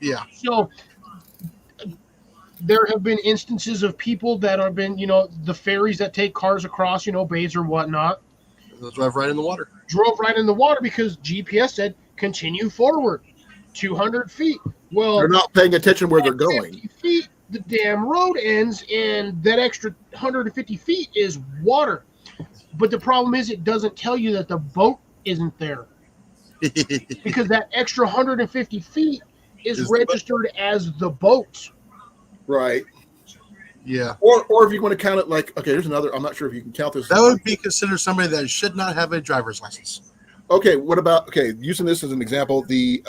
Speaker 1: Yeah.
Speaker 4: So there have been instances of people that have been, the ferries that take cars across, bays or whatnot.
Speaker 1: They'll drive right in the water.
Speaker 4: Drove right in the water because GPS said continue forward 200 feet. Well,
Speaker 2: They're not paying attention where they're going.
Speaker 4: 50 feet, the damn road ends, and that extra 150 feet is water. But the problem is it doesn't tell you that the boat isn't there because that extra 150 feet is registered as the boat.
Speaker 2: Right.
Speaker 1: Yeah.
Speaker 2: Or if you want to count it like, okay, here's another. I'm not sure if you can count this.
Speaker 1: That would be considered somebody that should not have a driver's license.
Speaker 2: Okay, what about, using this as an example, the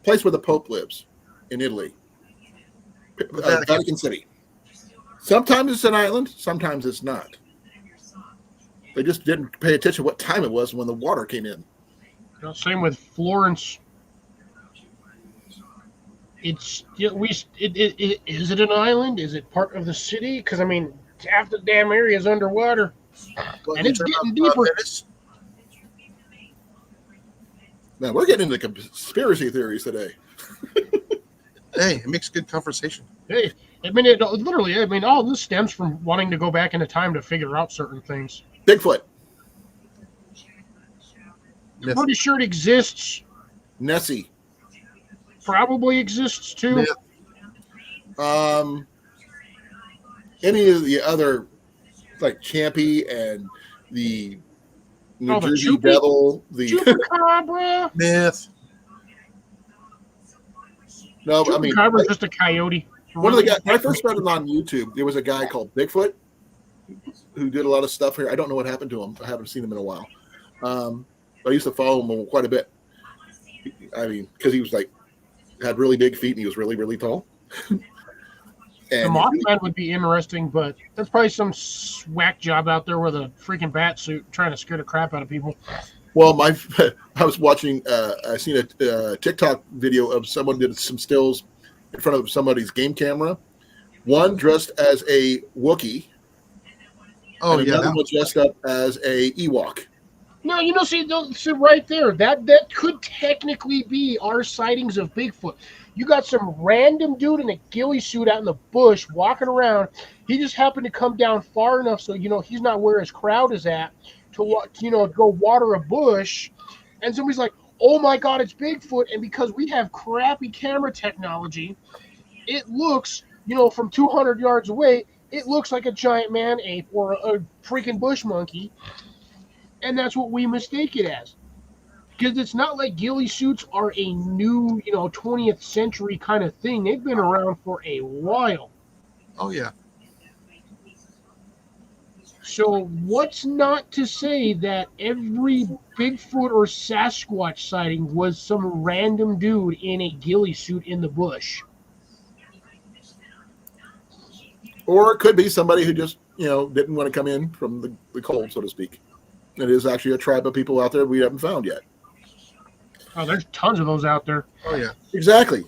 Speaker 2: place where the Pope lives in Italy, Vatican City. Sometimes it's an island, sometimes it's not. They just didn't pay attention what time it was when the water came in.
Speaker 4: Same with Florence. Is it an island? Is it part of the city? Because I mean, half the damn area is underwater, and it's getting deeper.
Speaker 2: Now we're getting into conspiracy theories today.
Speaker 1: Hey, it makes good conversation.
Speaker 4: Hey, I mean, literally, I mean, all this stems from wanting to go back into time to figure out certain things.
Speaker 2: Bigfoot.
Speaker 4: I'm pretty sure it exists.
Speaker 2: Nessie.
Speaker 4: Probably exists too.
Speaker 2: Any of the other, like Champy and the New Jersey Devil, the
Speaker 4: Chupacabra.
Speaker 1: Myth.
Speaker 2: No, I mean,
Speaker 4: Chupacabra's just a coyote.
Speaker 2: One of the guys, when I first started on YouTube, there was a guy called Bigfoot who did a lot of stuff here. I don't know what happened to him. I haven't seen him in a while. I used to follow him quite a bit. I mean, because he was like, had really big feet and he was really, really tall.
Speaker 4: The Mothman would be interesting, but that's probably some whack job out there with a freaking bat suit trying to scare the crap out of people.
Speaker 2: Well, I was watching, I seen a TikTok video of someone did some stills in front of somebody's game camera. One dressed as a Wookiee.
Speaker 1: Oh,
Speaker 2: and
Speaker 1: yeah.
Speaker 2: Another one dressed up as a Ewok.
Speaker 4: No, see right there, that could technically be our sightings of Bigfoot. You got some random dude in a ghillie suit out in the bush walking around. He just happened to come down far enough so he's not where his crowd is at to go water a bush. And somebody's like, "Oh my God, it's Bigfoot!" And because we have crappy camera technology, it looks from 200 yards away, it looks like a giant man ape or a freaking bush monkey. And that's what we mistake it as. Because it's not like ghillie suits are a new, 20th century kind of thing. They've been around for a while.
Speaker 1: Oh, yeah.
Speaker 4: So what's not to say that every Bigfoot or Sasquatch sighting was some random dude in a ghillie suit in the bush?
Speaker 2: Or it could be somebody who just, didn't want to come in from the cold, so to speak. It is actually a tribe of people out there we haven't found yet.
Speaker 4: Oh, there's tons of those out there.
Speaker 1: Oh, yeah.
Speaker 2: Exactly.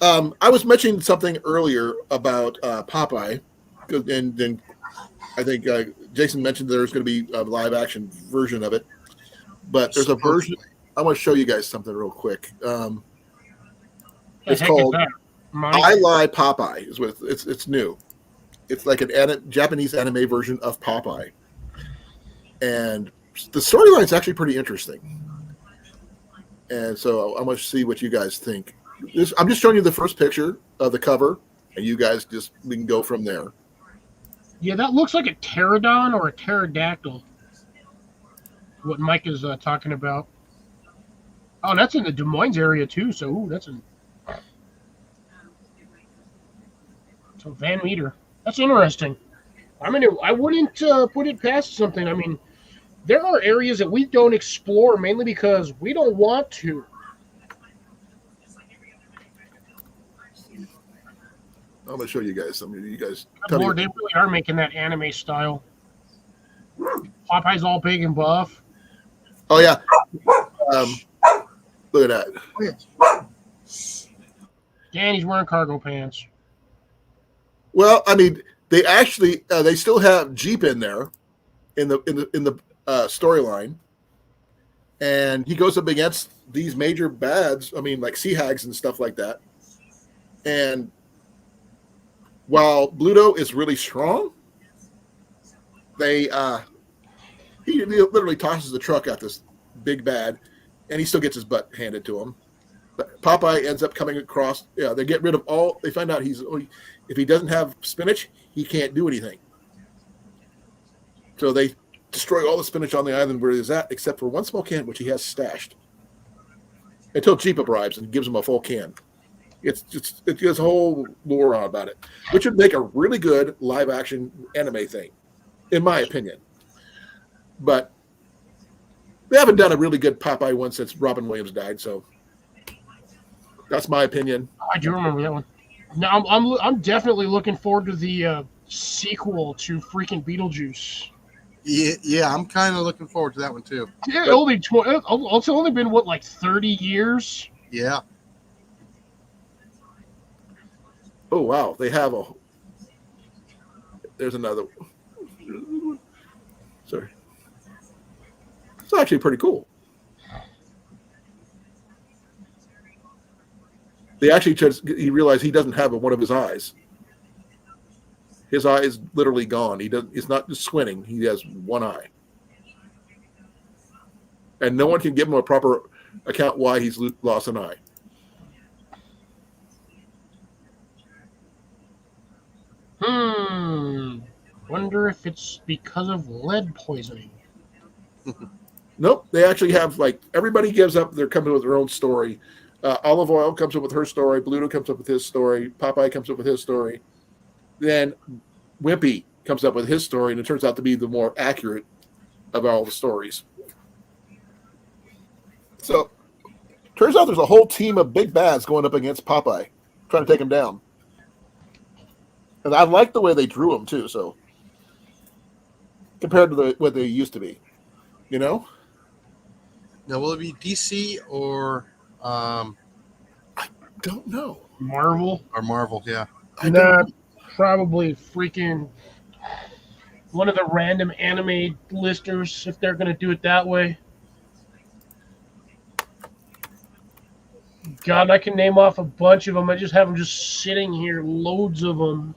Speaker 2: I was mentioning something earlier about Popeye, and then I think Jason mentioned there's going to be a live action version of it. But there's a version. I want to show you guys something real quick. It's called I Lie Popeye. It's new. It's like an Japanese anime version of Popeye. And the storyline is actually pretty interesting. And so I want to see what you guys think. I'm just showing you the first picture of the cover, and you guys we can go from there.
Speaker 4: Yeah, that looks like a pterodon or a pterodactyl. What Mike is talking about. Oh, that's in the Des Moines area too. So So Van Meter. That's interesting. I mean, I wouldn't put it past something. I mean, there are areas that we don't explore mainly because we don't want to.
Speaker 2: I'm going to show you guys something. You guys,
Speaker 4: Lord, they really are making that anime style. Popeye's all big and buff.
Speaker 2: Oh yeah. Look at that.
Speaker 4: And he's wearing cargo pants.
Speaker 2: Well, I mean, they actually they still have Jeep in there, in the storyline, and he goes up against these major bads. I mean, like sea hags and stuff like that. And while Bluto is really strong, he He literally tosses the truck at this big bad, and he still gets his butt handed to him. But Popeye ends up coming across. Yeah, they get rid of all. They find out if he doesn't have spinach, he can't do anything. So they destroy all the spinach on the island where he's at, except for one small can, which he has stashed. Until Jeep arrives and gives him a full can. It's a whole lore on about it, which would make a really good live action anime thing, in my opinion. But they haven't done a really good Popeye one since Robin Williams died, so that's my opinion.
Speaker 4: I do remember that one. Now I'm definitely looking forward to the sequel to freaking Beetlejuice.
Speaker 1: Yeah, I'm kind of looking forward to that one too.
Speaker 4: Yeah, it's only been what, like 30 years.
Speaker 1: Yeah.
Speaker 2: Oh wow, they have a. There's another. Sorry, it's actually pretty cool. They actually he realized he doesn't have one of his eyes. His eye is literally gone. It's not just squinting. He has one eye, and no one can give him a proper account why he's lost an eye.
Speaker 4: Wonder if it's because of lead poisoning.
Speaker 2: Nope. They actually have, like, everybody gives up. They're coming with their own story. Olive Oil comes up with her story. Bluto comes up with his story. Popeye comes up with his story. Then Wimpy comes up with his story, and it turns out to be the more accurate of all the stories. So, turns out there's a whole team of big bads going up against Popeye, trying to take him down. And I like the way they drew him, too, so compared to what they used to be, you know?
Speaker 1: Now, will it be DC or
Speaker 2: Don't know.
Speaker 4: Marvel?
Speaker 1: Marvel? Yeah.
Speaker 4: Probably freaking one of the random anime listers, if they're going to do it that way. God, I can name off a bunch of them. I just have them just sitting here, loads of them.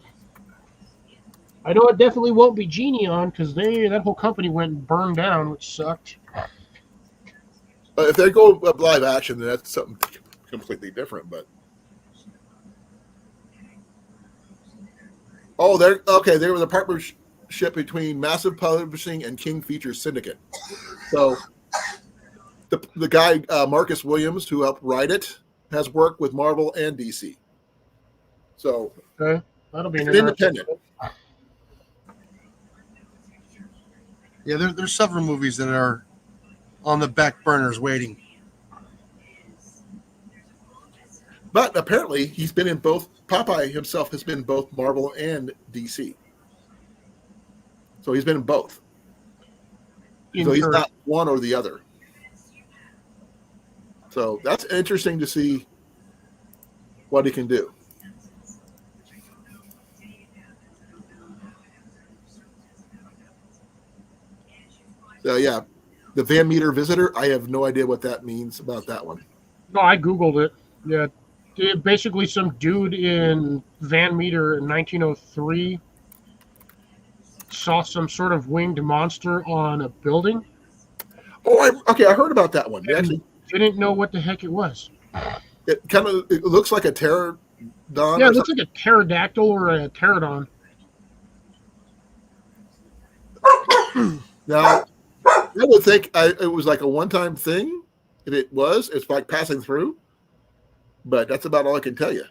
Speaker 4: I know it definitely won't be Genion because that whole company went and burned down, which sucked.
Speaker 2: If they go live action, then that's something completely different. But they're okay. There was a partnership between Massive Publishing and King Features Syndicate. So the guy Marcus Williams, who helped write it, has worked with Marvel and DC. So
Speaker 4: Okay, that'll be
Speaker 2: it's independent.
Speaker 1: Yeah, there's several movies that are on the back burners waiting.
Speaker 2: But apparently, he's been in both. Popeye himself has been in both Marvel and DC. So he's been in both. So he's not one or the other. So that's interesting to see what he can do. So yeah, the Van Meter Visitor, I have no idea what that means about that one.
Speaker 4: No, I Googled it. Yeah. Basically, some dude in Van Meter in 1903 saw some sort of winged monster on a building.
Speaker 2: Oh, I heard about that one. Actually,
Speaker 4: didn't know what the heck it was.
Speaker 2: It looks like a pterodon.
Speaker 4: Yeah, it looks like a pterodactyl or a pterodon.
Speaker 2: Now, I would think it was like a one-time thing. If it was, it's like passing through. But that's about all I can tell you.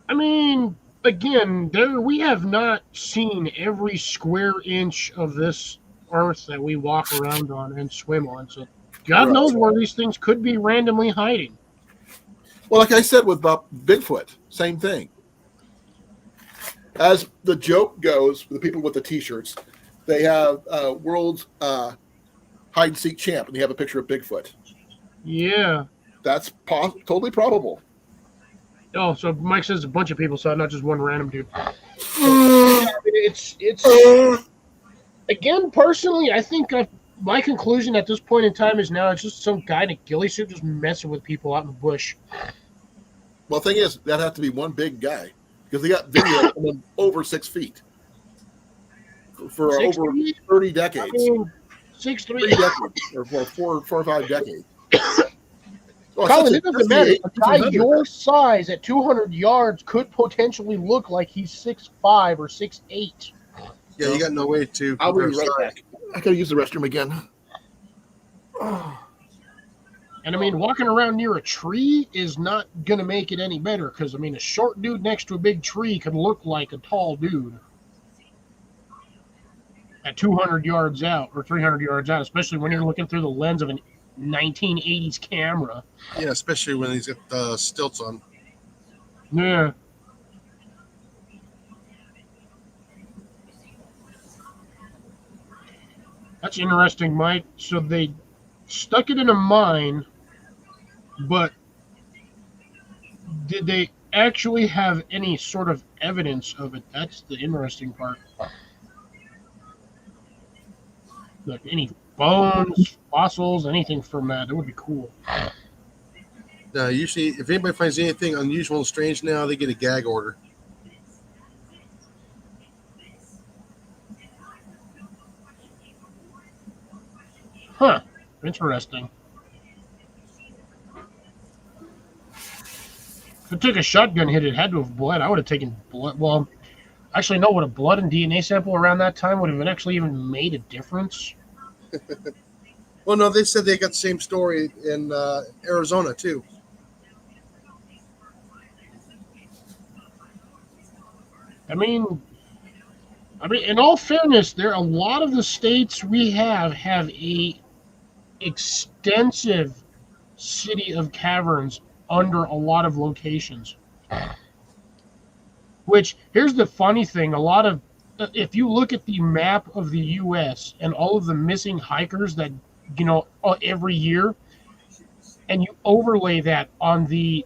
Speaker 4: I mean, again, we have not seen every square inch of this earth that we walk around on and swim on. So God knows where these things could be randomly hiding.
Speaker 2: Well, like I said with Bigfoot, same thing. As the joke goes, the people with the T-shirts, they have world's hide-and-seek champ, and they have a picture of Bigfoot.
Speaker 4: Yeah.
Speaker 2: That's totally probable.
Speaker 4: Oh, so Mike says a bunch of people saw it, not just one random dude. It's again, personally, I think my conclusion at this point in time is now it's just some guy in a ghillie suit just messing with people out in the bush.
Speaker 2: Well, the thing is, that'd have to be one big guy because they got video of him over 6 feet. for
Speaker 4: Six
Speaker 2: over
Speaker 4: three?
Speaker 2: 30
Speaker 4: I
Speaker 2: decades.
Speaker 4: mean, 6'3".
Speaker 2: 3 decades, or for four or five decades. Oh,
Speaker 4: Colin,
Speaker 2: since
Speaker 4: it doesn't matter.
Speaker 2: the
Speaker 4: A guy
Speaker 2: 1800s.
Speaker 4: your size at 200 yards could potentially look like he's 6'5" or 6'8".
Speaker 1: Yeah, you got no way to
Speaker 2: I'll be
Speaker 1: compare
Speaker 2: right
Speaker 1: size.
Speaker 2: back. I gotta use the restroom again.
Speaker 4: And I mean, walking around near a tree is not going to make it any better because, I mean, a short dude next to a big tree can look like a tall dude at 200 yards out or 300 yards out, especially when you're looking through the lens of a 1980s camera.
Speaker 1: Yeah, especially when he's got the stilts on.
Speaker 4: Yeah. That's interesting, Mike. So they stuck it in a mine, but did they actually have any sort of evidence of it? That's the interesting part. Like any bones, fossils, anything from that. That would be cool.
Speaker 1: Usually, if anybody finds anything unusual and strange now, they get a gag order.
Speaker 4: Huh. Interesting. If it took a shotgun hit, it had to have bled. I would have taken blood. Well, actually, no. Would a blood and DNA sample around that time would have actually even made a difference?
Speaker 1: Well, no, they said they got the same story in Arizona too.
Speaker 4: I mean, in all fairness, there a lot of the states we have a extensive city of caverns under a lot of locations. Which, here's the funny thing, a lot of, if you look at the map of the U.S. and all of the missing hikers that, every year, and you overlay that on the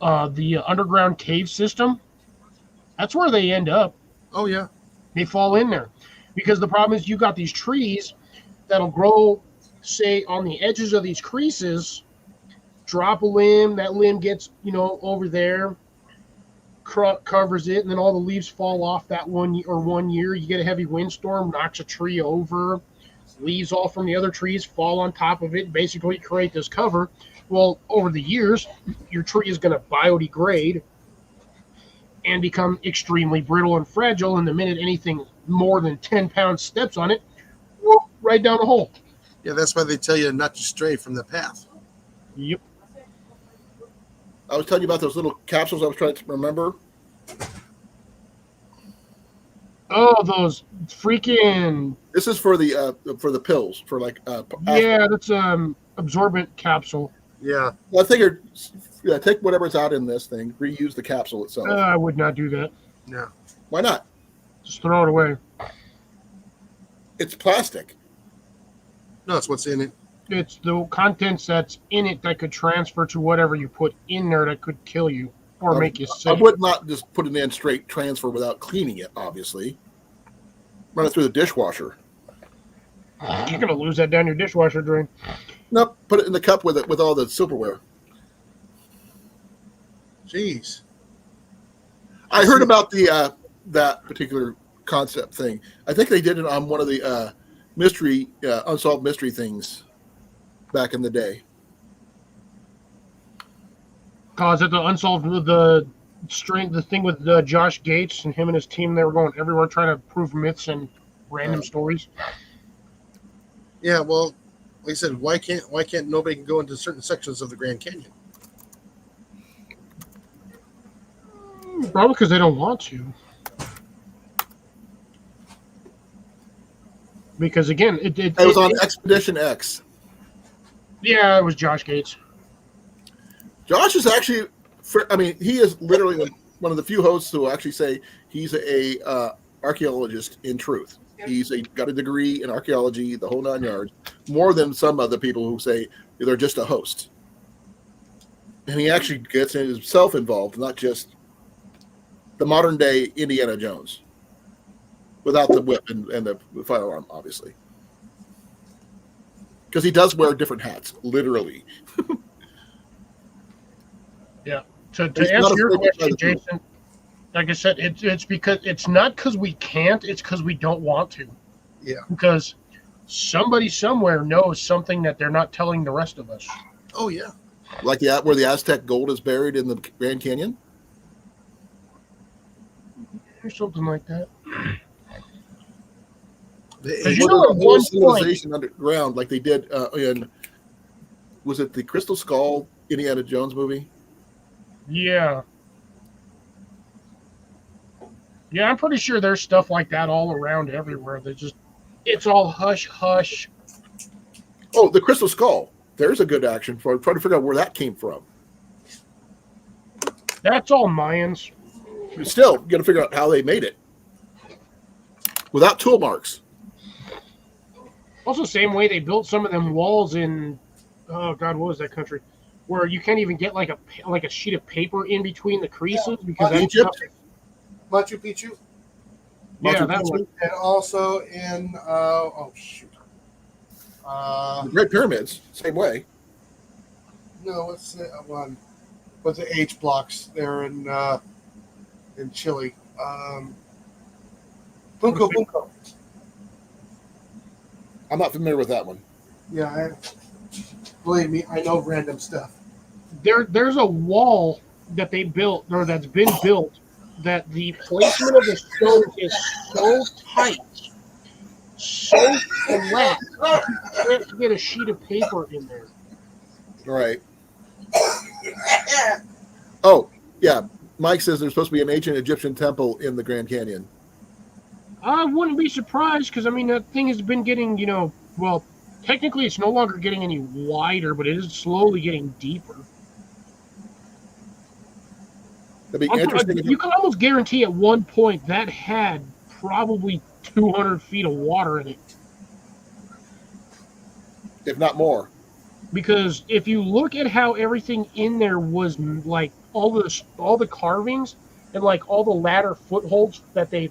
Speaker 4: underground cave system, that's where they end up.
Speaker 1: Oh yeah.
Speaker 4: They fall in there. Because the problem is you got these trees that'll grow, say, on the edges of these creases, drop a limb, that limb gets, over there, covers it, and then all the leaves fall off that 1 year. You get a heavy windstorm, knocks a tree over, leaves all from the other trees fall on top of it, basically create this cover. Well, over the years, your tree is going to biodegrade and become extremely brittle and fragile, and the minute anything more than 10 pounds steps on it, whoop, right down the hole.
Speaker 1: Yeah, that's why they tell you not to stray from the path.
Speaker 4: Yep.
Speaker 2: I was telling you about those little capsules I was trying to remember.
Speaker 4: Oh, those freaking...
Speaker 2: This is for the pills, for like
Speaker 4: yeah, that's absorbent capsule.
Speaker 1: Yeah.
Speaker 2: Well, I figured take whatever's out in this thing, reuse the capsule itself.
Speaker 4: I would not do that.
Speaker 1: Yeah.
Speaker 2: Why not?
Speaker 4: Just throw it away.
Speaker 2: It's plastic.
Speaker 1: No, it's what's in it.
Speaker 4: It's the contents that's in it that could transfer to whatever you put in there that could kill you or make you
Speaker 2: I
Speaker 4: sick.
Speaker 2: would not just put it in straight transfer without cleaning it, obviously. Run it through the dishwasher.
Speaker 4: You're going to lose that down your dishwasher drain.
Speaker 2: Nope, put it in the cup with all the silverware.
Speaker 1: Jeez.
Speaker 2: I heard about the that particular concept thing. I think they did it on one of the unsolved mystery things back in the day.
Speaker 4: Is it the unsolved, the thing with Josh Gates and him and his team? They were going everywhere trying to prove myths and random stories.
Speaker 1: Yeah, well, like I said, why can't nobody can go into certain sections of the Grand Canyon?
Speaker 4: Probably because they don't want to. Because again, it
Speaker 2: was on Expedition X.
Speaker 4: Yeah, it was Josh Gates.
Speaker 2: Josh is actually, he is literally one of the few hosts who actually say he's a archaeologist in truth. He's got a degree in archaeology, the whole 9 yards, more than some other people who say they're just a host. And he actually gets himself involved, not just the modern day Indiana Jones, without the whip and the firearm, obviously. Because he does wear different hats, literally.
Speaker 4: Yeah. To answer your question, Jason, Like I said, it's because it's not because we can't. It's because we don't want to.
Speaker 1: Yeah.
Speaker 4: Because somebody somewhere knows something that they're not telling the rest of us.
Speaker 1: Oh yeah.
Speaker 2: Like where the Aztec gold is buried in the Grand Canyon.
Speaker 4: Or something like that.
Speaker 1: The
Speaker 4: Because
Speaker 1: age-
Speaker 4: you know,
Speaker 2: Well,
Speaker 4: at
Speaker 2: the whole
Speaker 4: one point,
Speaker 2: civilization underground, like they did in, was it the Crystal Skull Indiana Jones movie?
Speaker 4: yeah, I'm pretty sure there's stuff like that all around everywhere. That just it's all hush hush.
Speaker 2: Oh, the Crystal Skull. There's a good action for trying to figure out where that came from.
Speaker 4: That's all Mayans.
Speaker 2: You still got to figure out how they made it without tool marks.
Speaker 4: Also, same way they built some of them walls in, oh god, what was that country? Where you can't even get like a sheet of paper in between the creases because that's
Speaker 2: Egypt?
Speaker 1: Machu Picchu,
Speaker 4: Yeah,
Speaker 2: Machu
Speaker 4: that
Speaker 2: Picchu?
Speaker 4: one.
Speaker 1: and also in
Speaker 2: The Great Pyramids, same way.
Speaker 1: no, what's the one? What's the H blocks there in Chile? Punko.
Speaker 2: I'm not familiar with that one.
Speaker 1: Yeah, believe me, I know random stuff.
Speaker 4: There's a wall that they built or that's been built that the placement of the stone is so tight, so flat, you can't get a sheet of paper in there.
Speaker 2: Right. Oh, yeah. Mike says there's supposed to be an ancient Egyptian temple in the Grand Canyon.
Speaker 4: I wouldn't be surprised because I mean that thing has been getting, well, technically it's no longer getting any wider, but it is slowly getting deeper.
Speaker 2: That'd be interesting.
Speaker 4: You can almost guarantee at one point that had probably 200 feet of water in it.
Speaker 2: If not more.
Speaker 4: Because if you look at how everything in there was like all the carvings and like all the ladder footholds that they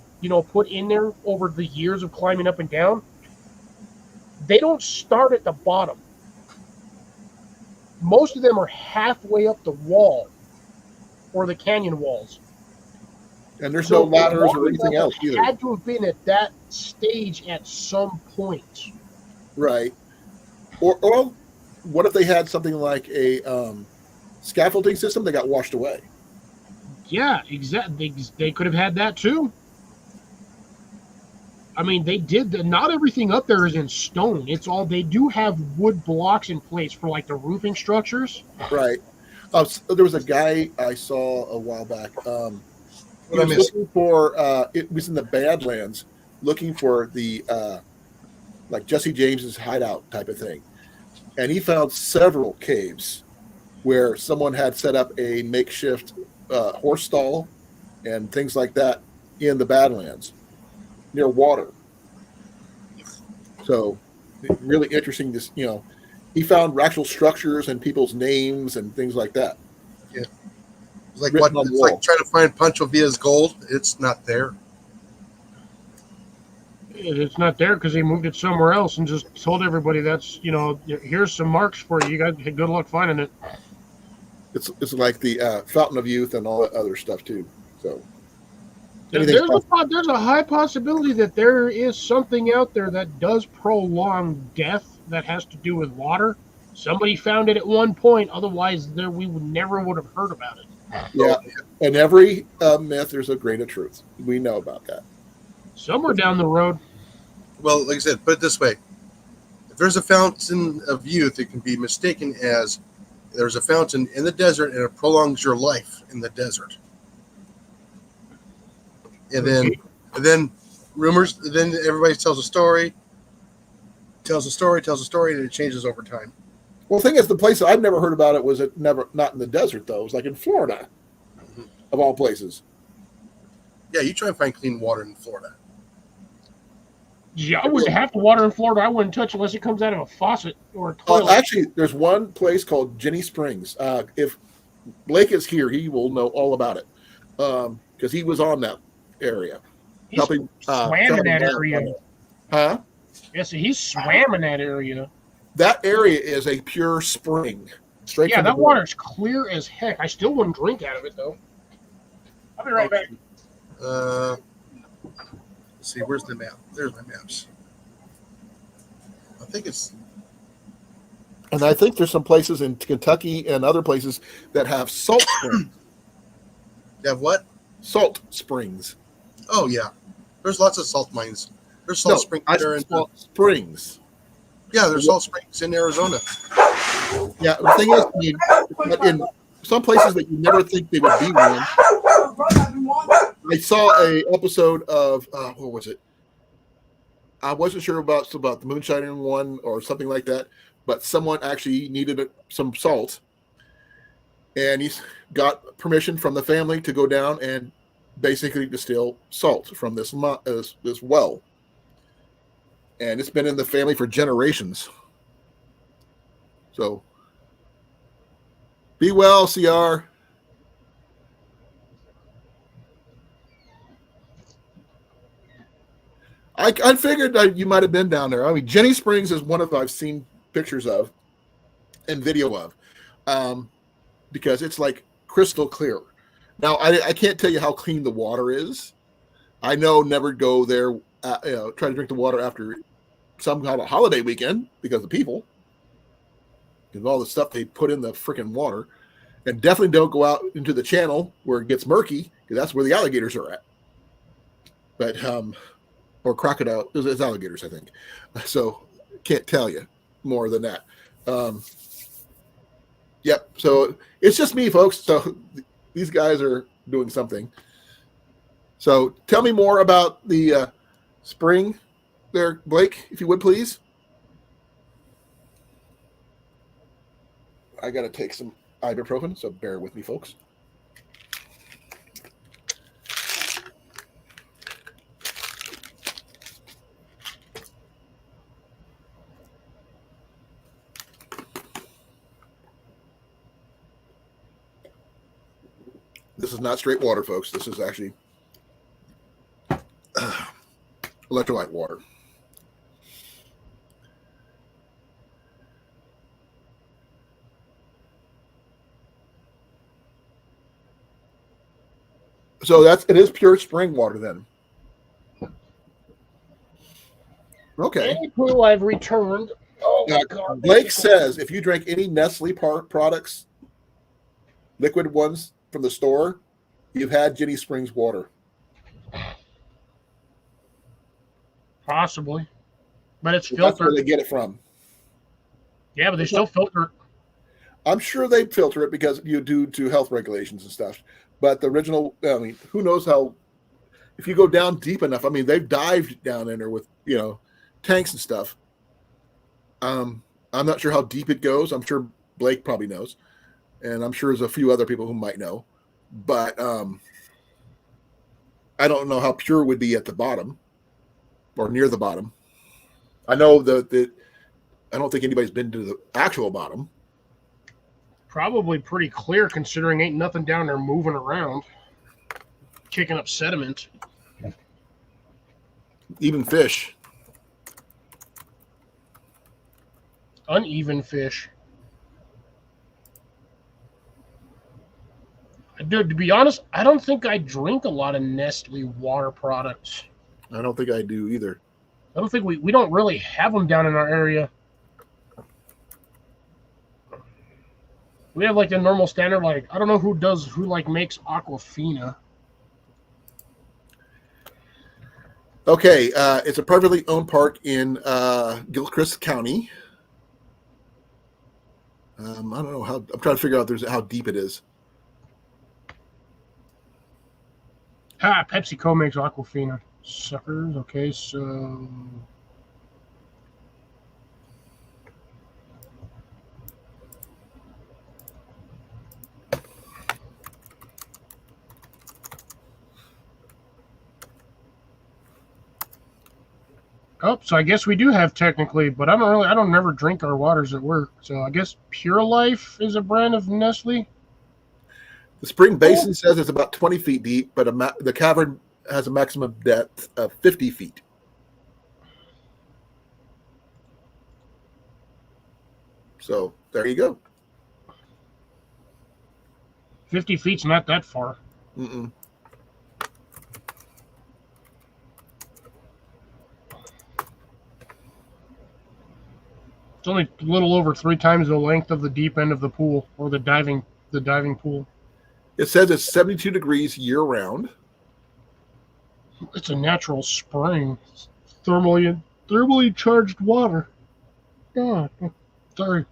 Speaker 4: put in there over the years of climbing up and down, they don't start at the bottom. Most of them are halfway up the wall or the canyon walls.
Speaker 2: And there's no ladders or anything else
Speaker 4: It
Speaker 2: either.
Speaker 4: had to have been at that stage at some point.
Speaker 2: Right. Or what if they had something like a scaffolding system that got washed away?
Speaker 4: Yeah, exactly. They could have had that too. I mean, they did. Not everything up there is in stone. It's all they do have wood blocks in place for like the roofing structures.
Speaker 2: Right. There was a guy I saw a while back. He
Speaker 1: What I
Speaker 2: was
Speaker 1: missed?
Speaker 2: looking for. It was in the Badlands, looking for the like Jesse James's hideout type of thing, and he found several caves where someone had set up a makeshift horse stall and things like that in the Badlands near water. So really interesting. This he found actual structures and people's names and things like that.
Speaker 1: It's like
Speaker 2: Written
Speaker 1: what?
Speaker 2: on the
Speaker 1: It's
Speaker 2: wall.
Speaker 1: like trying to find Pancho Villa's gold. It's not there.
Speaker 4: It's not there because they moved it somewhere else and just told everybody that's here's some marks for you. You guys had good luck finding it.
Speaker 2: It's like the Fountain of Youth and all that other stuff too. So
Speaker 4: There's a high possibility that there is something out there that does prolong death that has to do with water. Somebody found it at one point. Otherwise, we never would have heard about it.
Speaker 2: yeah, and every myth there's a grain of truth. We know about that.
Speaker 4: Somewhere down the road.
Speaker 1: Well, like I said, put it this way: if there's a fountain of youth, it can be mistaken as there's a fountain in the desert, and it prolongs your life in the desert. And then rumors. Then everybody tells a story, and it changes over time.
Speaker 2: Well, the thing is, the place I've never heard about it was not in the desert though. It was like in Florida, of all places.
Speaker 1: Yeah, you try and find clean water in Florida.
Speaker 4: Yeah, I wouldn't have to water in Florida. I wouldn't touch unless it comes out of a faucet or a toilet.
Speaker 2: Actually, there's one place called Jenny Springs. If Blake is here, he will know all about it because he was on that area.
Speaker 4: He's
Speaker 2: helping
Speaker 4: swam in that area.
Speaker 2: Huh?
Speaker 4: Yes, he swam in that area.
Speaker 2: That area is a pure spring. Straight
Speaker 4: Yeah,
Speaker 2: from the
Speaker 4: that
Speaker 2: water.
Speaker 4: water's clear as heck. I still wouldn't drink out of it though. I'll be right back.
Speaker 1: Let's see, where's the map? There's my maps. I think it's
Speaker 2: And I think there's some places in Kentucky and other places that have salt springs.
Speaker 1: you have what?
Speaker 2: Salt springs.
Speaker 1: Oh yeah, there's lots of salt mines. There's salt springs there in
Speaker 2: salt springs.
Speaker 1: yeah, there's salt springs in Arizona.
Speaker 2: Yeah, the thing is, but in some places that you never think they would be one. I saw a episode of what was it? I wasn't sure about the moonshining one or something like that, but someone actually needed some salt, and he got permission from the family to go down and basically distill salt from this well, and it's been in the family for generations. So, be well, CR. I figured that you might have been down there. I mean, Jenny Springs is one of I've seen pictures of and video of, because it's like crystal clear. Now, I can't tell you how clean the water is. I know never go there, try to drink the water after some kind of holiday weekend because of people, because of all the stuff they put in the freaking water. And definitely don't go out into the channel where it gets murky, because that's where the alligators are at. But, or crocodile, it's alligators, I think. So, can't tell you more than that. Yep. So it's just me, folks. So these guys are doing something. So tell me more about the spring there, Blake, if you would, please. I got to take some ibuprofen, so bear with me, folks. This is not straight water, folks. This is actually electrolyte water. So it is pure spring water then. Okay.
Speaker 4: Any poo I've returned. Oh my God.
Speaker 2: Blake says if you drink any Nestle products, liquid ones from the store, you've had Jenny Springs water.
Speaker 4: Possibly. But it's
Speaker 2: That's where
Speaker 4: filtered.
Speaker 2: they get it from.
Speaker 4: Yeah, but they still filter it.
Speaker 2: I'm sure they filter it because you do to health regulations and stuff. But the original, I mean, who knows how, if you go down deep enough, I mean, they've dived down in there with, tanks and stuff. I'm not sure how deep it goes. I'm sure Blake probably knows. And I'm sure there's a few other people who might know. But I don't know how pure it would be at the bottom or near the bottom. I know that I don't think anybody's been to the actual bottom.
Speaker 4: Probably pretty clear considering ain't nothing down there moving around, kicking up sediment.
Speaker 2: Even fish.
Speaker 4: Uneven fish. Dude, to be honest, I don't think I drink a lot of Nestle water products.
Speaker 2: I don't think I do either.
Speaker 4: I don't think we don't really have them down in our area. We have like the normal standard, like I don't know who makes Aquafina.
Speaker 2: Okay, it's a privately owned park in Gilchrist County. I don't know how. I'm trying to figure out how deep it is.
Speaker 4: PepsiCo makes Aquafina. Suckers. Okay, so. Oh, so I guess we do have technically, but I don't never drink our waters at work. So I guess Pure Life is a brand of Nestle.
Speaker 2: The spring basin says it's about 20 feet deep, but the cavern has a maximum depth of 50 feet. So there you go.
Speaker 4: 50 feet's not that far.
Speaker 2: Mm-mm.
Speaker 4: It's only a little over 3 times the length of the deep end of the pool, or the diving pool.
Speaker 2: It says it's 72 degrees year round.
Speaker 4: It's a natural spring. Thermally charged water. God, sorry.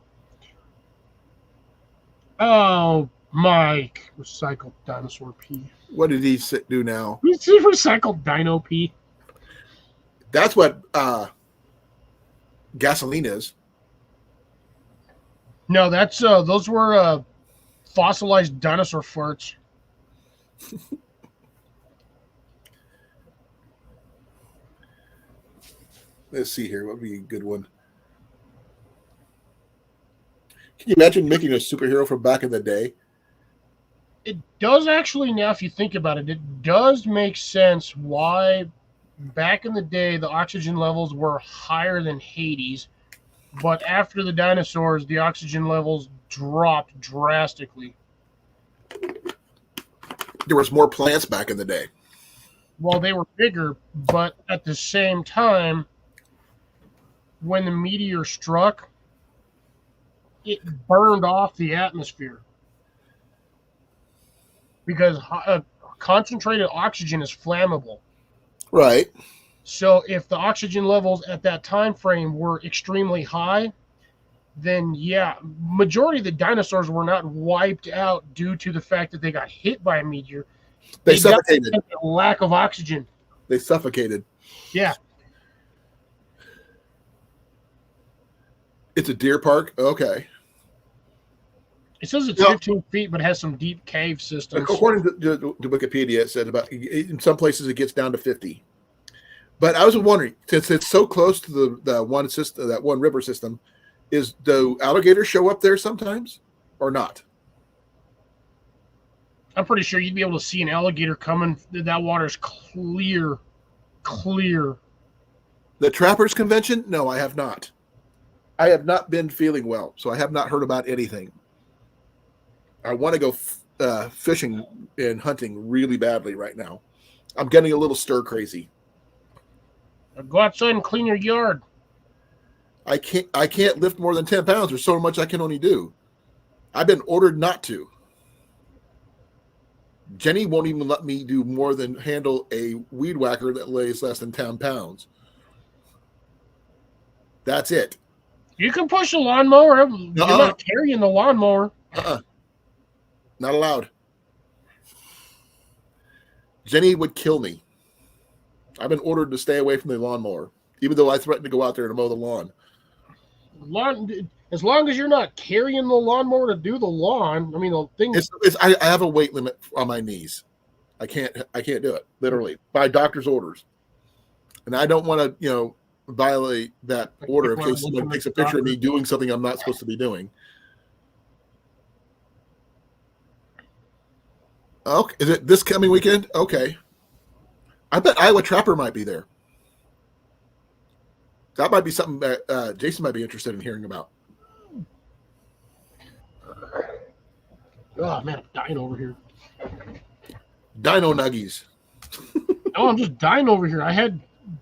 Speaker 4: Oh, Mike, recycled dinosaur pee.
Speaker 2: What did he do now?
Speaker 4: You see recycled dino pee?
Speaker 2: That's what gasoline is.
Speaker 4: No, that's those were fossilized dinosaur farts.
Speaker 2: Let's see here. What would be a good one? Can you imagine making a superhero from back in the day?
Speaker 4: It does actually now, if you think about it, it does make sense why back in the day the oxygen levels were higher than Hades, but after the dinosaurs, the oxygen levels dropped drastically.
Speaker 2: There was more plants back in the day.
Speaker 4: Well, they were bigger, but at the same time, when the meteor struck, it burned off the atmosphere. Because concentrated oxygen is flammable.
Speaker 2: Right.
Speaker 4: So if the oxygen levels at that time frame were extremely high, then yeah, majority of the dinosaurs were not wiped out due to the fact that they got hit by a meteor.
Speaker 2: They suffocated.
Speaker 4: Died from lack of oxygen.
Speaker 2: They suffocated.
Speaker 4: Yeah.
Speaker 2: It's a deer park? Okay.
Speaker 4: It says it's 15 feet, but has some deep cave systems.
Speaker 2: According to Wikipedia, it said about in some places it gets down to 50. But I was wondering, since it's so close to the one system, that one river system, do alligators show up there sometimes or not?
Speaker 4: I'm pretty sure you'd be able to see an alligator coming. That water's clear. Clear.
Speaker 2: The Trappers Convention? No, I have not. I have not been feeling well, so I have not heard about anything. I want to go fishing and hunting really badly right now. I'm getting a little stir crazy.
Speaker 4: Go outside and clean your yard.
Speaker 2: I can't lift more than 10 pounds. There's so much I can only do. I've been ordered not to. Jenny won't even let me do more than handle a weed whacker that weighs less than 10 pounds. That's it.
Speaker 4: You can push a lawnmower. You're not carrying the lawnmower.
Speaker 2: Not allowed. Jenny would kill me. I've been ordered to stay away from the lawnmower, even though I threatened to go out there to mow the lawn.
Speaker 4: As long as you're not carrying the lawnmower to do the lawn, I mean, the thing.
Speaker 2: I have a weight limit on my knees. I can't do it, literally, by doctor's orders. And I don't want to, violate that order in case someone takes a picture of me doing something I'm not supposed to be doing. Okay, is it this coming weekend? Okay. I bet Iowa Trapper might be there. That might be something that Jason might be interested in hearing about.
Speaker 4: Oh, man, I'm dying over here.
Speaker 2: Dino Nuggies.
Speaker 4: Oh, I'm just dying over here. I had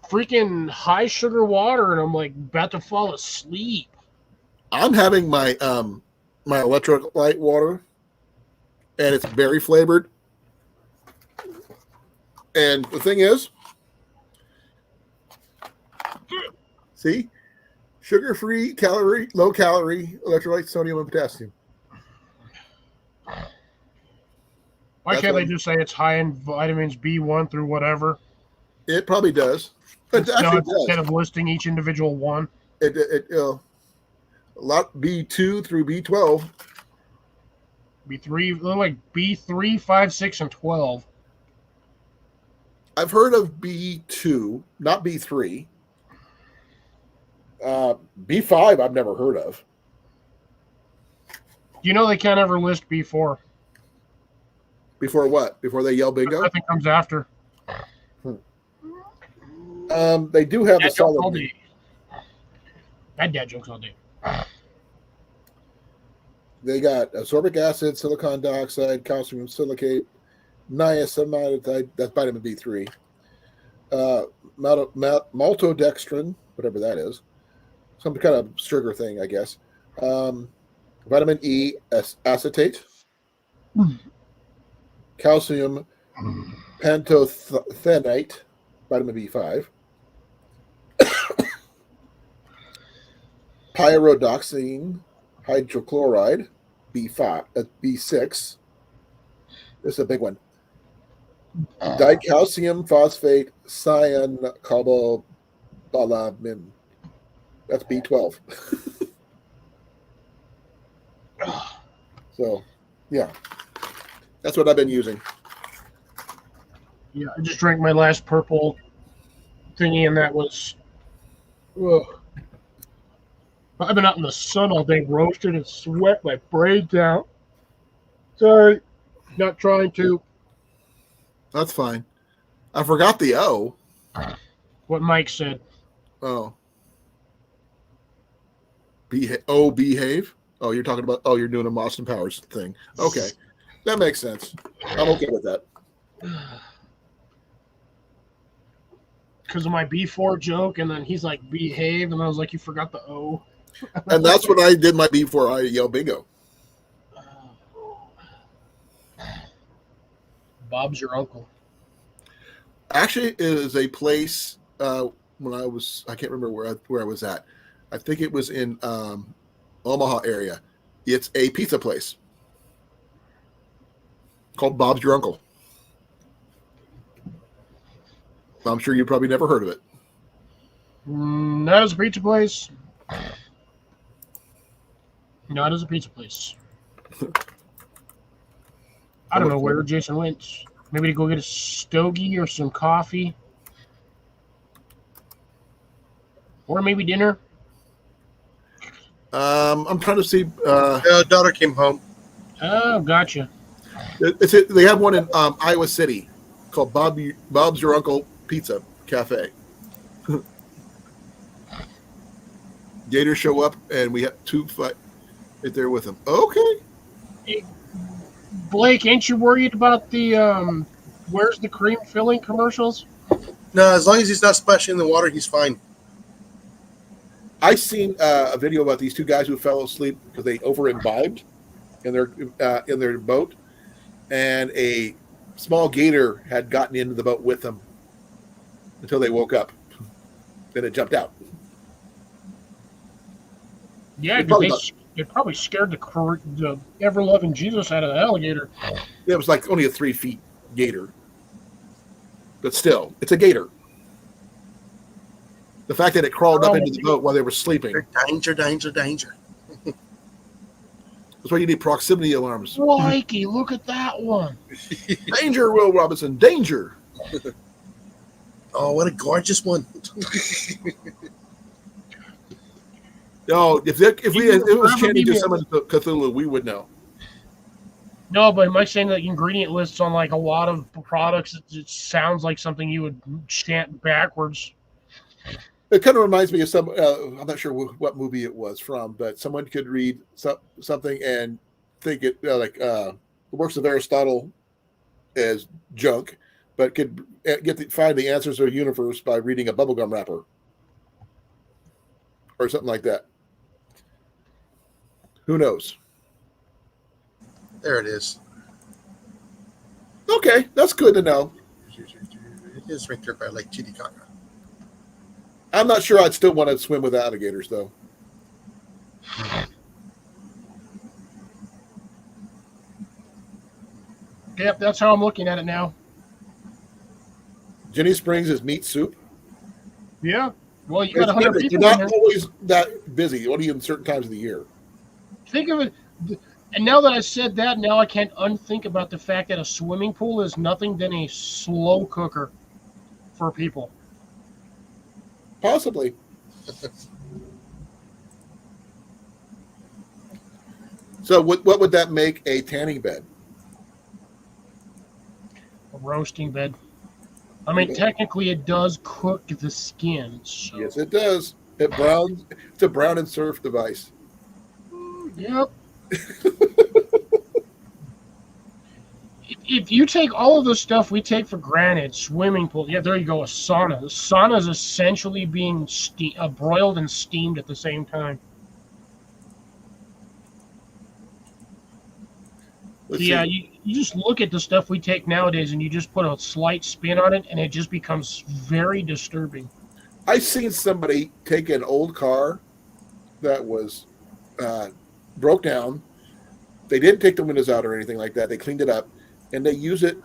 Speaker 4: freaking high sugar water, and I'm like about to fall asleep.
Speaker 2: I'm having my my electrolyte water, and it's berry flavored. And the thing is, see, sugar-free, low calorie electrolyte, sodium and potassium.
Speaker 4: Why can't they just say it's high in vitamins B1 through whatever?
Speaker 2: It probably does. It actually does.
Speaker 4: Instead of listing each individual one.
Speaker 2: A lot B2 through B12.
Speaker 4: B3, like B3, 5, 6, and 12.
Speaker 2: I've heard of B2, not B3. B5 I've never heard of.
Speaker 4: You know they can't ever list B4.
Speaker 2: Before what? Before they yell bingo?
Speaker 4: Nothing comes after.
Speaker 2: They do have the solid.
Speaker 4: Bad dad jokes all day.
Speaker 2: They got ascorbic acid, silicon dioxide, calcium silicate, niacinamide, that's vitamin B3, maltodextrin, whatever that is, some kind of sugar thing, I guess. Vitamin E acetate, calcium pantothenate, vitamin B5, pyridoxine hydrochloride, B6. This is a big one. Dicalcium phosphate cyanocobalamin. That's B12. So, yeah. That's what I've been using.
Speaker 4: Yeah, I just drank my last purple thingy, and that was. Ugh. I've been out in the sun all day, roasted and sweat my braids out. Sorry, not trying to.
Speaker 2: That's fine. I forgot the O.
Speaker 4: What Mike said.
Speaker 2: Oh. Behave? Oh, you're talking about, you're doing a Austin Powers thing. Okay. That makes sense. I'm okay with that.
Speaker 4: Because of my B4 joke, and then he's like, behave, and I was like, you forgot the O.
Speaker 2: And that's what I did my before I yelled bingo.
Speaker 4: Bob's your uncle.
Speaker 2: Actually, it is a place when I can't remember where I was at. I think it was in Omaha area. It's a pizza place called Bob's Your Uncle. I'm sure you probably never heard of it.
Speaker 4: Not as a pizza place. Not as a pizza place. I don't know where Jason went. Maybe to go get a stogie or some coffee. Or maybe dinner.
Speaker 2: I'm trying to see.
Speaker 1: Daughter came home.
Speaker 4: Oh, gotcha.
Speaker 2: They have one in Iowa City called Bob's Your Uncle Pizza Cafe. Gators show up, and we have two fight right there with them. Okay.
Speaker 4: Hey, Blake, ain't you worried about the where's the cream filling commercials?
Speaker 1: No, as long as he's not splashing in the water, he's fine.
Speaker 2: I seen a video about these two guys who fell asleep because they over imbibed in their boat, and a small gator had gotten into the boat with them until they woke up. Then it jumped out.
Speaker 4: Yeah, because it probably scared the ever-loving Jesus out of the alligator.
Speaker 2: It was like only a 3 feet gator, but still, it's a gator. The fact that it crawled up into the boat while they were sleeping.
Speaker 1: Danger, danger, danger.
Speaker 2: That's why you need proximity alarms.
Speaker 4: Mikey, look at that one.
Speaker 2: Danger, Will Robinson, danger.
Speaker 1: Oh, what a gorgeous one.
Speaker 2: No, if it was chanting to someone Cthulhu, we would know.
Speaker 4: No, but am I saying that ingredient lists on like a lot of products, it sounds like something you would chant backwards.
Speaker 2: It kind of reminds me of some. I'm not sure what movie it was from, but someone could read something and think it the works of Aristotle as junk, but could find the answers of the universe by reading a bubblegum wrapper or something like that. Who knows?
Speaker 1: There it is.
Speaker 2: Okay, that's good to know.
Speaker 1: It is right there by Lake Titicaca.
Speaker 2: I'm not sure I'd still want to swim with alligators, though.
Speaker 4: Yep, that's how I'm looking at it now.
Speaker 2: Jenny Springs is meat soup.
Speaker 4: Yeah. Well, you got 100 people
Speaker 2: You're
Speaker 4: in
Speaker 2: not
Speaker 4: there.
Speaker 2: always that busy, only in certain times of the year.
Speaker 4: Think of it. And now that I said that, now I can't unthink about the fact that a swimming pool is nothing than a slow cooker for people.
Speaker 2: Possibly. So what would that make a tanning bed?
Speaker 4: A roasting bed. I mean, technically, it does cook the skin. So.
Speaker 2: Yes, it does. It's a brown and surf device.
Speaker 4: Yep. if you take all of the stuff we take for granted, swimming pool, yeah, there you go, a sauna. The sauna is essentially being broiled and steamed at the same time.
Speaker 2: Let's
Speaker 4: Yeah,
Speaker 2: see.
Speaker 4: you just look at the stuff we take nowadays and you just put a slight spin on it and it just becomes very disturbing.
Speaker 2: I seen somebody take an old car that was broke down. They didn't take the windows out or anything like that. They cleaned it up, and they use it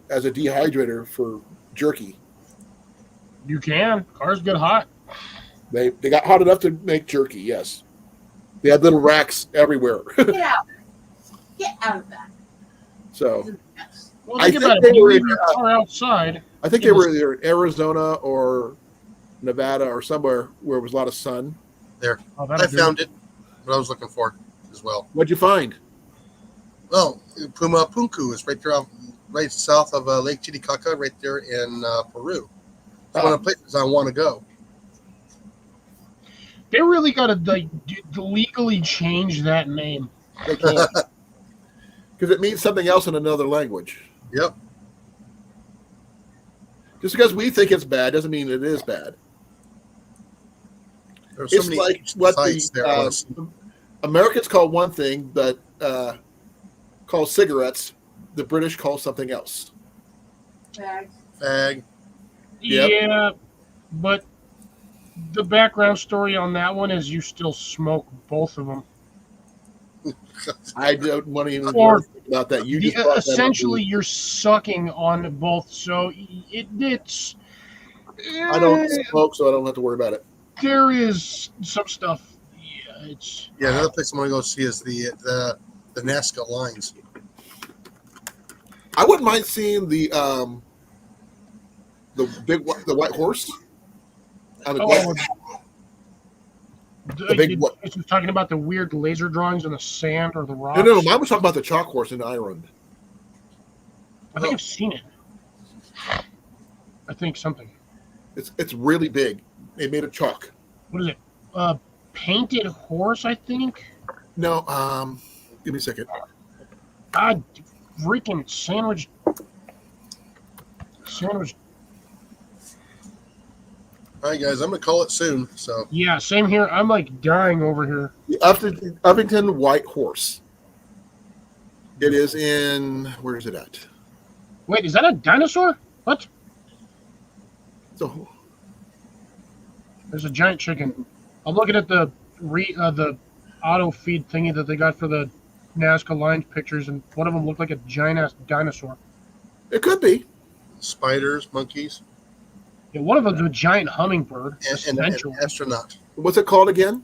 Speaker 2: as a dehydrator for jerky.
Speaker 4: You can. Cars get hot.
Speaker 2: They got hot enough to make jerky. Yes, they had little racks everywhere.
Speaker 3: Get out. Get out of that.
Speaker 2: So
Speaker 4: Well,
Speaker 2: I
Speaker 4: think
Speaker 2: think
Speaker 4: about it.
Speaker 2: they
Speaker 4: When you
Speaker 2: were
Speaker 4: leave
Speaker 2: in,
Speaker 4: your car outside,
Speaker 2: I think they were either in Arizona or Nevada or somewhere where it was a lot of sun.
Speaker 1: There,
Speaker 4: oh,
Speaker 1: I found it. What I was looking for as well.
Speaker 2: What'd you find?
Speaker 1: Well, Puma Punku is right there, right south of Lake Titicaca, right there in Peru. It's one of the places I want to go.
Speaker 4: They really got to legally change that name.
Speaker 2: They can't. Because it means something else in another language.
Speaker 1: Yep.
Speaker 2: Just because we think it's bad doesn't mean it is bad.
Speaker 1: There's so
Speaker 2: It's
Speaker 1: many
Speaker 2: like what
Speaker 1: sites there.
Speaker 2: the Americans call one thing, but call cigarettes, the British call something else.
Speaker 3: Bags.
Speaker 1: Fag.
Speaker 2: Yep.
Speaker 4: Yeah, but the background story on that one is you still smoke both of them.
Speaker 2: I don't want to even
Speaker 4: Or-
Speaker 2: think about that. You just brought that up.
Speaker 4: Essentially, you're sucking on both, so it's.
Speaker 2: I don't smoke, so I don't have to worry about it.
Speaker 4: There is some stuff. Yeah, it's.
Speaker 1: Yeah, another place I want to go see is the Nazca lines.
Speaker 2: I wouldn't mind seeing the white horse. The big what?
Speaker 4: It's talking about the weird laser drawings on the sand or the rocks.
Speaker 2: No. Mine was talking about the chalk horse in Ireland.
Speaker 4: I think I've seen it. I think something.
Speaker 2: It's really big. They made of chalk.
Speaker 4: What is it? Painted horse, I think.
Speaker 2: No, give me a second.
Speaker 4: God, freaking sandwich.
Speaker 1: All right, guys, I'm gonna call it soon. So
Speaker 4: Yeah, same here. I'm like dying over here.
Speaker 2: The Uffington White Horse. It is in, where is it at?
Speaker 4: Wait, is that a dinosaur? What?
Speaker 2: So
Speaker 4: There's a giant chicken. I'm looking at the auto feed thingy that they got for the Nazca Lines pictures, and one of them looked like a giant ass dinosaur.
Speaker 2: it could be.
Speaker 1: spiders, monkeys,
Speaker 4: Yeah, one of them's a giant hummingbird.
Speaker 1: and an
Speaker 4: Essential.
Speaker 1: astronaut.
Speaker 2: What's it called again?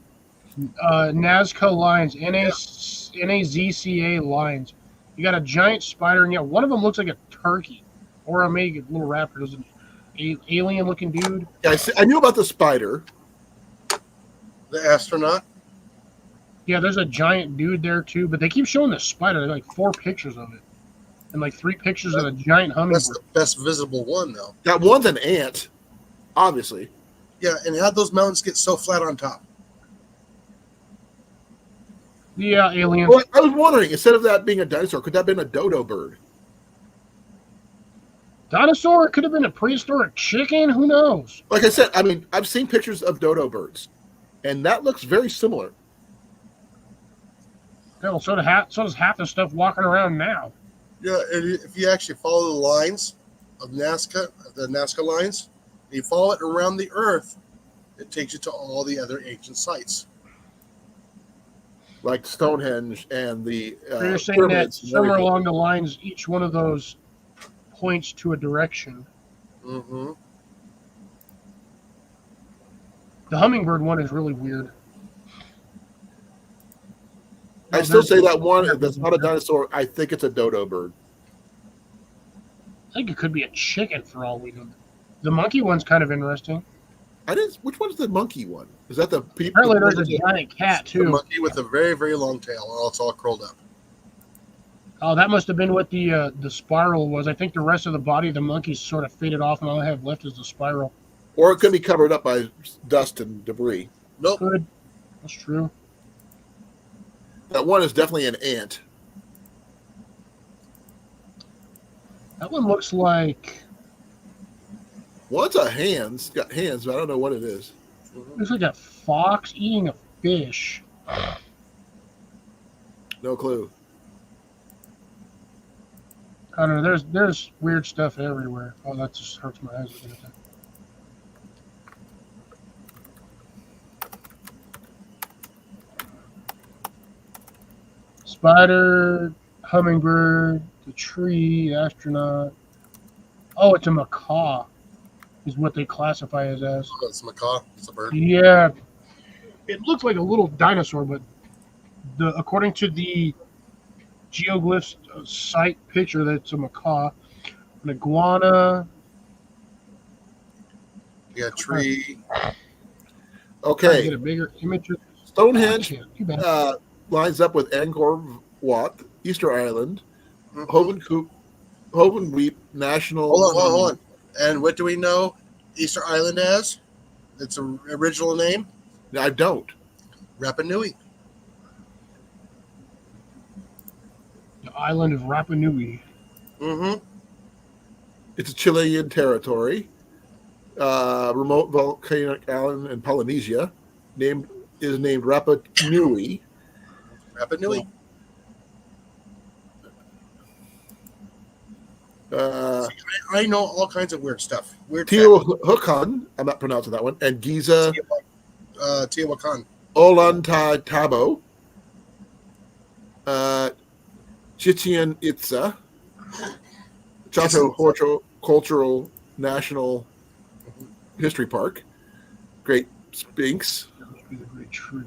Speaker 4: Nazca Lines, NAZCA Lines. You got a giant spider, and yeah, one of them looks like a turkey, or maybe a little raptor. There's an alien-looking dude.
Speaker 2: Yeah, I knew about the spider.
Speaker 1: The astronaut.
Speaker 4: Yeah, there's a giant dude there too, but they keep showing the spider. There's like 4 pictures of it, and like 3 pictures of a giant hummingbird.
Speaker 1: That's the best visible one, though.
Speaker 2: That one's an ant, obviously.
Speaker 1: Yeah, and how'd those mountains get so flat on top?
Speaker 4: Yeah, alien.
Speaker 2: Well, I was wondering, instead of that being a dinosaur, could that have been a dodo bird?
Speaker 4: Dinosaur? It could have been a prehistoric chicken. Who knows?
Speaker 2: Like I said, I mean, I've seen pictures of dodo birds, and that looks very similar.
Speaker 4: Hell, so does half the stuff walking around now.
Speaker 1: Yeah, and if you actually follow the lines of Nazca, the Nazca lines, and you follow it around the Earth, it takes you to all the other ancient sites.
Speaker 2: Like Stonehenge and the
Speaker 4: So you're saying that
Speaker 2: pyramids and
Speaker 4: somewhere
Speaker 2: everything.
Speaker 4: along the lines, each one of those points to a direction.
Speaker 1: Mm-hmm.
Speaker 4: The hummingbird one is really weird.
Speaker 2: I still say that one that's not a dinosaur. I think it's a dodo bird.
Speaker 4: I think it could be a chicken for all we know. The monkey one's kind of interesting.
Speaker 2: I didn't. Which one's the monkey one? Is that the people?
Speaker 4: Apparently, there's a giant cat
Speaker 1: The
Speaker 4: too.
Speaker 1: monkey with a very, very long tail, or it's all curled up.
Speaker 4: Oh, that must have been what the spiral was. I think the rest of the body of the monkey's sort of faded off, and all I have left is the spiral.
Speaker 2: Or it could be covered up by dust and debris.
Speaker 1: Nope.
Speaker 4: Good. That's true.
Speaker 2: That one is definitely an ant.
Speaker 4: That one looks like
Speaker 2: One's a hands, got hands, but I don't know what it is.
Speaker 4: a fox eating a fish.
Speaker 2: No clue.
Speaker 4: I don't know. There's weird stuff everywhere. Oh, that just hurts my eyes looking at that. Spider, hummingbird, the tree, astronaut. Oh, it's a macaw, is what they classify it as.
Speaker 1: Oh, it's a macaw. It's a bird.
Speaker 4: Yeah, it looks like a little dinosaur, but according to the geoglyphs site picture, that's a macaw. An iguana.
Speaker 1: You got a tree.
Speaker 4: Trying to
Speaker 2: Okay.
Speaker 4: get a bigger image.
Speaker 2: Stonehenge
Speaker 4: Too bad.
Speaker 2: lines up with Angkor Wat, Easter Island,
Speaker 1: Mhm.
Speaker 2: Hovenweep National.
Speaker 1: Hold on. And what do we know Easter Island as? Its original name?
Speaker 2: I don't.
Speaker 1: Rapa Nui.
Speaker 4: The island of Rapa Nui.
Speaker 1: Mm-hmm.
Speaker 2: It's a Chilean territory. Remote volcanic island in Polynesia. Named Rapa Nui.
Speaker 1: Rapa Nui. I know all kinds of weird stuff. Weird facts.
Speaker 2: Teotihuacan, I'm not pronouncing that one, and Giza
Speaker 1: Teotihuacan.
Speaker 2: Ollantaytambo, Chichen Itza, Chaco Cultural National History Park, Great Sphinx,
Speaker 4: That must be the great tree.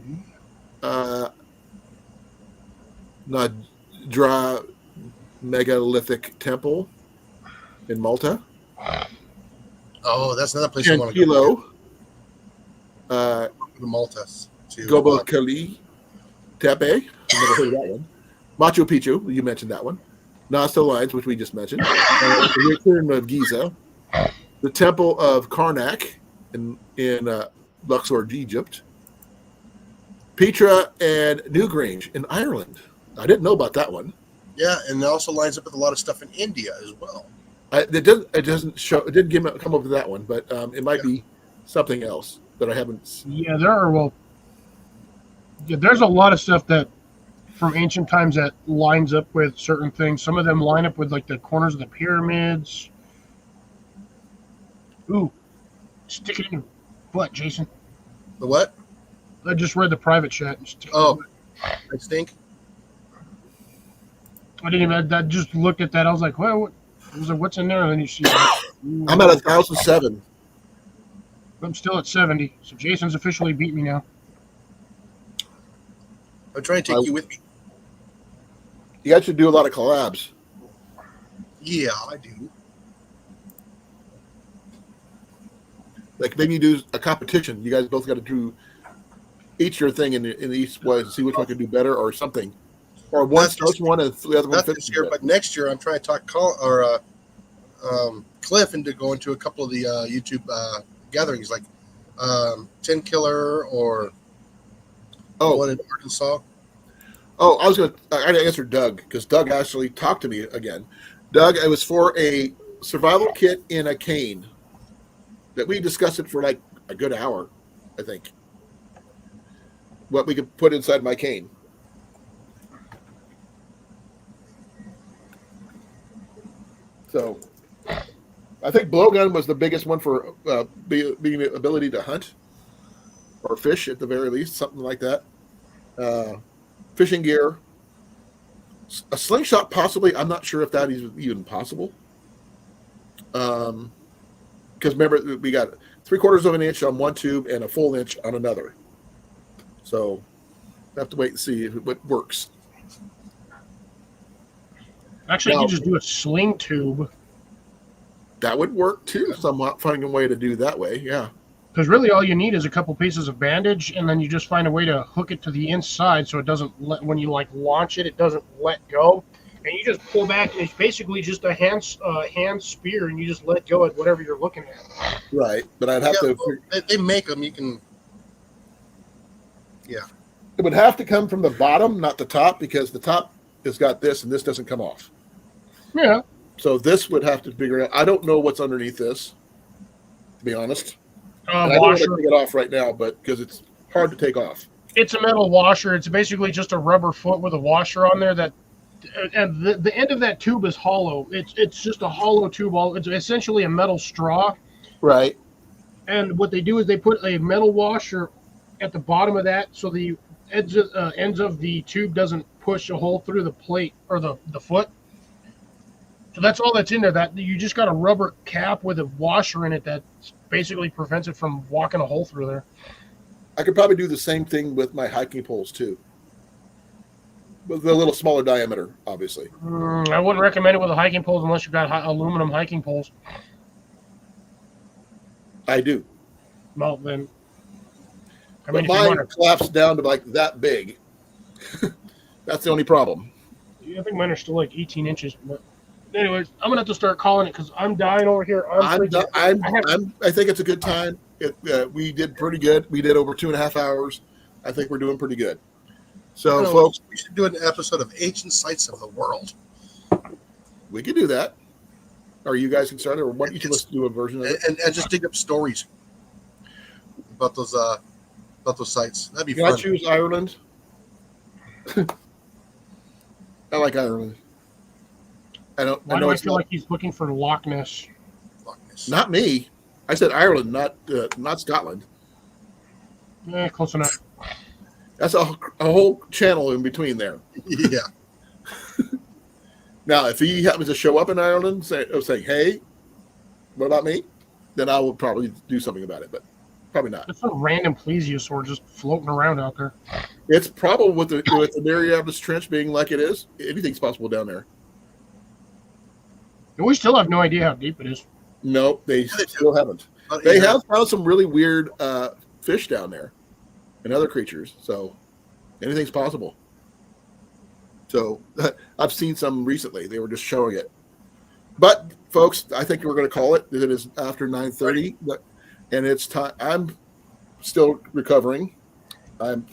Speaker 2: Nadra Megalithic Temple in Malta,
Speaker 1: Oh, that's another place I want to go.
Speaker 2: Kilo,
Speaker 1: The Maltas. To
Speaker 2: Gobekli Tepe, I've never heard of that one. Machu Picchu, you mentioned that one. Nazca Lines, which we just mentioned. The Return of Giza. The Temple of Karnak in Luxor, Egypt. Petra and Newgrange in Ireland. I didn't know about that one.
Speaker 1: Yeah, and it also lines up with a lot of stuff in India as well.
Speaker 2: It doesn't show. It didn't come up with that one, but it might be something else that I haven't.
Speaker 4: Yeah, there's a lot of stuff that from ancient times that lines up with certain things. Some of them line up with like the corners of the pyramids. Ooh, stick it in your butt, Jason.
Speaker 1: The what?
Speaker 4: I just read the private chat. And stick it in
Speaker 1: Oh,
Speaker 4: your
Speaker 1: I stink.
Speaker 4: butt. I didn't even. I just looked at that. I was like, well, I was like, what's in there? And then you see.
Speaker 2: I'm at 1,007.
Speaker 4: I'm still at 70. So Jason's officially beat me now.
Speaker 1: I'm trying to take you with me.
Speaker 2: You guys should do a lot of collabs.
Speaker 1: Yeah, I do.
Speaker 2: Like maybe you do a competition. You guys both got to do each your thing in each way to see which one can do better or something. Or one
Speaker 1: That's
Speaker 2: starts
Speaker 1: just-
Speaker 2: one and the other one
Speaker 1: Not
Speaker 2: fits
Speaker 1: this year,
Speaker 2: it.
Speaker 1: but next year I'm trying to talk Cliff into going to a couple of the YouTube gatherings, like 10 Killer or
Speaker 2: Oh,
Speaker 1: one in Arkansas.
Speaker 2: Oh, I gotta answer Doug because Doug actually talked to me again. Doug, it was for a survival kit in a cane that we discussed it for like a good hour, I think. What we could put inside my cane. So, I think blowgun was the biggest one for being the ability to hunt or fish at the very least, something like that. Fishing gear, a slingshot possibly. I'm not sure if that is even possible. Because remember, we got 3/4 of an inch on one tube and a full inch on another. So we have to wait and see if it works.
Speaker 4: Actually, you
Speaker 2: Now-
Speaker 4: can just do a sling tube.
Speaker 2: That would work too. Somewhat finding a way to do that way. Yeah.
Speaker 4: Because really, all you need is a couple pieces of bandage, and then you just find a way to hook it to the inside so it doesn't let, when you like launch it, it doesn't let go. And you just pull back, and it's basically just a hand spear, and you just let go at whatever you're looking at.
Speaker 2: Right. But I'd have
Speaker 1: Yeah,
Speaker 2: to.
Speaker 1: well, they make them. You can.
Speaker 2: It would have to come from the bottom, not the top, because the top has got this, and this doesn't come off.
Speaker 4: Yeah.
Speaker 2: So this would have to figure out. I don't know what's underneath this, to be honest. And I don't want
Speaker 4: Washer.
Speaker 2: to take it off right now, but because it's hard to take off.
Speaker 4: It's a metal washer. It's basically just a rubber foot with a washer on there. And the end of that tube is hollow. It's just a hollow tube. It's essentially a metal straw.
Speaker 2: Right.
Speaker 4: And what they do is they put a metal washer at the bottom of that, so the ends of the tube doesn't push a hole through the plate or the foot. So that's all that's in there. That you just got a rubber cap with a washer in it that basically prevents it from walking a hole through there.
Speaker 2: I could probably do the same thing with my hiking poles too. With a little smaller diameter, obviously.
Speaker 4: I wouldn't recommend it with the hiking poles unless you've got aluminum hiking poles.
Speaker 2: I do.
Speaker 4: Well, then. I
Speaker 2: But
Speaker 4: mean, if you
Speaker 2: mine
Speaker 4: want
Speaker 2: collapsed down to like that big. That's the only problem.
Speaker 4: I think mine are still like 18 inches. But anyways, I'm gonna have to start calling it because I'm dying over here.
Speaker 2: I think it's a good time. We did pretty good. We did over 2.5 hours. I think we're doing pretty good. So, folks,
Speaker 1: we should do an episode of Ancient Sites of the World.
Speaker 2: we could do that. Are you guys concerned, or want you to listen to a version of it?
Speaker 1: And just dig up stories about those sites. That'd be
Speaker 2: Can
Speaker 1: fun.
Speaker 2: I choose Ireland? I like Ireland.
Speaker 4: Why do I feel like he's looking for Loch Ness?
Speaker 2: Not me. I said Ireland, not Scotland.
Speaker 4: Close enough.
Speaker 2: That's a whole channel in between there.
Speaker 1: Yeah.
Speaker 2: Now, if he happens to show up in Ireland saying, hey, what about me? Then I will probably do something about it, but probably not.
Speaker 4: It's some random plesiosaur just floating around out there.
Speaker 2: It's probably with the Marianas Trench being like it is, anything's possible down there.
Speaker 4: And we still have no idea how deep it is.
Speaker 2: No, they still haven't. They have found some really weird fish down there and other creatures, so anything's possible. So I've seen some recently. They were just showing it. But, folks, I think we're going to call it. It is after 9:30, and it's time. I'm still recovering. I'm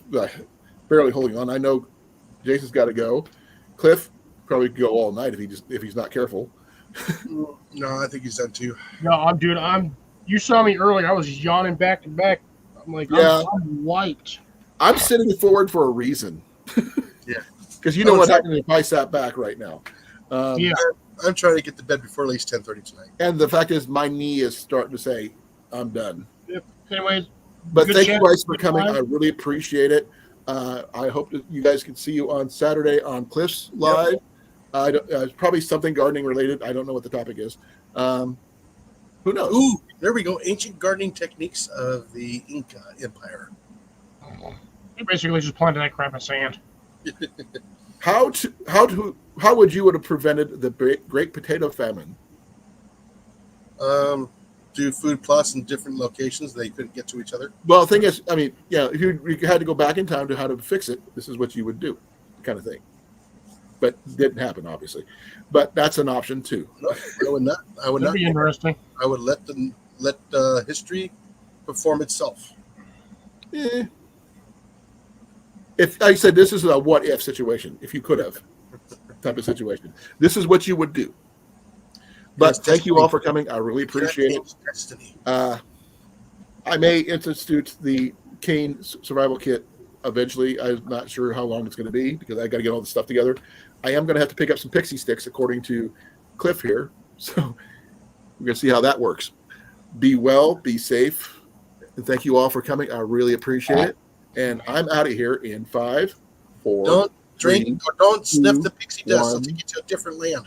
Speaker 2: barely holding on. I know Jason's got to go. Cliff probably could go all night if he's not careful.
Speaker 1: No, I think he's done too.
Speaker 4: No, you saw me earlier. I was yawning back to back. I'm like,
Speaker 2: Yeah.
Speaker 4: I'm wiped.
Speaker 2: I'm sitting forward for a reason.
Speaker 1: Yeah.
Speaker 2: Because you know what happened if I sat back right now.
Speaker 4: Yeah.
Speaker 1: I'm trying to get to bed before at least 10:30 tonight.
Speaker 2: And the fact is, my knee is starting to say, I'm done.
Speaker 4: Anyways,
Speaker 2: But
Speaker 4: good
Speaker 2: thank you
Speaker 4: chat.
Speaker 2: guys for coming. I really appreciate it. I hope that you guys can see you on Saturday on Cliff's Live. It's probably something gardening related. I don't know what the topic is. Who knows?
Speaker 1: Ooh, there we go. Ancient gardening techniques of the Inca Empire.
Speaker 4: They basically just planted that crap in sand.
Speaker 2: How would you have prevented the Great Potato Famine?
Speaker 1: Do food plots in different locations they couldn't get to each other.
Speaker 2: Well, the thing is, I mean, if you had to go back in time to how to fix it, this is what you would do, kind of thing. But didn't happen, obviously. But that's an option too.
Speaker 1: No, I would not. I would
Speaker 4: That'd
Speaker 1: not.
Speaker 4: be interesting.
Speaker 1: I would let history perform itself.
Speaker 2: If I said this is a what if situation, if you could have type of situation, this is what you would do. But thank you all for coming. I really appreciate it.
Speaker 1: Destiny.
Speaker 2: I may institute the cane survival kit eventually. I'm not sure how long it's going to be because I got to get all the stuff together. I am going to have to pick up some pixie sticks according to Cliff here. So we're going to see how that works. Be well, be safe. And thank you all for coming. I really appreciate it. And I'm out of here in 5, 4.
Speaker 1: Don't drink
Speaker 2: 3,
Speaker 1: or don't sniff
Speaker 2: 2,
Speaker 1: the pixie dust. It'll
Speaker 2: 1.
Speaker 1: take you to a different land.